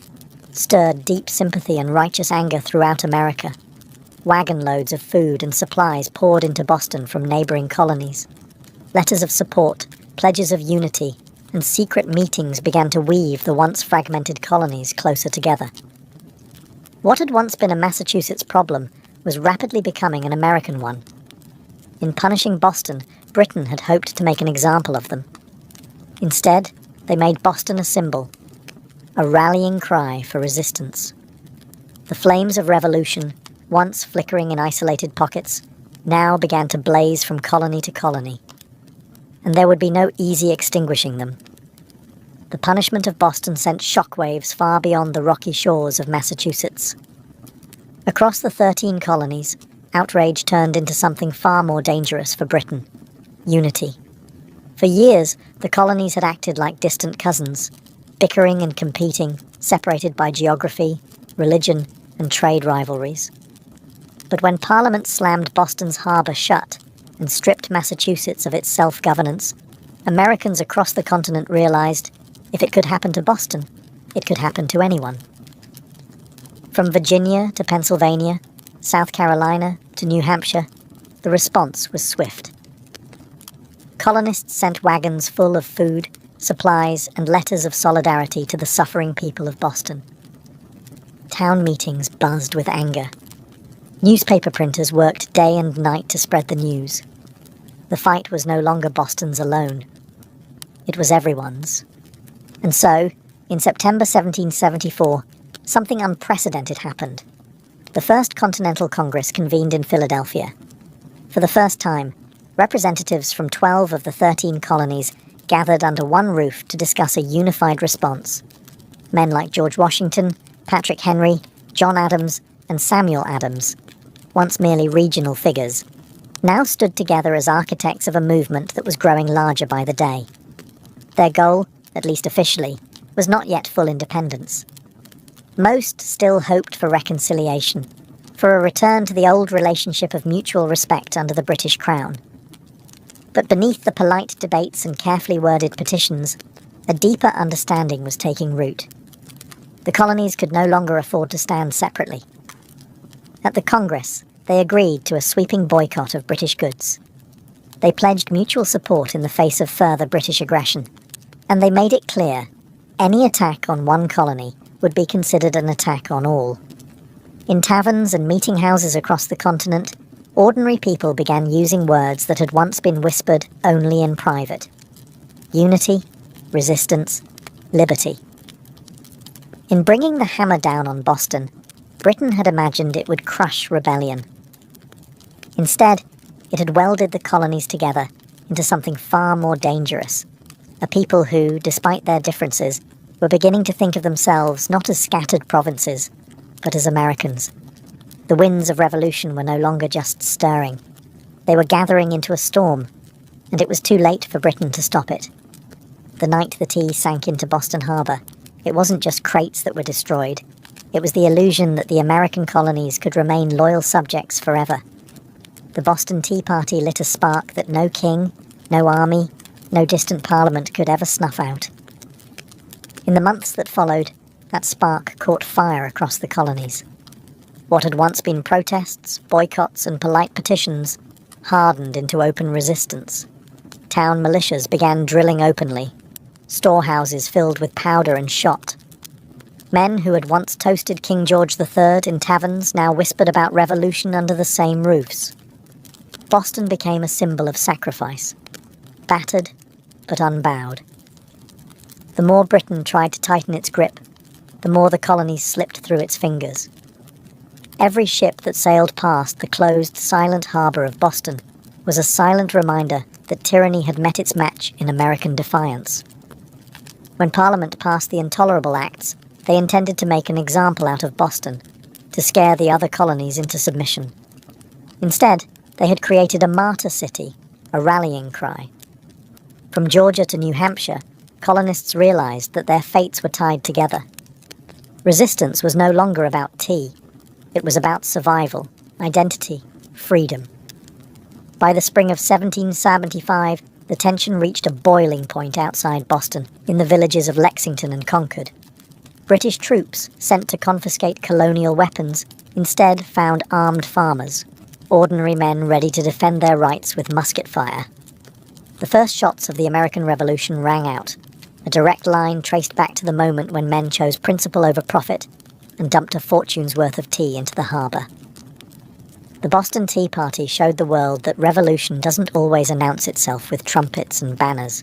stirred deep sympathy and righteous anger throughout America. Wagon loads of food and supplies poured into Boston from neighboring colonies. Letters of support, pledges of unity, and secret meetings began to weave the once fragmented colonies closer together. What had once been a Massachusetts problem was rapidly becoming an American one. In punishing Boston, Britain had hoped to make an example of them. Instead, they made Boston a symbol, a rallying cry for resistance. The flames of revolution, once flickering in isolated pockets, now began to blaze from colony to colony. And there would be no easy extinguishing them. The punishment of Boston sent shockwaves far beyond the rocky shores of Massachusetts. Across the 13 colonies, outrage turned into something far more dangerous for Britain: unity. For years, the colonies had acted like distant cousins, bickering and competing, separated by geography, religion, and trade rivalries. But when Parliament slammed Boston's harbour shut and stripped Massachusetts of its self-governance, Americans across the continent realized if it could happen to Boston, it could happen to anyone. From Virginia to Pennsylvania, South Carolina to New Hampshire, the response was swift. Colonists sent wagons full of food, supplies, and letters of solidarity to the suffering people of Boston. Town meetings buzzed with anger. Newspaper printers worked day and night to spread the news. The fight was no longer Boston's alone. It was everyone's. And so, in September 1774, something unprecedented happened. The First Continental Congress convened in Philadelphia. For the first time, representatives from 12 of the 13 colonies gathered under one roof to discuss a unified response. Men like George Washington, Patrick Henry, John Adams, and Samuel Adams, once merely regional figures, now stood together as architects of a movement that was growing larger by the day. Their goal, at least officially, was not yet full independence. Most still hoped for reconciliation, for a return to the old relationship of mutual respect under the British Crown. But beneath the polite debates and carefully worded petitions, a deeper understanding was taking root. The colonies could no longer afford to stand separately. At the Congress, they agreed to a sweeping boycott of British goods. They pledged mutual support in the face of further British aggression, and they made it clear any attack on one colony would be considered an attack on all. In taverns and meeting houses across the continent, ordinary people began using words that had once been whispered only in private: unity, resistance, liberty. In bringing the hammer down on Boston, Britain had imagined it would crush rebellion. Instead, it had welded the colonies together into something far more dangerous, a people who, despite their differences, were beginning to think of themselves not as scattered provinces, but as Americans. The winds of revolution were no longer just stirring. They were gathering into a storm, and it was too late for Britain to stop it. The night the tea sank into Boston Harbor, it wasn't just crates that were destroyed. It was the illusion that the American colonies could remain loyal subjects forever. The Boston Tea Party lit a spark that no king, no army, no distant parliament could ever snuff out. In the months that followed, that spark caught fire across the colonies. What had once been protests, boycotts, and polite petitions hardened into open resistance. Town militias began drilling openly. Storehouses filled with powder and shot. Men who had once toasted King George III in taverns now whispered about revolution under the same roofs. Boston became a symbol of sacrifice, battered but unbowed. The more Britain tried to tighten its grip, the more the colonies slipped through its fingers. Every ship that sailed past the closed, silent harbour of Boston was a silent reminder that tyranny had met its match in American defiance. When Parliament passed the Intolerable Acts, They intended to make an example out of Boston, to scare the other colonies into submission. Instead, they had created a martyr city, a rallying cry. From Georgia to New Hampshire, colonists realized that their fates were tied together. Resistance was no longer about tea. It was about survival, identity, freedom. By the spring of 1775, the tension reached a boiling point outside Boston, in the villages of Lexington and Concord. British troops, sent to confiscate colonial weapons, instead found armed farmers, ordinary men ready to defend their rights with musket fire. The first shots of the American Revolution rang out, a direct line traced back to the moment when men chose principle over profit and dumped a fortune's worth of tea into the harbour. The Boston Tea Party showed the world that revolution doesn't always announce itself with trumpets and banners.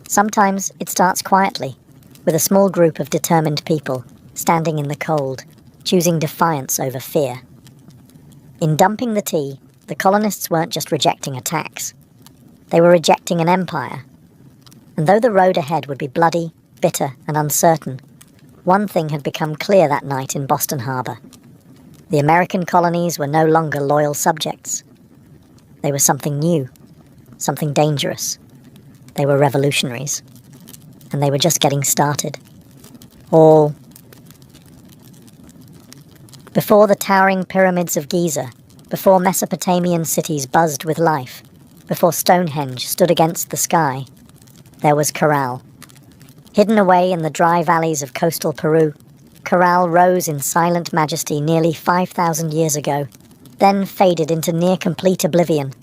Sometimes it starts quietly, with a small group of determined people standing in the cold, choosing defiance over fear. In dumping the tea, the colonists weren't just rejecting a tax. They were rejecting an empire. And though the road ahead would be bloody, bitter, and uncertain, one thing had become clear that night in Boston Harbor. The American colonies were no longer loyal subjects. They were something new, something dangerous. They were revolutionaries. And they were just getting started. All. Before the towering pyramids of Giza, before Mesopotamian cities buzzed with life, before Stonehenge stood against the sky, there was Corral. Hidden away in the dry valleys of coastal Peru, Corral rose in silent majesty nearly 5,000 years ago, then faded into near-complete oblivion,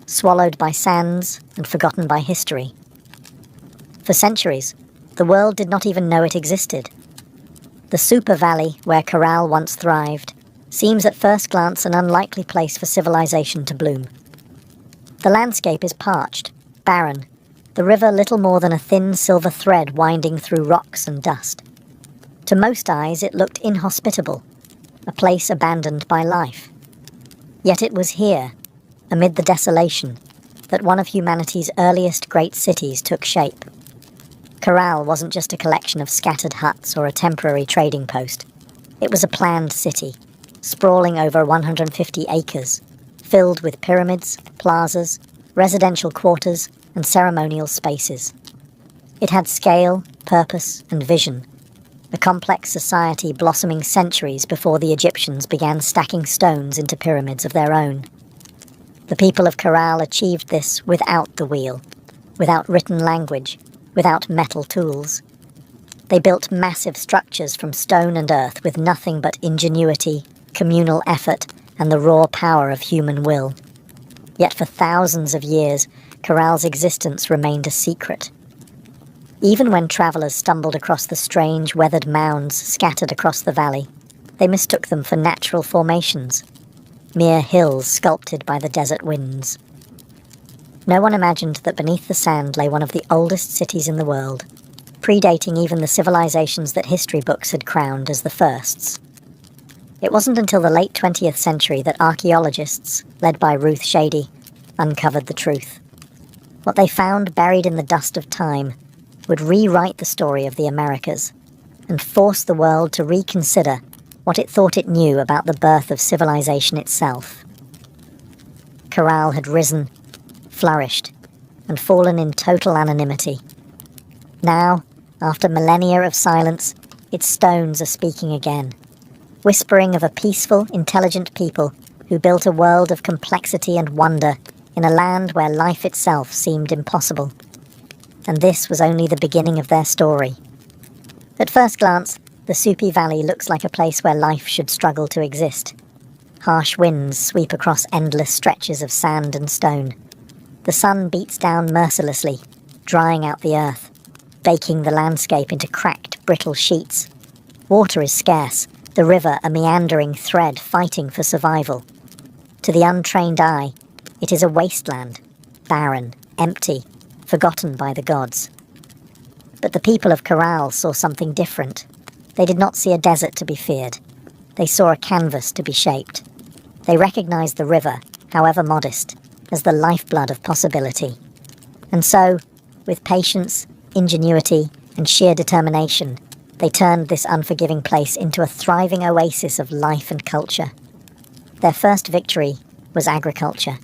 swallowed by sands and forgotten by history. For centuries, the world did not even know it existed. The Super Valley, where Corral once thrived, seems at first glance an unlikely place for civilization to bloom. The landscape is parched, barren, the river little more than a thin silver thread winding through rocks and dust. To most eyes it looked inhospitable, a place abandoned by life. Yet it was here, amid the desolation, that one of humanity's earliest great cities took shape. Corral wasn't just a collection of scattered huts or a temporary trading post. It was a planned city, sprawling over 150 acres, filled with pyramids, plazas, residential quarters, and ceremonial spaces. It had scale, purpose, and vision, a complex society blossoming centuries before the Egyptians began stacking stones into pyramids of their own. The people of Corral achieved this without the wheel, without written language, without metal tools. They built massive structures from stone and earth with nothing but ingenuity, communal effort, and the raw power of human will. Yet for thousands of years, Corral's existence remained a secret. Even when travellers stumbled across the strange, weathered mounds scattered across the valley, they mistook them for natural formations, mere hills sculpted by the desert winds. No one imagined that beneath the sand lay one of the oldest cities in the world, predating even the civilizations that history books had crowned as the firsts. It wasn't until the late 20th century that archaeologists, led by Ruth Shady, uncovered the truth. What they found buried in the dust of time would rewrite the story of the Americas and force the world to reconsider what it thought it knew about the birth of civilization itself. Corral had risen, flourished, and fallen in total anonymity. Now, after millennia of silence, its stones are speaking again, whispering of a peaceful, intelligent people who built a world of complexity and wonder in a land where life itself seemed impossible. And this was only the beginning of their story. At first glance, the Supi Valley looks like a place where life should struggle to exist. Harsh winds sweep across endless stretches of sand and stone. The sun beats down mercilessly, drying out the earth, baking the landscape into cracked, brittle sheets. Water is scarce, the river a meandering thread fighting for survival. To the untrained eye, it is a wasteland, barren, empty, forgotten by the gods. But the people of Corral saw something different. They did not see a desert to be feared. They saw a canvas to be shaped. They recognized the river, however modest, as the lifeblood of possibility. And so, with patience, ingenuity, and sheer determination, They turned this unforgiving place into a thriving oasis of life and culture. Their first victory was agriculture.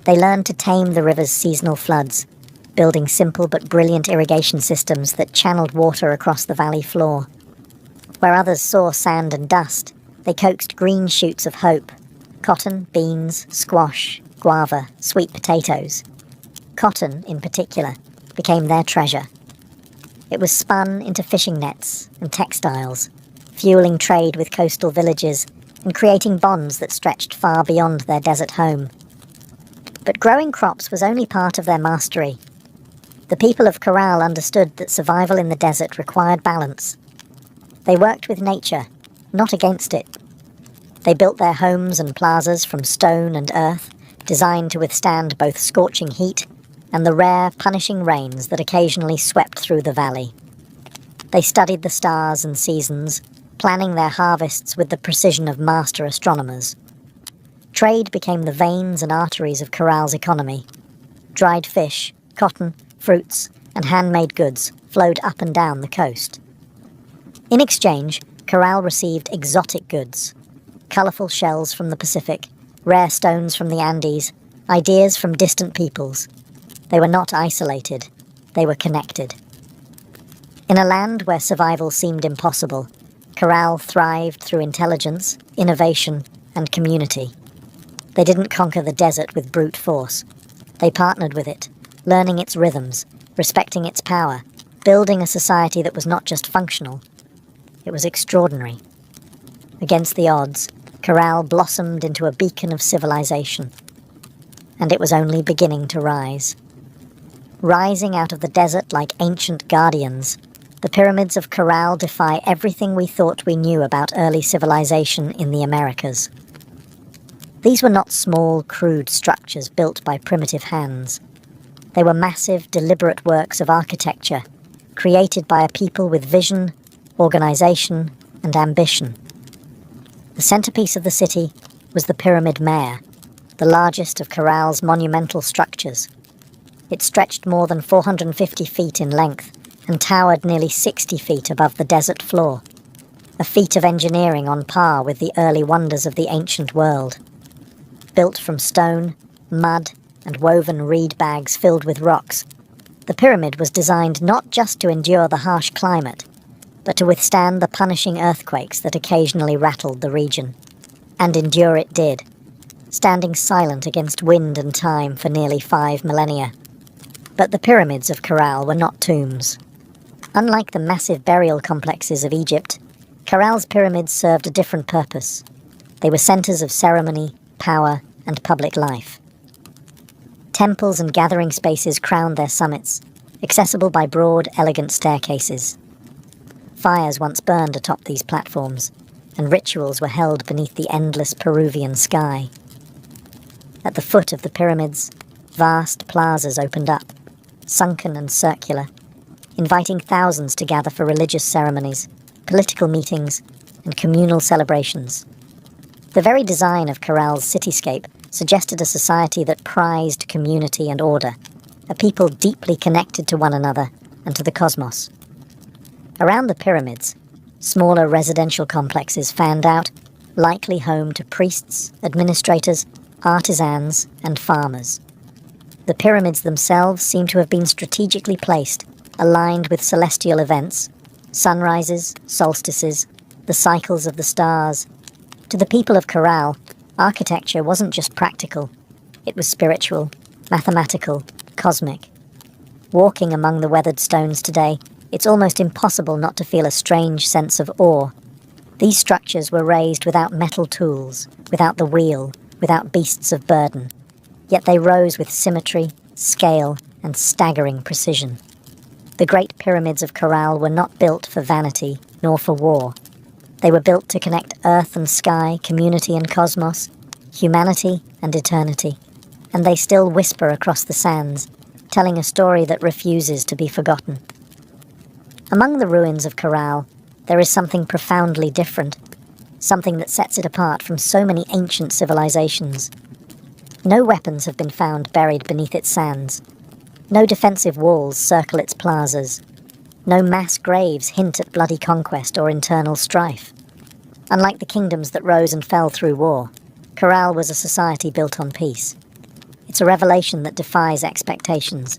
They learned to tame the river's seasonal floods, building simple but brilliant irrigation systems that channeled water across the valley floor. Where others saw sand and dust, they coaxed green shoots of hope: cotton, beans, squash, guava, sweet potatoes. Cotton, in particular, became their treasure. It was spun into fishing nets and textiles, fueling trade with coastal villages and creating bonds that stretched far beyond their desert home. But growing crops was only part of their mastery. The people of Corral understood that survival in the desert required balance. They worked with nature, not against it. They built their homes and plazas from stone and earth, designed to withstand both scorching heat and the rare, punishing rains that occasionally swept through the valley. They studied the stars and seasons, planning their harvests with the precision of master astronomers. Trade became the veins and arteries of Corral's economy. Dried fish, cotton, fruits, and handmade goods flowed up and down the coast. In exchange, Corral received exotic goods: colourful shells from the Pacific, rare stones from the Andes, ideas from distant peoples. They were not isolated, they were connected. In a land where survival seemed impossible, Corral thrived through intelligence, innovation, and community. They didn't conquer the desert with brute force. They partnered with it, learning its rhythms, respecting its power, building a society that was not just functional, it was extraordinary. Against the odds, Corral blossomed into a beacon of civilization. And it was only beginning to rise. Rising out of the desert like ancient guardians, the pyramids of Corral defy everything we thought we knew about early civilization in the Americas. These were not small, crude structures built by primitive hands. They were massive, deliberate works of architecture, created by a people with vision, organization, and ambition. The centerpiece of the city was the Pyramid Mare, the largest of Corral's monumental structures. It stretched more than 450 feet in length and towered nearly 60 feet above the desert floor, a feat of engineering on par with the early wonders of the ancient world. Built from stone, mud, and woven reed bags filled with rocks, the pyramid was designed not just to endure the harsh climate, but to withstand the punishing earthquakes that occasionally rattled the region. And endure it did, standing silent against wind and time for nearly 5 millennia. But the pyramids of Corral were not tombs. Unlike the massive burial complexes of Egypt, Corral's pyramids served a different purpose. They were centers of ceremony, power, and public life. Temples and gathering spaces crowned their summits, accessible by broad, elegant staircases. Fires once burned atop these platforms, and rituals were held beneath the endless Peruvian sky. At the foot of the pyramids, vast plazas opened up, sunken and circular, inviting thousands to gather for religious ceremonies, political meetings, and communal celebrations. The very design of Corral's cityscape suggested a society that prized community and order, a people deeply connected to one another and to the cosmos. Around the pyramids, smaller residential complexes fanned out, likely home to priests, administrators, artisans, and farmers. The pyramids themselves seem to have been strategically placed, aligned with celestial events, sunrises, solstices, the cycles of the stars. To the people of Corral, architecture wasn't just practical, it was spiritual, mathematical, cosmic. Walking among the weathered stones today, it's almost impossible not to feel a strange sense of awe. These structures were raised without metal tools, without the wheel, without beasts of burden. Yet they rose with symmetry, scale, and staggering precision. The great pyramids of Corral were not built for vanity, nor for war. They were built to connect earth and sky, community and cosmos, humanity and eternity. And they still whisper across the sands, telling a story that refuses to be forgotten. Among the ruins of Corral, there is something profoundly different, something that sets it apart from so many ancient civilizations. No weapons have been found buried beneath its sands. No defensive walls circle its plazas. No mass graves hint at bloody conquest or internal strife. Unlike the kingdoms that rose and fell through war, Corral was a society built on peace. It's a revelation that defies expectations.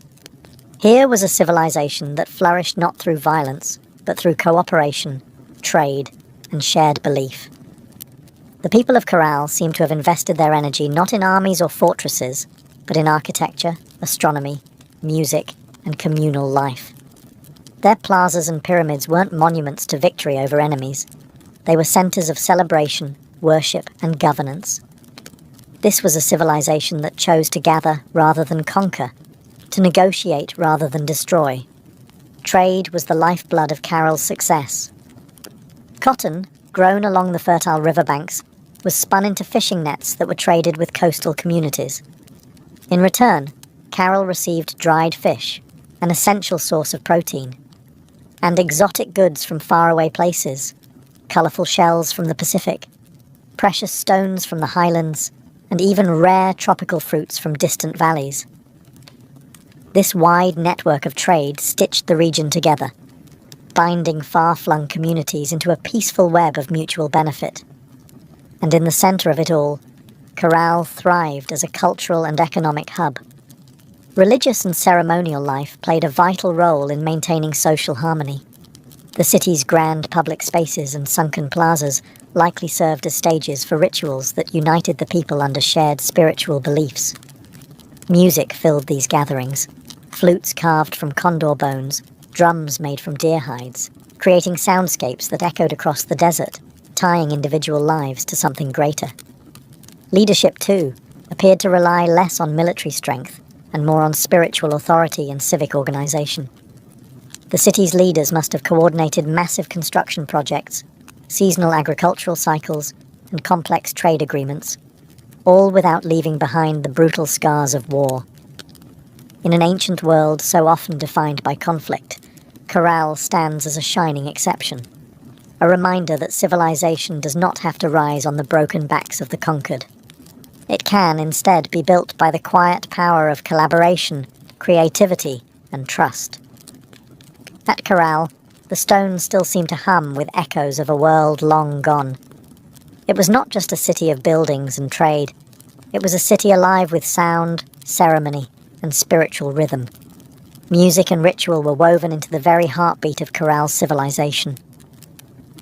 Here was a civilization that flourished not through violence, but through cooperation, trade, and shared belief. The people of Corral seem to have invested their energy not in armies or fortresses, but in architecture, astronomy, music, and communal life. Their plazas and pyramids weren't monuments to victory over enemies. They were centers of celebration, worship, and governance. This was a civilization that chose to gather rather than conquer, to negotiate rather than destroy. Trade was the lifeblood of Carroll's success. Cotton, grown along the fertile riverbanks, was spun into fishing nets that were traded with coastal communities. In return, Carroll received dried fish, an essential source of protein, and exotic goods from faraway places, colourful shells from the Pacific, precious stones from the highlands, and even rare tropical fruits from distant valleys. This wide network of trade stitched the region together, binding far-flung communities into a peaceful web of mutual benefit. And in the centre of it all, Corral thrived as a cultural and economic hub. Religious and ceremonial life played a vital role in maintaining social harmony. The city's grand public spaces and sunken plazas likely served as stages for rituals that united the people under shared spiritual beliefs. Music filled these gatherings, flutes carved from condor bones, drums made from deer hides, creating soundscapes that echoed across the desert, tying individual lives to something greater. Leadership, too, appeared to rely less on military strength and more on spiritual authority and civic organization. The city's leaders must have coordinated massive construction projects, seasonal agricultural cycles, and complex trade agreements, all without leaving behind the brutal scars of war. In an ancient world so often defined by conflict, Corral stands as a shining exception, a reminder that civilization does not have to rise on the broken backs of the conquered. It can instead be built by the quiet power of collaboration, creativity, and trust. At Corral, the stones still seem to hum with echoes of a world long gone. It was not just a city of buildings and trade. It was a city alive with sound, ceremony, and spiritual rhythm. Music and ritual were woven into the very heartbeat of Corral's civilization.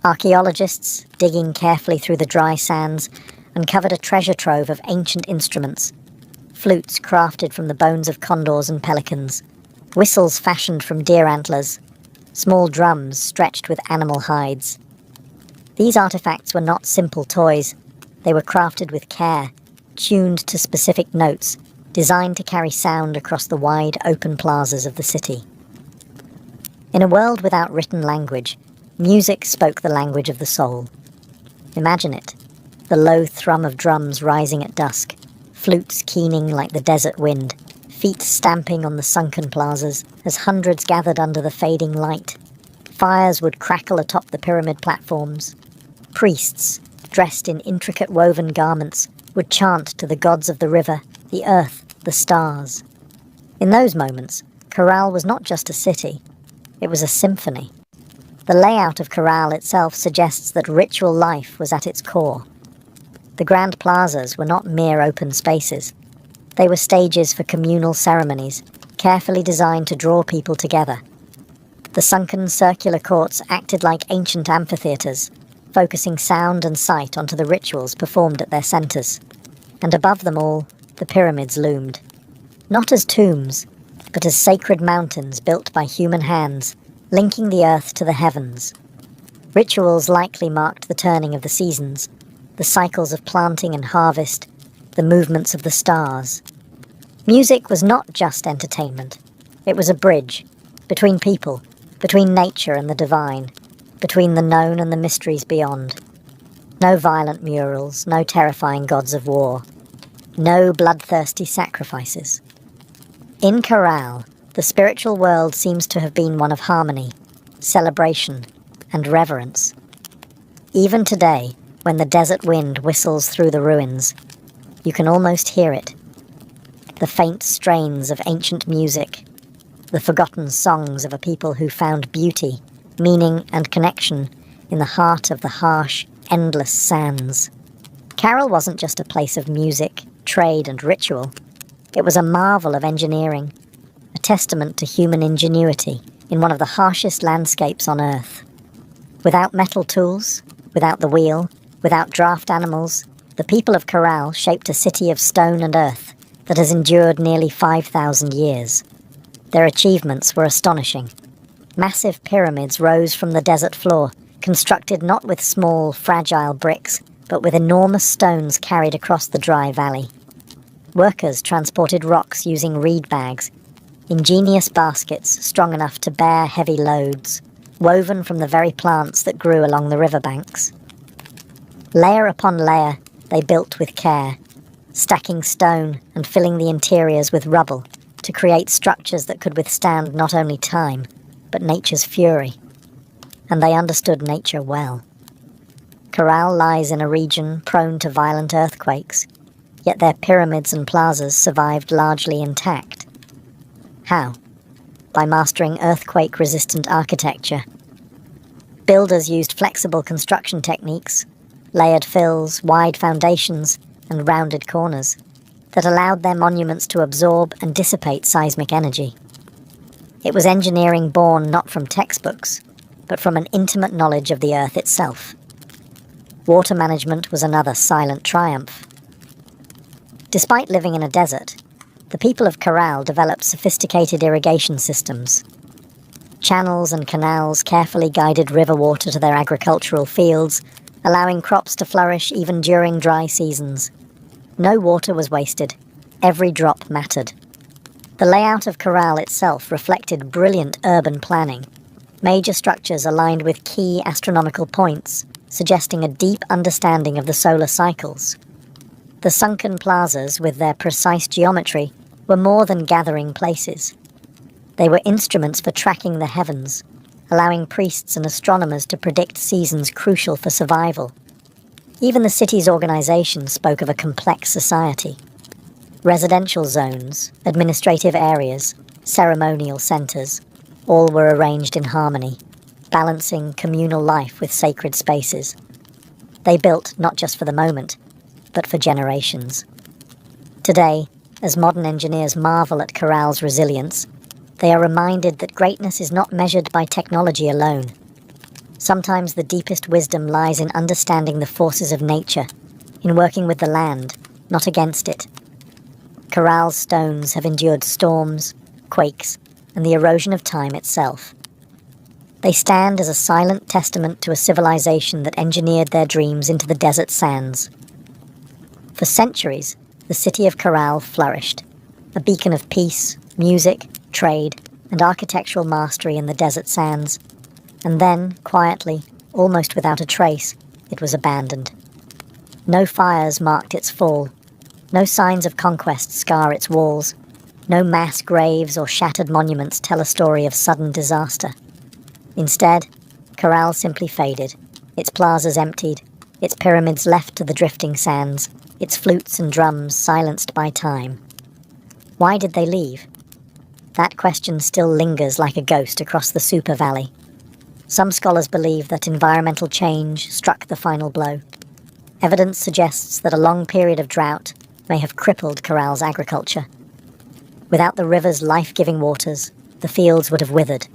Archaeologists, digging carefully through the dry sands, uncovered a treasure trove of ancient instruments. Flutes crafted from the bones of condors and pelicans, whistles fashioned from deer antlers, small drums stretched with animal hides. These artifacts were not simple toys. They were crafted with care, tuned to specific notes, designed to carry sound across the wide, open plazas of the city. In a world without written language, music spoke the language of the soul. Imagine it, the low thrum of drums rising at dusk, flutes keening like the desert wind, feet stamping on the sunken plazas as hundreds gathered under the fading light. Fires would crackle atop the pyramid platforms. Priests, dressed in intricate woven garments, would chant to the gods of the river, the earth, the stars. In those moments, Corral was not just a city, it was a symphony. The layout of Corral itself suggests that ritual life was at its core. The grand plazas were not mere open spaces. They were stages for communal ceremonies, carefully designed to draw people together. The sunken circular courts acted like ancient amphitheatres, focusing sound and sight onto the rituals performed at their centres. And above them all, the pyramids loomed. Not as tombs, but as sacred mountains built by human hands, linking the earth to the heavens. Rituals likely marked the turning of the seasons, the cycles of planting and harvest, the movements of the stars. Music was not just entertainment. It was a bridge between people, between nature and the divine, between the known and the mysteries beyond. No violent murals, no terrifying gods of war, no bloodthirsty sacrifices. In Corral, the spiritual world seems to have been one of harmony, celebration, and reverence. Even today, when the desert wind whistles through the ruins, you can almost hear it. The faint strains of ancient music, the forgotten songs of a people who found beauty, meaning and connection in the heart of the harsh, endless sands. Carroll wasn't just a place of music, trade and ritual. It was a marvel of engineering, a testament to human ingenuity in one of the harshest landscapes on Earth. Without metal tools, without the wheel, without draft animals, the people of Corral shaped a city of stone and earth that has endured nearly 5,000 years. Their achievements were astonishing. Massive pyramids rose from the desert floor, constructed not with small, fragile bricks, but with enormous stones carried across the dry valley. Workers transported rocks using reed bags, ingenious baskets strong enough to bear heavy loads, woven from the very plants that grew along the riverbanks. Layer upon layer, they built with care, stacking stone and filling the interiors with rubble to create structures that could withstand not only time, but nature's fury. And they understood nature well. Corral lies in a region prone to violent earthquakes, yet their pyramids and plazas survived largely intact. How? By mastering earthquake-resistant architecture. Builders used flexible construction techniques, layered fills, wide foundations, and rounded corners that allowed their monuments to absorb and dissipate seismic energy. It was engineering born not from textbooks, but from an intimate knowledge of the earth itself. Water management was another silent triumph. Despite living in a desert, the people of Corral developed sophisticated irrigation systems. Channels and canals carefully guided river water to their agricultural fields, allowing crops to flourish even during dry seasons. No water was wasted. Every drop mattered. The layout of Corral itself reflected brilliant urban planning. Major structures aligned with key astronomical points, suggesting a deep understanding of the solar cycles. The sunken plazas, with their precise geometry, were more than gathering places. They were instruments for tracking the heavens, allowing priests and astronomers to predict seasons crucial for survival. Even the city's organization spoke of a complex society. Residential zones, administrative areas, ceremonial centers, all were arranged in harmony, balancing communal life with sacred spaces. They built not just for the moment, but for generations. Today, as modern engineers marvel at Corral's resilience, they are reminded that greatness is not measured by technology alone. Sometimes the deepest wisdom lies in understanding the forces of nature, in working with the land, not against it. Corral's stones have endured storms, quakes, and the erosion of time itself. They stand as a silent testament to a civilization that engineered their dreams into the desert sands. For centuries, the city of Corral flourished, a beacon of peace, music, trade, and architectural mastery in the desert sands. And then, quietly, almost without a trace, it was abandoned. No fires marked its fall. No signs of conquest scar its walls. No mass graves or shattered monuments tell a story of sudden disaster. Instead, Corral simply faded, its plazas emptied, its pyramids left to the drifting sands, its flutes and drums silenced by time. Why did they leave? That question still lingers like a ghost across the Super Valley. Some scholars believe that environmental change struck the final blow. Evidence suggests that a long period of drought may have crippled Corral's agriculture. Without the river's life-giving waters, the fields would have withered.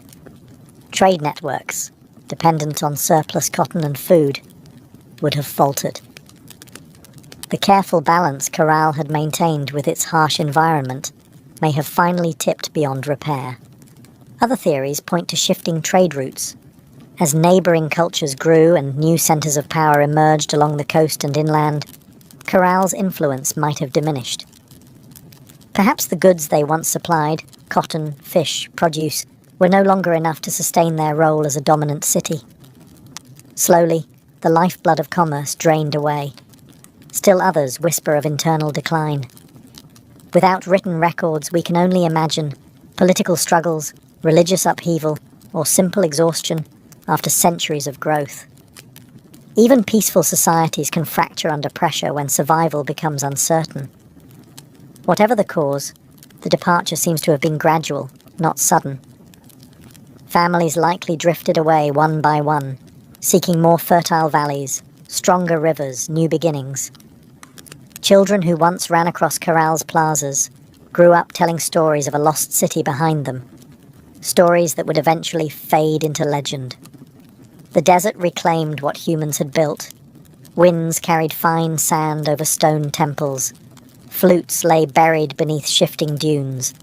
Trade networks, dependent on surplus cotton and food, would have faltered. The careful balance Corral had maintained with its harsh environment may have finally tipped beyond repair. Other theories point to shifting trade routes. As neighbouring cultures grew and new centres of power emerged along the coast and inland, Corral's influence might have diminished. Perhaps the goods they once supplied, cotton, fish, produce, were no longer enough to sustain their role as a dominant city. Slowly, the lifeblood of commerce drained away. Still others whisper of internal decline. Without written records, we can only imagine political struggles, religious upheaval, or simple exhaustion after centuries of growth. Even peaceful societies can fracture under pressure when survival becomes uncertain. Whatever the cause, the departure seems to have been gradual, not sudden. Families likely drifted away one by one, seeking more fertile valleys, stronger rivers, new beginnings. Children who once ran across corral's plazas grew up telling stories of a lost city behind them, stories that would eventually fade into legend. The desert reclaimed what humans had built. Winds carried fine sand over stone temples. Flutes lay buried beneath shifting dunes.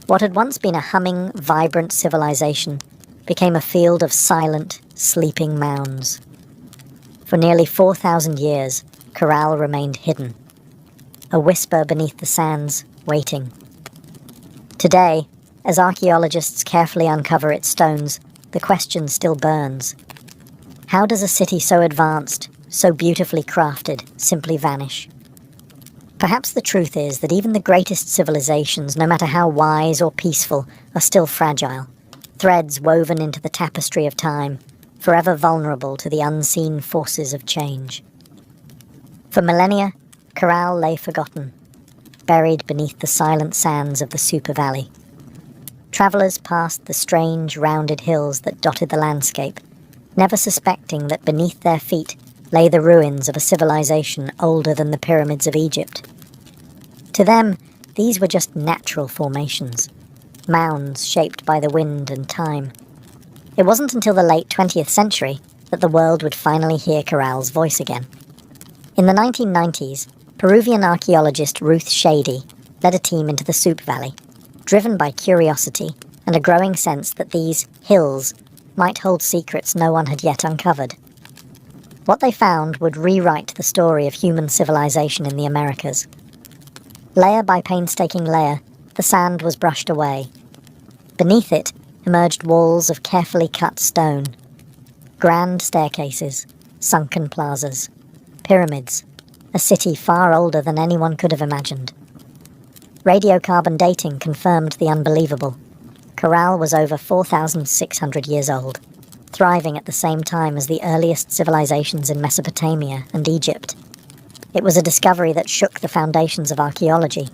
What had once been a humming, vibrant civilization became a field of silent, sleeping mounds. For nearly 4,000 years, Corral remained hidden, a whisper beneath the sands, waiting. Today, as archaeologists carefully uncover its stones, the question still burns. How does a city so advanced, so beautifully crafted, simply vanish? Perhaps the truth is that even the greatest civilizations, no matter how wise or peaceful, are still fragile, threads woven into the tapestry of time, forever vulnerable to the unseen forces of change. For millennia, Corral lay forgotten, buried beneath the silent sands of the Super Valley. Travellers passed the strange, rounded hills that dotted the landscape, never suspecting that beneath their feet lay the ruins of a civilization older than the pyramids of Egypt. To them, these were just natural formations, mounds shaped by the wind and time. It wasn't until the late 20th century that the world would finally hear Corral's voice again. In the 1990s, Peruvian archaeologist Ruth Shady led a team into the Soup Valley, driven by curiosity and a growing sense that these hills might hold secrets no one had yet uncovered. What they found would rewrite the story of human civilization in the Americas. Layer by painstaking layer, the sand was brushed away. Beneath it emerged walls of carefully cut stone, grand staircases, sunken plazas, pyramids, a city far older than anyone could have imagined. Radiocarbon dating confirmed the unbelievable. Corral was over 4,600 years old, thriving at the same time as the earliest civilizations in Mesopotamia and Egypt. It was a discovery that shook the foundations of archaeology.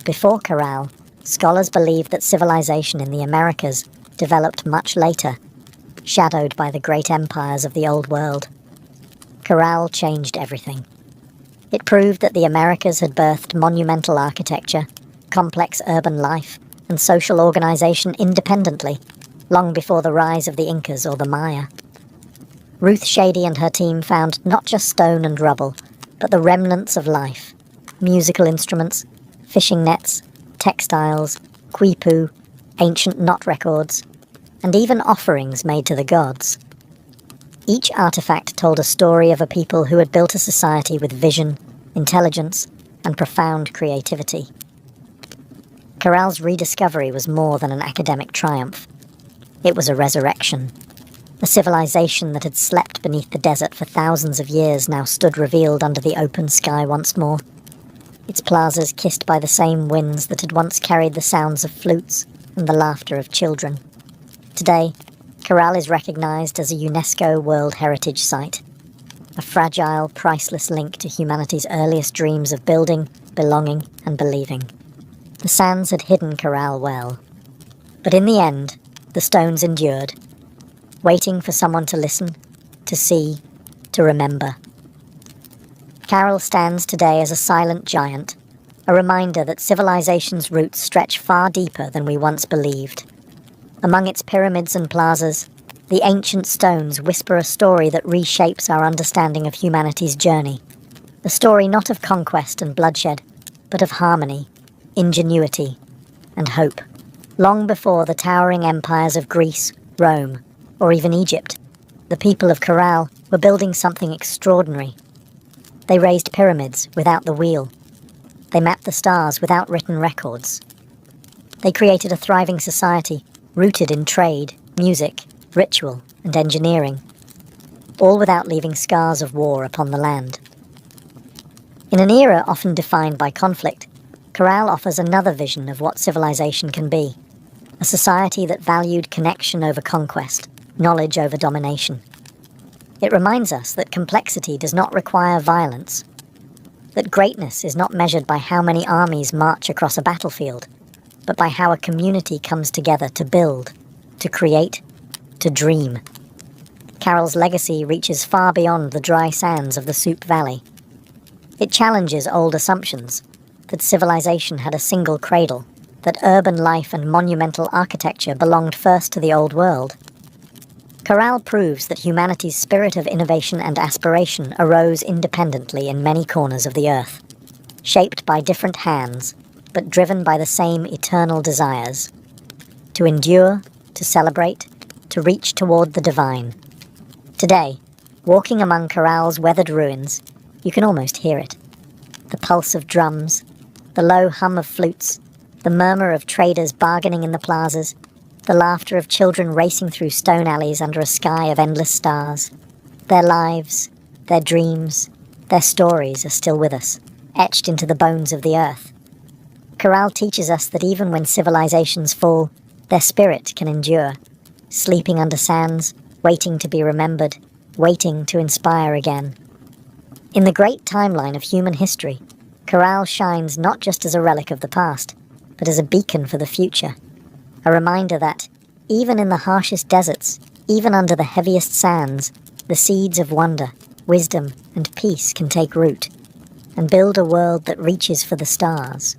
Before Corral, scholars believed that civilization in the Americas developed much later, shadowed by the great empires of the Old World. Corral changed everything. It proved that the Americas had birthed monumental architecture, complex urban life, and social organization independently, long before the rise of the Incas or the Maya. Ruth Shady and her team found not just stone and rubble, but the remnants of life: musical instruments, fishing nets, textiles, quipu, ancient knot records, and even offerings made to the gods. Each artifact told a story of a people who had built a society with vision, intelligence, and profound creativity. Corral's rediscovery was more than an academic triumph. It was a resurrection. A civilization that had slept beneath the desert for thousands of years now stood revealed under the open sky once more. Its plazas kissed by the same winds that had once carried the sounds of flutes and the laughter of children. Today, Corral is recognized as a UNESCO World Heritage Site, a fragile, priceless link to humanity's earliest dreams of building, belonging, and believing. The sands had hidden Corral well, but in the end, the stones endured, waiting for someone to listen, to see, to remember. Corral stands today as a silent giant, a reminder that civilization's roots stretch far deeper than we once believed. Among its pyramids and plazas, the ancient stones whisper a story that reshapes our understanding of humanity's journey. A story not of conquest and bloodshed, but of harmony, ingenuity, and hope. Long before the towering empires of Greece, Rome, or even Egypt, the people of Corral were building something extraordinary. They raised pyramids without the wheel. They mapped the stars without written records. They created a thriving society rooted in trade, music, ritual, and engineering, all without leaving scars of war upon the land. In an era often defined by conflict, Corral offers another vision of what civilization can be, a society that valued connection over conquest, knowledge over domination. It reminds us that complexity does not require violence, that greatness is not measured by how many armies march across a battlefield, but by how a community comes together to build, to create, to dream. Carol's legacy reaches far beyond the dry sands of the Soup Valley. It challenges old assumptions, that civilization had a single cradle, that urban life and monumental architecture belonged first to the old world. Corral proves that humanity's spirit of innovation and aspiration arose independently in many corners of the earth, shaped by different hands, but driven by the same eternal desires: to endure, to celebrate, to reach toward the divine. Today, walking among Corral's weathered ruins, you can almost hear it. The pulse of drums, the low hum of flutes, the murmur of traders bargaining in the plazas, the laughter of children racing through stone alleys under a sky of endless stars. Their lives, their dreams, their stories are still with us, etched into the bones of the earth. Corral teaches us that even when civilizations fall, their spirit can endure, sleeping under sands, waiting to be remembered, waiting to inspire again. In the great timeline of human history, Corral shines not just as a relic of the past, but as a beacon for the future. A reminder that, even in the harshest deserts, even under the heaviest sands, the seeds of wonder, wisdom, and peace can take root, and build a world that reaches for the stars.